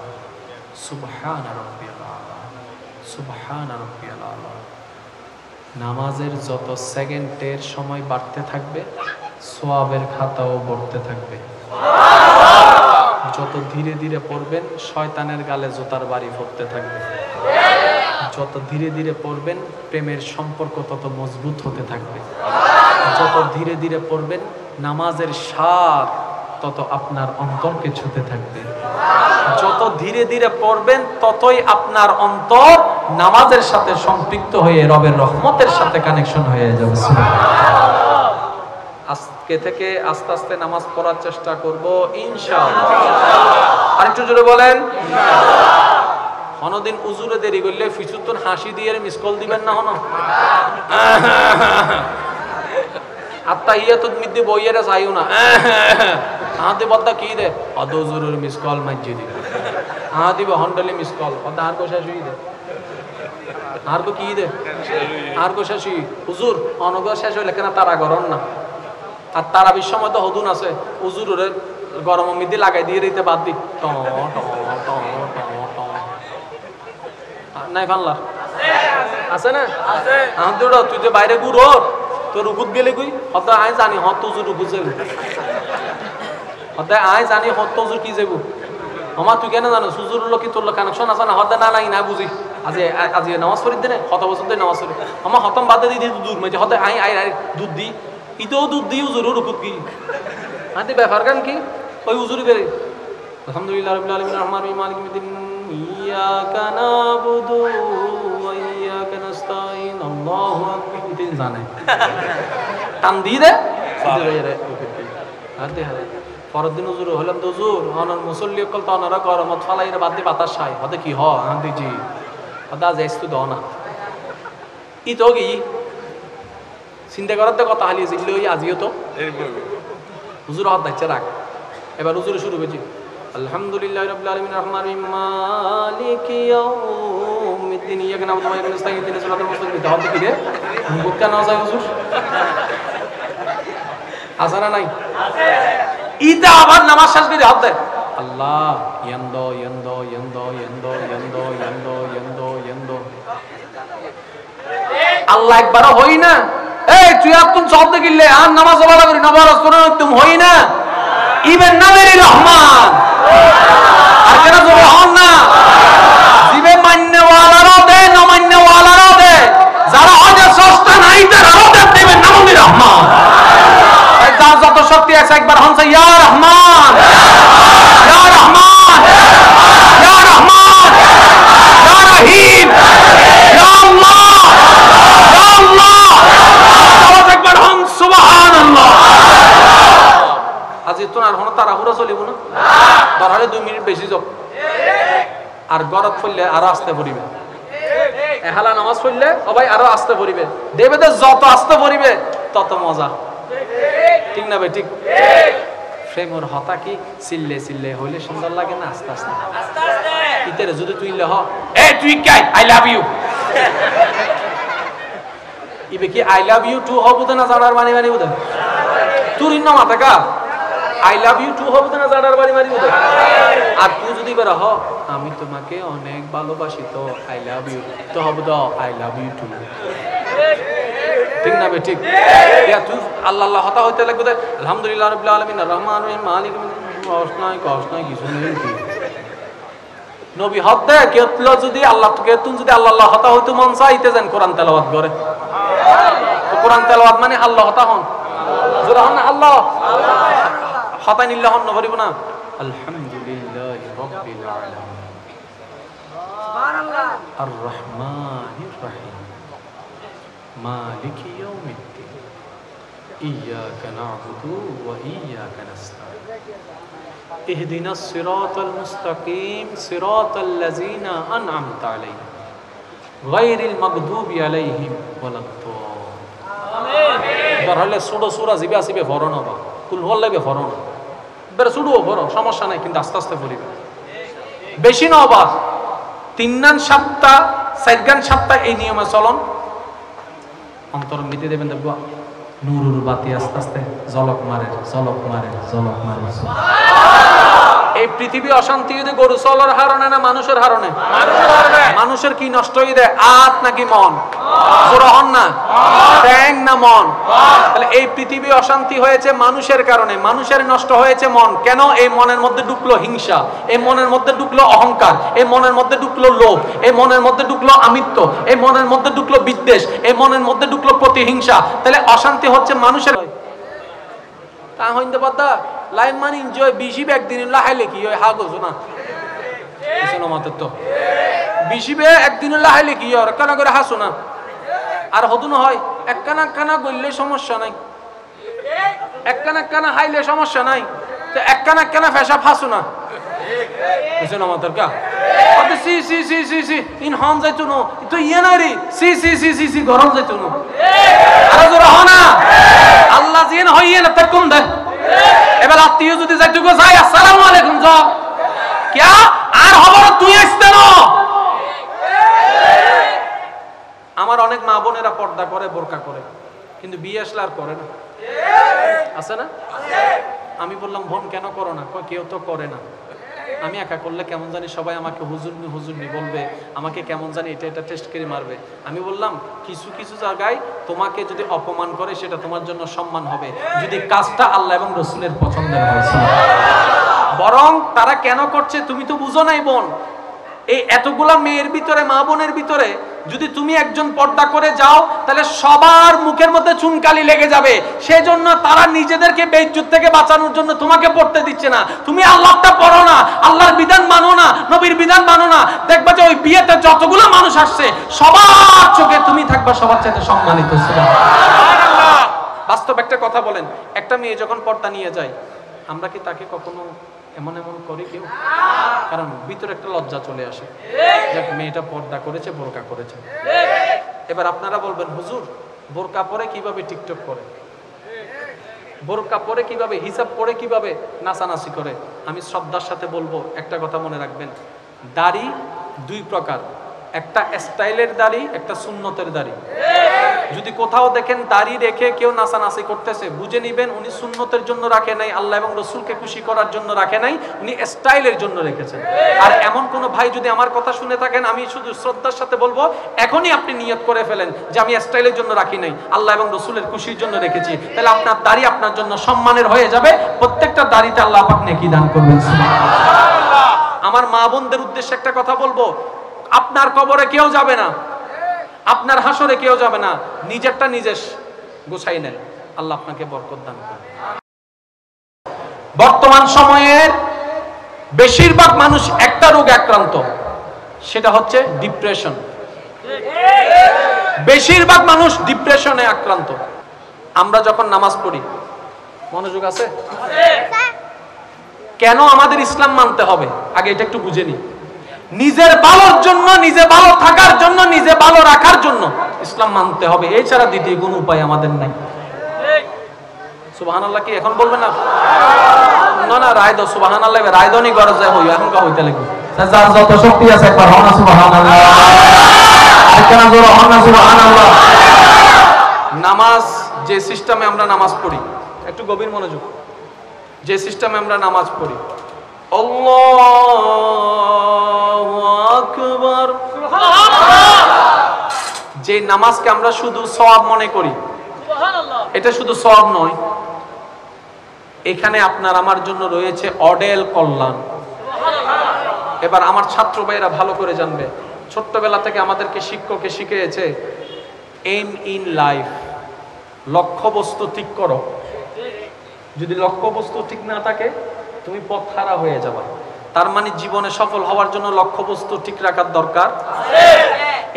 সুবহান রাব্বিয়াল আলা, সুবহান রাব্বিয়াল আলা। নামাজের যত সেকেন্ডের সময় বাড়তে থাকবে সওয়াবের খাতাও বাড়তে থাকবে। যত ধীরে ধীরে পড়বেন শয়তানের গালে জোতার বাড়ি পড়তে থাকবে। যত ধীরে ধীরে পড়বেন প্রেমের সম্পর্ক তত মজবুত হতে থাকবে। যত ধীরে ধীরে পড়বেন নামাজের স্বাদ তত আপনার অন্তরকে ছুঁতে থাকবে। যত ধীরে ধীরে পড়বেন ততই আপনার অন্তর নামাজের সাথে সম্পৃক্ত হয়ে রবের রহমতের সাথে কানেকশন হয়ে যাবে। আজকে থেকে আস্তে আস্তে নামাজ পড়ার চেষ্টা করব ইনশাআল্লাহ। আরেকটু জোরে বলেন। অনদিন উজুরে দেরি করলে ফিচুতন হাসি দিয়ে মিস কল দিবেন না হন। আত্তাহিয়াতুত মিদ্দি বইয়েরা চাইও না। আহাতে বদ্দা কি দে অদ উজুরের মিস কল মাইজি দিবে। আহা দিবে হন্ডলে মিস কল অদা আর কোশা শুই দে। আর কো কি দে আর কোশা শুই হুজুর অনগ শেষ হইলে কেন তারা গরম না। আর তারা বিশ্বময় তো হদুন আছে উজুরের গরম মিদ্দি লাগাই দিয়ে দিতে বাদ দি ট ট ট ট ট নাই ফানলার আছে না? আছে। আহ দুড়ো তুই যে বাইরে গুড় তোর রুকুত গেলে কই হত আই জানি হত উজুর রুকুত যাবো। হতে আই জানি হত উজুর কি যাবো। আমার তুই কেন জানো সুজুর লোক কি তোর কানেকশন আছে না? হতে না নাই না বুঝি আজি আজি নামাজ পড়ি দেনে কত বছর ধরে নামাজ পড়ি আমার হতম বাদে দি দূর মাঝে হতে আই আই দুধ দি ইতো দুধ দি উজুর রুকুত কি আদি ব্যাপার গান কি ওই উজুরি করে আলহামদুলিল্লাহ রাব্বিল আলামিন রহমানির রহিম মালিকিল ইয়াউমিদ্দিন ইয়াকা নাবুদু ওয়া ইয়াকা নাস্তাইন আল্লাহু আকবার তিন জানে টান দিয়ে দে রে আদে হারে পরের দিন উজুর হলাম তো উজুর অনর মুসল্লি কল তো অনরা গরমত ফালাইরে বাদ দি বাতাস খায় হতে কি হ আন্দি জি হদা যাইস্তু দাও না ই তো কি চিন্তা করার কথা হালিয়ে ছিল ওই আজিও তো হুজুর হাত দাচ্ছে রাখ। এবার হুজুর শুরু করেছি আলহামদুলিল্লাহি রাব্বিল আলামিন রহমানির রহিম মালিকি ইয়াউমিদ্দিন ইয়াকা নাবুদু ওয়া ইয়াকা নাস্তাইন ইহদিনাস সিরাতাল মুস্তাকিম। দাও কি রে বুকটা না যায় হুজুর আসানা নাই আছে। ইটা আবার নামাজ শেষ করে হাত দেয় আল্লাহ ইয়ান্দো ইয়ান্দো ইয়ান্দো ইয়ান্দো ইয়ান্দো ইয়ান্দো ইয়ান্দো ইয়ান্দো আল্লাহ একবারও হই না। এই তুই আর তুমি শব্দ গিললে আর নামাজ ওলা করি নামাজ পড়ো তুমি হই না ইবেন নামের রহমান আর কেন জোরে হন না জিবে মাননে ওয়ালারও দে না মাননে ওয়ালারও দে যারা হজে সস্তা নাই তারাও দেবে নামের রহমান। এই যার যত শক্তি আছে একবার হনছে ইয়া রহমান ইয়া রহমান ইয়া রহমান ইয়া রহিম ইয়া আল্লাহ ইয়া আল্লাহ একবার হন সুবহানাল্লাহ। আজি তো আর হন তাড়াহুড়া চলিব না তাহলে 2 মিনিট বেশি যাও আর গরত পড়লে আর আসতে পড়িবে এহালা নামাজ পড়লে সবাই আরো আস্তে পড়িবে, দেবে যত আস্তে পড়িবে তত মজা, ঠিক না ভাই? ঠিক। প্রেমর হতা কি চিল্লে চিল্লে হইলে সুন্দর লাগে না? আস্তে আস্তে ইতেরে যদি তুই হ এ তুই কাই আই লাভ ইউ, ইবে কি আই লাভ ইউ টু হবো না জানার বানি বানি বুঝে তুই না মাথা কা আই লাভ ইউ টু হবো না জানার বানি বানি বুঝে। আর তুই যদি বেরা হ আমি তোমাকে অনেক ভালোবাসি তো আই লাভ ইউ তো হবো তো আই লাভ ইউ টু, ঠিক না ভাই? ঠিক। তুই আল্লাহ আল্লাহ হতা হইতে লাগবে আলহামদুলিল্লাহ রাব্বিল আলামিন আর রহমান রহিম মালিক কষ্ট কিছু নেই। নবী হদ দেয় কেতলো যদি আল্লাহ কেতুন যদি আল্লাহ আল্লাহ হতা হইতে মন চাইতে যান কোরআন তেলাওয়াত করে, তো কোরআন তেলাওয়াত মানে আল্লাহ হতা হন, জোরা হন না আল্লাহ হতা নিল্লাহ হন নবরিব না আলহামদুলিল্লাহি রাব্বিল আলামিন সুবহানাল্লাহ আর রহমানির রহিম মালিকি ইয়াউমিদ্দিন ইয়্যাকা না'বুদু ওয়া ইয়্যাকা নাস্তাঈন ইহদিনাস সিরাতাল মুস্তাকিম সিরাতাল লাযিনা আন'আমতা আলাইহিম গায়রিল মাগদুবি আলাইহিম ওয়ালাদ-দাল্লিন। আমিন। বরহলে সূরা জিবে আসিবে ভরনা বা কুল হল্লাবে ভরনা বের সুডো ভরো সমস্যা নাই, কিন্তু আস্তে আস্তে পড়িবে, বেশি না বা 3 গান 7টা 4 গান 7টা এই নিয়মে চলন অন্তর মিতে দেবেন, দেখবা নূরুর বাতি আস্তে আস্তে ঝলক মারে ঝলক মারে ঝলক মারে। এই পৃথিবী অশান্তি যদি গরু চলার হারণে না মানুষের হারণে? মানুষের কি নষ্ট হয়ে দেয় আত নাকি মন? জোরহন না ট্যাং না মন? তাহলে এই পৃথিবী অশান্তি হয়েছে মানুষের কারণে, মানুষের নষ্ট হয়েছে মন। কেন? এই মনের মধ্যে ঢুকলো হিংসা, এই মনের মধ্যে ঢুকলো অহংকার, এই মনের মধ্যে ঢুকলো লোভ, এই মনের মধ্যে ঢুকলো আমিত্ব, এই মনের মধ্যে ঢুকলো বিদ্বেষ, এই মনের মধ্যে ঢুকলো প্রতিহিংসা। তাহলে অশান্তি হচ্ছে মানুষের। তা হইতে পারতা লাইন মানে এনজয় বেশি একদিন লাহাইলে কি হয় হা গোছো না কিছু মাত্র তো বেশি একদিন লাহাইলে কি হয় কানা করে হাসো না আর হতুন হয় একখানা কানা গইলে সমস্যা নাই, একখানা কানা হাইলে সমস্যা নাই, তো একখানা কানা ফেসা ফাসো না কিছু না মাত্র কা সি সি সি সি সি ইন হন যাইতো না তো ইয়ে না রে সি সি সি সি সি গরম যাইতো না আর জোরা হনা আল্লাহ জিন হইয়ে না তকম দে এবার আত্মীয় যদি যাইতো গো যাই আসসালামু আলাইকুম যাও क्या আর খবর তুই আসতে না। আমার অনেক মা বোনেরা পর্দা করে বোরকা করে কিন্তু বিয়ে আসলে আর করে না, আছে না? আমি বললাম বোন কেন করো না? কেউ তো করে না, আমি একা করলে কেমন জানি সবাই আমাকে হুজুরনি হুজুরনি বলবে, আমাকে কেমন জানি এটা এটা টেস্ট করে মারবে। আমি বললাম কিছু কিছু জায়গায় তোমাকে যদি অপমান করে সেটা তোমার জন্য সম্মান হবে যদি কাজটা আল্লাহ এবং রাসূলের পছন্দের হয়। বরং তারা কেন করছে তুমি তো বুঝো নাই বোন, এই এতগুলা মেয়ের ভিতরে মা বোনের ভিতরে যদি তুমি একজন পর্দা করে যাও তাহলে সবার মুখের মধ্যে চুনকালি লেগে যাবে, সেজন্য তারা নিজেদেরকে বেইজ্জত থেকে বাঁচানোর জন্য তোমাকে পড়তে দিচ্ছে না। তুমি আল্লাহটা পড়ো না, আল্লাহর বিধান মানো না, নবীর বিধান মানো না, দেখবা যে ওই বিয়েতে যতগুলো মানুষ আসছে সবার চোখে তুমি থাকবা সবার চাইতে সম্মানিত। সুবহানাল্লাহ। বাস্তব একটা কথা বলেন, একটা মেয়ে যখন পর্দা নিয়ে যায় আমরা কি তাকে কখনো এমন এমন করে কেউ? কারণ ভিতরে একটা লজ্জা চলে আসে যে মেয়েটা পর্দা করেছে বোরকা করেছে। এবার আপনারা বলবেন হুজুর বোরকা পরে কিভাবে টিকটক করে, বোরকা পরে কিভাবে হিসাব পরে কিভাবে নাচানাচি করে? আমি শ্রদ্ধার সাথে বলবো একটা কথা মনে রাখবেন, দাড়ি দুই প্রকার, একটা স্টাইলের দাড়ি একটা সুন্নতের দাড়ি। যদি কোথাও দেখেন দাড়ি রেখে কেউ নাচানাচি করতেছে বুঝে নিবেন উনি সুন্নতের জন্য রাখে নাই, আল্লাহ এবং রাসূলকে খুশি করার জন্য রাখে নাই, উনি স্টাইলের জন্য রেখেছেন। আর এমন কোন ভাই যদি আমার কথা শুনে থাকেন আমি শুধু শ্রদ্ধার সাথে বলবো এখনই আপনি নিয়ত করে ফেলেন যে আমি স্টাইলের জন্য রাখি নাই, আল্লাহ এবং রাসূলের খুশির জন্য রেখেছি। তাহলে আপনার দাড়ি আপনার জন্য সম্মানের হয়ে যাবে, প্রত্যেকটা দাড়িতে আল্লাহ পাক নেকি দান করবেন। সুবহানাল্লাহ। আমার মা বোনদের উদ্দেশ্যে একটা কথা বলবো, আপনার কবরে কেউ যাবে না, আপনার হাসরে কেউ যাবে না, নিজেরটা নিজে গোছাই নেন, আল্লাহ আপনাকে বরকত দান করবে। বর্তমান সময়ের বেশিরভাগ মানুষ একটা রোগে আক্রান্ত, সেটা হচ্ছে ডিপ্রেশন। বেশিরভাগ মানুষ ডিপ্রেশনে আক্রান্ত। আমরা যখন নামাজ পড়ি, মনোযোগ আছে? কেন আমাদের ইসলাম মানতে হবে আগে এটা একটু বুঝে নি। নিজের ভালোর জন্য, নিজে ভালো থাকার জন্য, নিজে ভালো রাখার জন্য ইসলাম মানতে হবে, এছাড়া দ্বিতীয় কোনো উপায় আমাদের নাই। সুবহানাল্লাহ কি এখন বলবেন না? না না, রায় দাও সুবহানাল্লাহ, রায় দাও নি গরজ যায় হই এখন কা হইতে লাগবে। যার যত শক্তি আছে একবার হন না সুবহানাল্লাহ, আরেকটা জোর হন না সুবহানাল্লাহ। নামাজ যে সিস্টেমে আমরা নামাজ পড়ি, একটু গভীর মনোযোগ, যে সিস্টেমে আমরা নামাজ পড়ি, আল্লাহু আকবার, যে নামাজকে আমরা শুধু সওয়াব মনে করি, এটা শুধু সওয়াব নয়, এখানে আপনার আমার জন্য রয়েছে অডেল কল্যাণ। এবার আমার ছাত্র ভাইরা ভালো করে জানবে, ছোট্টবেলা থেকে আমাদেরকে শিক্ষকে শিখিয়েছে এম ইন লাইফ, লক্ষ্যবস্তু ঠিক করো। যদি লক্ষ্যবস্তু ঠিক না থাকে তুমি পথ হারা হয়ে যাবে। তার মানে জীবনে সফল হওয়ার জন্য লক্ষ্যবস্তু ঠিক রাখার দরকার।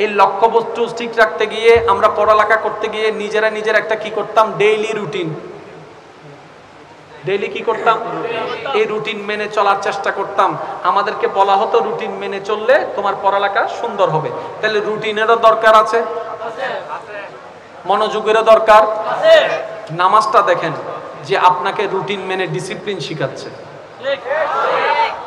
এই লক্ষ্যবস্তু ঠিক রাখতে গিয়ে আমরা পড়ালেখা করতে গিয়ে নিজেরা একটা কি করতাম, ডেইলি রুটিন, ডেইলি কি করতাম, এই রুটিন মেনে চলার চেষ্টা করতাম। আমাদেরকে বলা হতো রুটিন মেনে চললে তোমার পড়ালেখা সুন্দর হবে। তাহলে রুটিনেরও দরকার আছে, মনোযোগেরও দরকার। নামাজটা দেখেন যে আপনাকে রুটিন মেনে ডিসিপ্লিন শিখাচ্ছে,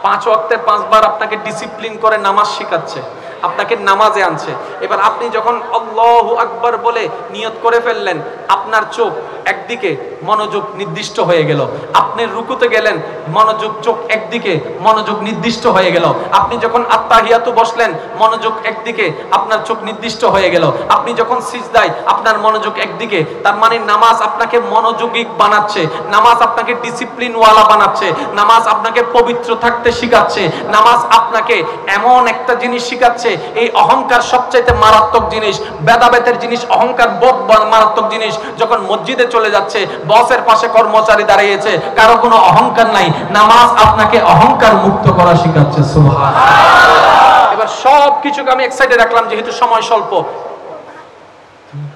5 ওয়াক্তে 5 বার আপনাকে ডিসিপ্লিন করে নামাজ শিখাচ্ছে, আপনাকে নামাজে আনছে। এবার আপনি যখন আল্লাহু আকবার বলে নিয়ত করে ফেললেন, আপনার চোখ একদিকে, মনোযোগ নির্দিষ্ট হয়ে গেল। আপনি রুকুতে গেলেন, মনোযোগ চোখ একদিকে, মনোযোগ নির্দিষ্ট হয়ে গেল। আপনি যখন আত্তাহিয়াতু বসলেন, মনোযোগ একদিকে, আপনার চোখ নির্দিষ্ট হয়ে গেল। আপনি যখন সিজদায়, আপনার মনোযোগ একদিকে। তার মানে নামাজ আপনাকে মনোযোগী বানাচ্ছে, নামাজ আপনাকে ডিসিপ্লিন ওয়ালা বানাচ্ছে, নামাজ আপনাকে পবিত্র থাকতে শিখাচ্ছে, নামাজ আপনাকে এমন একটা জিনিস শিখাচ্ছে, এই অহংকার সবচাইতে মারাত্মক জিনিস, ভেদাভেদের জিনিস, অহংকার বোধ মারাত্মক জিনিস। যখন মসজিদে চলে যাচ্ছে, বসের পাশে কর্মচারী দাঁড়িয়েছে, কারো কোনো অহংকার নাই, নামাজ আপনাকে অহংকার মুক্ত করা শিখাচ্ছে। সুবহানাল্লাহ। এবার সব কিছুকে আমি এক সাইডে রাখলাম যেহেতু সময় স্বল্প।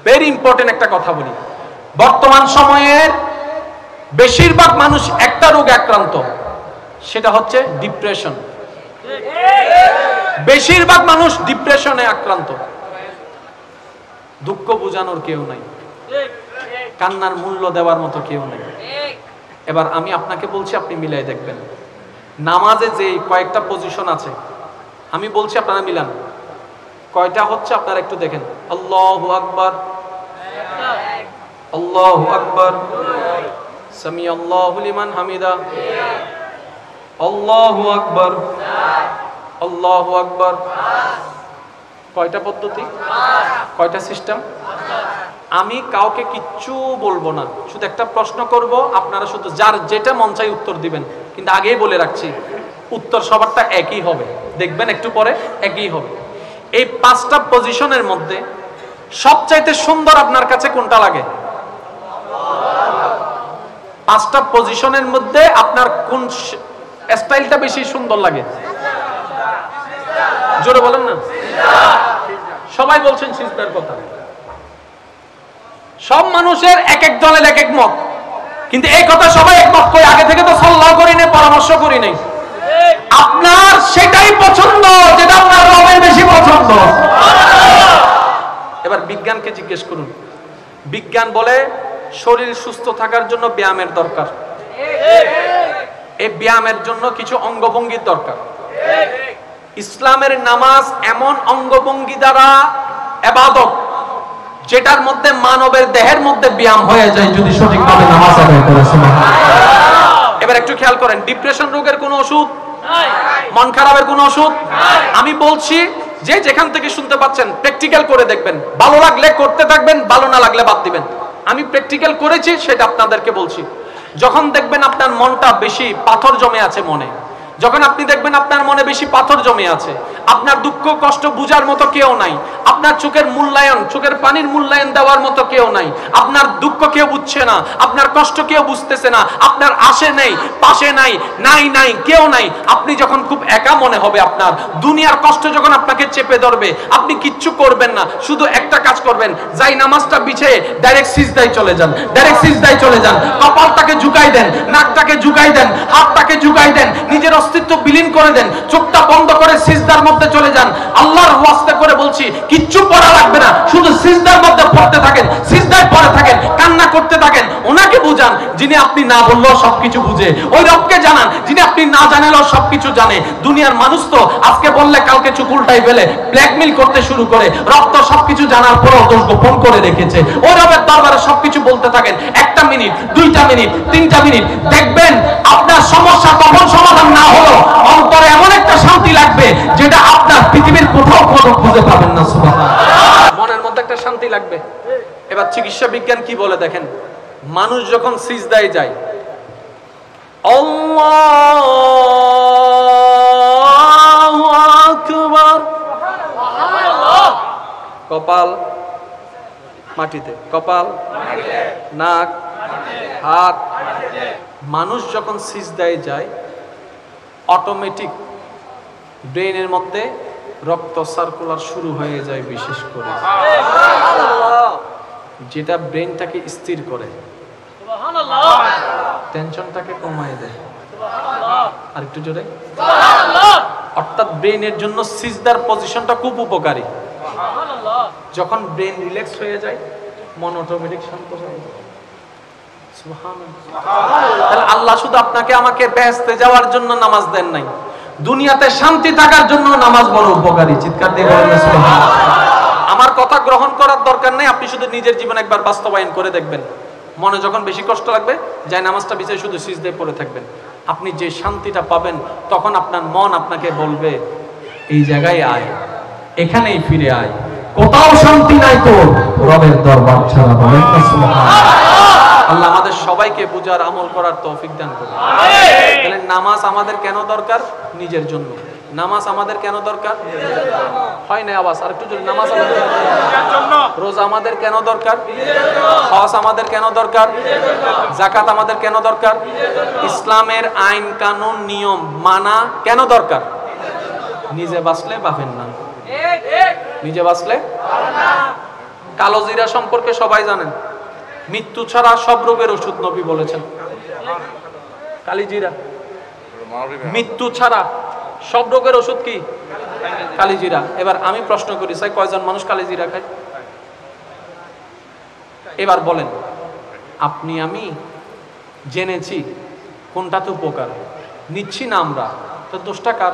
ভেরি ইম্পর্টেন্ট একটা কথা বলি, বর্তমান সময়ের বেশিরভাগ মানুষ একটা রোগে আক্রান্ত, সেটা হচ্ছে ডিপ্রেশন। বেশিরভাগ মানুষ ডিপ্রেশনে আক্রান্ত। দুঃখ বোঝানোর কেউ নাই, কান্নার মূল্য দেওয়ার মতো কেউ নেই। এবার আমি আপনাকে বলছি, আপনি মিলাই দেখবেন, নামাজে যে কয়েকটা পজিশন আছে আমি বলছি, আপনারা মিলান। কয়টা হচ্ছে আপনারা একটু দেখেন। আল্লাহু আকবার, আল্লাহু আকবার, সামি আল্লাহু লিমান হামিদা, আল্লাহু আকবার, আল্লাহু আকবার। কয়টা পদ্ধতি, কয়টা সিস্টেম? আমি কাউকে কিচ্ছু বলবো না, শুধু একটা প্রশ্ন করব, আপনারা শুধু যার যেটা মন চাই উত্তর দিবেন। কিন্তু আগেই বলে রাখছি, উত্তর সবারটা একই হবে, দেখবেন একটু পরে একই হবে। এই 5টা পজিশনের মধ্যে সবচাইতে সুন্দর আপনার কাছে কোনটা লাগে? 5টা পজিশনের মধ্যে আপনার কোন স্টাইলটা বেশি সুন্দর লাগে? জোরে বলেন না। সবাই বলছেন সিজদার কথা। সব মানুষের এক এক দলের এক এক মত, কিন্তু এই কথা সবাই একমত করে আগে থেকে তো সাল্লাহ করি নাই, পরামর্শ করি নাই। আপনার সেটাই পছন্দ যেটা আপনার রবের বেশি পছন্দ। এবার বিজ্ঞানকে জিজ্ঞেস করুন, বিজ্ঞান বলে শরীর সুস্থ থাকার জন্য ব্যায়ামের দরকার, এই ব্যায়ামের জন্য কিছু অঙ্গভঙ্গির দরকার। ইসলামের নামাজ এমন অঙ্গভঙ্গি দ্বারা ইবাদত যেটার মধ্যে মানবের দেহের মধ্যে ব্যায়াম হয়ে যায় যদি সঠিকভাবে নামাজ আদায় করে। সুবহানাল্লাহ। এবার একটু খেয়াল করেন, ডিপ্রেশন রোগের কোনো ওষুধ নাই, মন খারাপের কোনো ওষুধ নাই। আমি বলছি যে যেখান থেকে শুনতে পাচ্ছেন প্র্যাকটিক্যাল করে দেখবেন, ভালো লাগলে করতে থাকবেন, ভালো না লাগলে বাদ দিবেন। আমি প্র্যাকটিক্যাল করেছি সেটা আপনাদেরকে বলছি। যখন দেখবেন আপনার মনটা বেশি পাথর জমে আছে মনে, যখন আপনি দেখবেন আপনার মনে বেশি পাথর জমে আছে, আপনার দুঃখ কষ্ট বুঝার মতো কেউ নাই, আপনার চোখের মূল্যায়ন, চোখের পানির মূল্যায়ন দেওয়ার মতো কেউ নাই, আপনার দুঃখ কেউ বুঝছে না, আপনার কষ্ট কেউ বুঝতেছে না, আপনার আশে নেই, পাশে নাই, নাই কেউ নাই, আপনি যখন খুব একা মনে হবে, আপনার দুনিয়ার কষ্ট যখন আপনাকে চেপে ধরবে, আপনি কিচ্ছু করবেন না, শুধু একটা কাজ করবেন, যাই নামাজটা বিছিয়ে ডাইরেক্ট সিজদায় চলে যান, ডাইরেক্ট সিজদায় চলে যান, কপালটাকে ঝুঁকাই দেন, নাকটাকে ঝুঁকাই দেন, হাতটাকে ঝুঁকাই দেন, নিজের অস্তিত্ব বিলীন করে দেন, চোখটা বন্ধ করে সিজদার মধ্যে চলে যান। আল্লাহর ওয়াস্তে করে বলছি, কিচ্ছু পড়া লাগবে না, শুধু সিজদার মধ্যে পড়তে থাকেন, সিজদায় পড়ে থাকেন, কান্না করতে থাকেন। ওনাকে বুঝান যিনি আপনি না বললেও সবকিছু বুঝে, ওই রবকে জানান যিনি আপনি না জানালেও সবকিছু জানে। দুনিয়ার মানুষ তো আজকে বললে কালকে চুপ উল্টাই ফেলে, ব্ল্যাকমেইল করতে শুরু করে। রব তো সবকিছু জানার পরও দোষ গোপন করে রেখেছে। ওই রবের দরবারে সবকিছু বলতে থাকেন, 1টা মিনিট, 2টা মিনিট, 3টা মিনিট, দেখবেন আপনার সমস্যা কখন সমাধান না হলো অন্তরে এমন একটা শান্তি লাগবে যেটা আপনার পৃথিবীর কোথাও খুঁজে পাবেন না। সুবহানাল্লাহ, মনের মধ্যে একটা শান্তি লাগবে। এবার চিকিৎসা বিজ্ঞান কি বলে দেখেন, মানুষ যখন সিজদায় যায়, আল্লাহু আকবার, কপাল মাটিতে, কপাল, নাক, হাত। মানুষ যখন সিজদায় যায় অটোমেটিক ব্রেনের মধ্যে রক্ত সার্কুলার শুরু হয়ে যায়, বিশেষ করে যেটা ব্রেনটাকে স্থির করে, টেনশনটাকে কমায় দেয়। আর একটু জোরে, অর্থাৎ ব্রেনের জন্য সিজদার পজিশনটা খুব উপকারী। যখন ব্রেন রিল্যাক্স হয়ে যায় মন অটোমেটিক শান্ত হয়ে যায়। সুবহানাল্লাহ। আল্লাহ শুধু আপনাকে আমাকে বেহেশতে যাওয়ার জন্য নামাজ দেন নাই, দুনিয়াতে শান্তি থাকার জন্য নামাজ বড় উপকারী। চিৎকার দিয়ে বলেন সুবহানাল্লাহ। আমার কথা গ্রহণ করার দরকার নেই, আপনি শুধু নিজের জীবনে একবার বাস্তবায়ন করে দেখবেন। মনে যখন বেশি কষ্ট লাগবে যায় নামাজটা বিছায় শুধু সিজদায় পড়ে থাকবেন, আপনি যে শান্তিটা পাবেন তখন আপনার মন আপনাকে বলবে এই জায়গায় আয়, এখানেই ফিরে আয়, কোথাও শান্তি নাই তো রবের দরবার ছাড়া। বলেন না সুবহানাল্লাহ। আল্লাহ আমাদের সবাইকে বুঝার আমল করার তৌফিক দান করুন। তাহলে নামাজ আমাদের কেন দরকার? নিজের জন্য। নামাজ আমাদের কেন দরকার? হয় না আওয়াজ, আর একটু জোরে। নামাজ আমাদের জন্য। রোজা আমাদের কেন দরকার? হজ আমাদের কেন দরকার? যাকাত আমাদের কেন দরকার? ইসলামের আইন কানুন নিয়ম মানা কেন দরকার? নিজে বাঁচলে পাবেন না, নিজে বাঁচলে। কালো জিরা সম্পর্কে সবাই জানেন, মৃত্যু ছাড়া সব রোগের ওষুধ নবী বলেছেন। কালি জিরা, মৃত্যু ছাড়া সব রোগের ওষুধ কি? কালি জিরা। এবার আমি প্রশ্ন করি, স্যার কয়জন মানুষ কালি জিরা খায়? এবার বলেন, আপনি আমি জেনেছি কোনটাতে উপকার, নিচ্ছি না আমরা, তো দোষটা কার?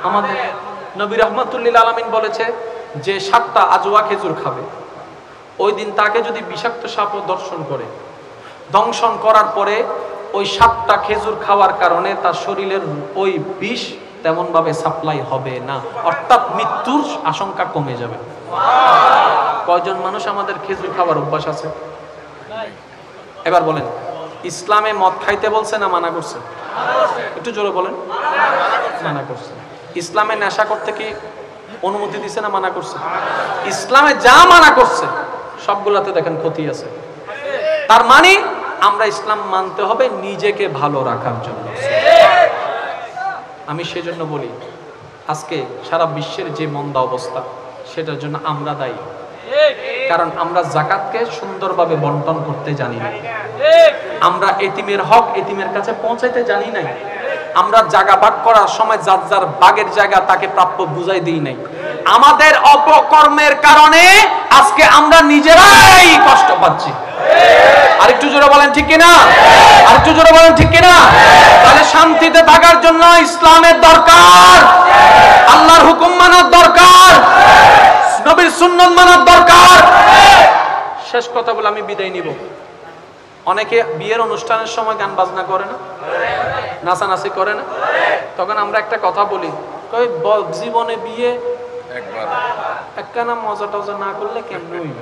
আমাদের। নবী রাহমাতুল্লিল আলামিন বলেছে যে 7টা আজওয়া খেজুর খাবে, ওই দিন তাকে যদি বিষাক্ত সাপও দর্শন করে, দংশন করার পরে ওই 7টা খেজুর খাওয়ার কারণে তার শরীরের ওই বিষ তেমন ভাবে সাপ্লাই হবে না, অর্থাৎ মৃত্যুর আশঙ্কা কমে যাবে। কয়জন মানুষ আমাদের খেজুর খাওয়ার অভ্যাস আছে? এবার বলেন, ইসলামে মদ খাইতে বলছে না মানা করছে? একটু জোরে বলেন। মানা করছে। ইসলামে নেশা করতে কি অনুমতি দিছে না মানা করছে? ইসলামে যা মানা করছে সবগুলাতে দেখেন ক্ষতি আছে। তার মানে আমরা ইসলাম মানতে হবে নিজেকে ভালো রাখার জন্য। আমি সেজন্য বলি, আজকে সারা বিশ্বের যে মন্দা অবস্থা সেটার জন্য আমরা দায়ী। কারণ আমরা যাকাতকে সুন্দরভাবে বন্টন করতে জানি না, আমরা এতিমের হক এতিমের কাছে পৌঁছাইতে জানি নাই, আমরা জায়গা ভাগ করার সময় যার যার ভাগের জায়গা তাকে প্রাপ্য বুঝাই দিই নাই। আমাদের অপকর্মের কারণে আজকে আমরা নিজেরাই কষ্ট পাচ্ছি। আরেকটু জোরে বলেন ঠিক কিনা? আরেকটু জোরে বলেন ঠিক কিনা? তাহলে শান্তিতে থাকার জন্য ইসলামের দরকার, আল্লাহর হুকুম মানার দরকার, নবীর সুন্নাত মানার দরকার। শেষ কথা বলে আমি বিদায় নিব। অনেকে বিয়ের অনুষ্ঠানের সময় গান বাজনা করে না, নাচানাচি করে না, তখন আমরা একটা কথা বলি, কই জীবনে বিয়ে একখানা মজা টজা না করলে কেমন হইব?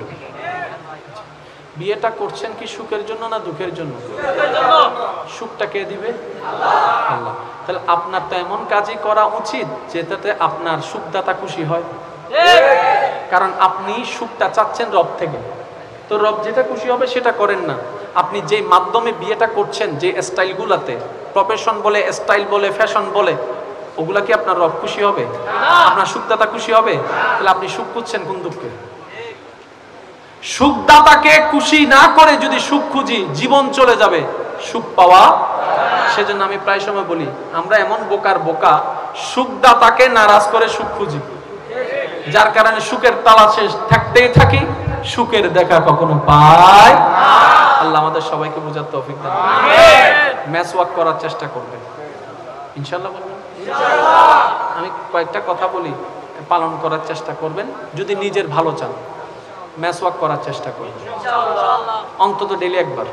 বিয়েটা করছেন কি সুখের জন্য না দুঃখের জন্য? সুখটা কে দিবে? আল্লাহ। তাহলে আপনার তো এমন কাজই করা উচিত যেটাতে আপনার সুখদাতা খুশি হয়, কারণ আপনি সুখটা চাচ্ছেন রব থেকে, তো রব যেটা খুশি হবে সেটা করেন না। আপনি যে মাধ্যমে বিয়েটা করছেন, যে স্টাইলগুলাতে, প্রফেশন বলে, স্টাইল বলে, ফ্যাশন বলে, ওগুলা কি আপনার রব খুশি হবে? আপনার সুখদাতা খুশি হবে? তাহলে আপনি সুখ খুঁজছেন কোন দুঃখে? সুখদাতাকে খুশি না করে যদি সুখ খুঁজি জীবন চলে যাবে, সুখ পাওয়া সেজন্য আমি প্রায় সময় বলি, আমরা এমন বোকার বোকা, সুখদাতাকে নারাজ করে সুখ খুঁজি, যার কারণে সুখের তালাশে থাকতেই থাকি, সুখের দেখা কখনো পাই। আল্লাহ আমাদের সবাইকে বোঝার তৌফিক দান করুন। ম্যাচ ওয়াক করার চেষ্টা করবেন ইনশাআল্লাহ। বলবেন আমি কয়েকটা কথা বলি, পালন করার চেষ্টা করবেন। যদি নিজের ভালো চান, ম্যাচ ওয়াক করার চেষ্টা করবেন অন্তত ডেইলি একবার।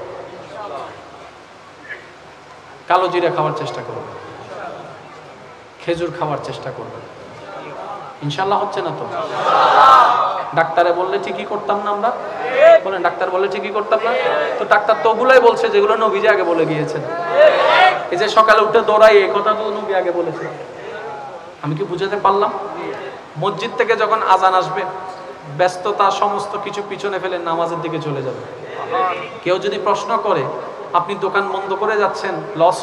কালো জিরা খাওয়ার চেষ্টা করবেন, খেজুর খাওয়ার চেষ্টা করবেন ইনশাআল্লাহ। হচ্ছে না তো? ডাক্তারে বললে ঠিকই করতাম না আমরা? বলেন ডাক্তার বললে ঠিকই করতাম না? তো ডাক্তার তো ওগুলাই বলছে যেগুলো নবীজি আগে বলে গিয়েছেন। এই যে সকালে উঠে দৌড়াই, এই কথা তো নবী আগে বলেছে। আমি কি বুঝাতে পারলাম? মসজিদ থেকে যখন আজান আসবে, ব্যস্ততা সমস্ত কিছু পিছনে ফেলে নামাজের দিকে চলে যাবে। কেউ যদি প্রশ্ন করে, আপনি দোকান বন্ধ করে যাচ্ছেন, লস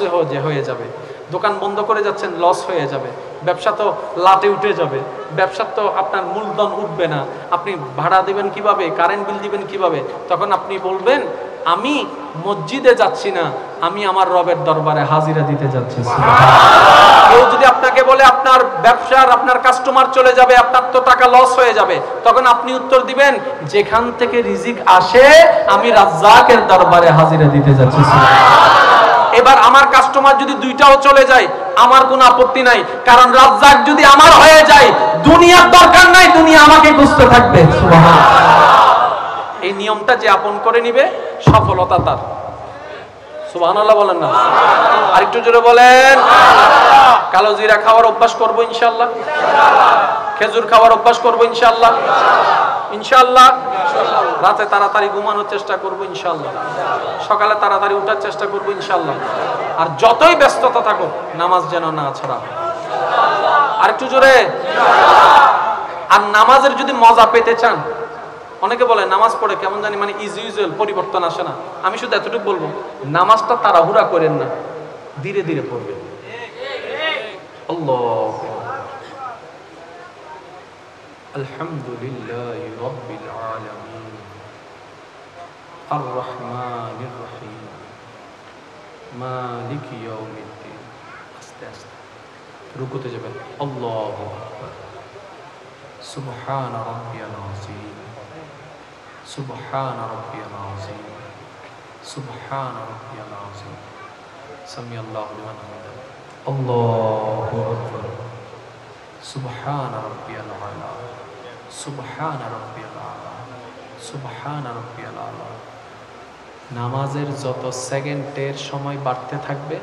হয়ে যাবে, দোকান বন্ধ করে যাচ্ছেন, লস হয়ে যাবে, ব্যবসা তো লাটে উঠে যাবে, ব্যবসা তো আপনার মূলধন উঠবে না, আপনি ভাড়া দিবেন কিভাবে, কারেন্ট বিল দিবেন কিভাবে? তখন আপনি বলবেন, আমি মসজিদে যাচ্ছি না, আমি আমার রবের দরবারে হাজিরা দিতে যাচ্ছি। কেউ যদি আপনাকে বলে আপনার ব্যবসার আপনার কাস্টমার চলে যাবে, আপনার তো টাকা লস হয়ে যাবে, তখন আপনি উত্তর দিবেন, যেখান থেকে রিজিক আসে আমি রাজ্জাকের দরবারে হাজিরা দিতে যাচ্ছি। এবার আমার কাস্টমার যদি দুইটাও চলে যায়, আমার কোনো আপত্তি নাই, কারণ রাজ্জাক যদি আমার হয়ে যায়, দুনিয়ার দরকার নাই, দুনিয়া আমাকে খুঁজতে থাকবে। সুবহানাল্লাহ। এই নিয়মটা যে আপন করে নিবে, সফলতা তার। সুবহানাল্লাহ বলেন না? আরেকটু জোরে বলেন। কালো জিরা খাওয়ার অভ্যাস করবো ইনশাআল্লাহ, খেজুর খাওয়ার অভ্যাস করবো ইনশাআল্লাহ, ইনশাআল্লাহ। রাতে তাড়াতাড়ি ঘুমানোর চেষ্টা করবো ইনশাআল্লাহ, সকালে তাড়াতাড়ি উঠার চেষ্টা করবো ইনশাআল্লাহ। আর যতই ব্যস্ততা থাকুক, নামাজ যেন না ছাড়া। আরেকটু জোরে। আর নামাজের যদি মজা পেতে চান, অনেকে বলে নামাজ পড়ে কেমন জানি মানে ইউজুয়াল পরিবর্তন আসে না। আমি শুধু এতটুকু বলবো, নামাজটা তাড়াহুড়া করেন না, ধীরে ধীরে পড়বেন। আল্লাহ আলহামদুলিল্লাহি রাব্বিল আলামিন আর রহমানির রহিম মালিকি ইয়াউমিদ্দিন। আস্তে আস্তে রুকুতে যাবেন। আল্লাহু আকবার। সুবহান রাব্বিয়াল আযীম, সুবহান রাব্বিয়াল আযীম, সুবহান রাব্বিয়াল আযীম। সামিআল্লাহু লিমান হামিদাহু। আল্লাহু আকবার। সুবহান রাব্বিয়াল আলা, সুবহান রাব্বিয়াল আলা, সুবহান রাব্বিয়াল আলা। নামাজের যত সেকেন্ডের সময় বাড়তে থাকবে,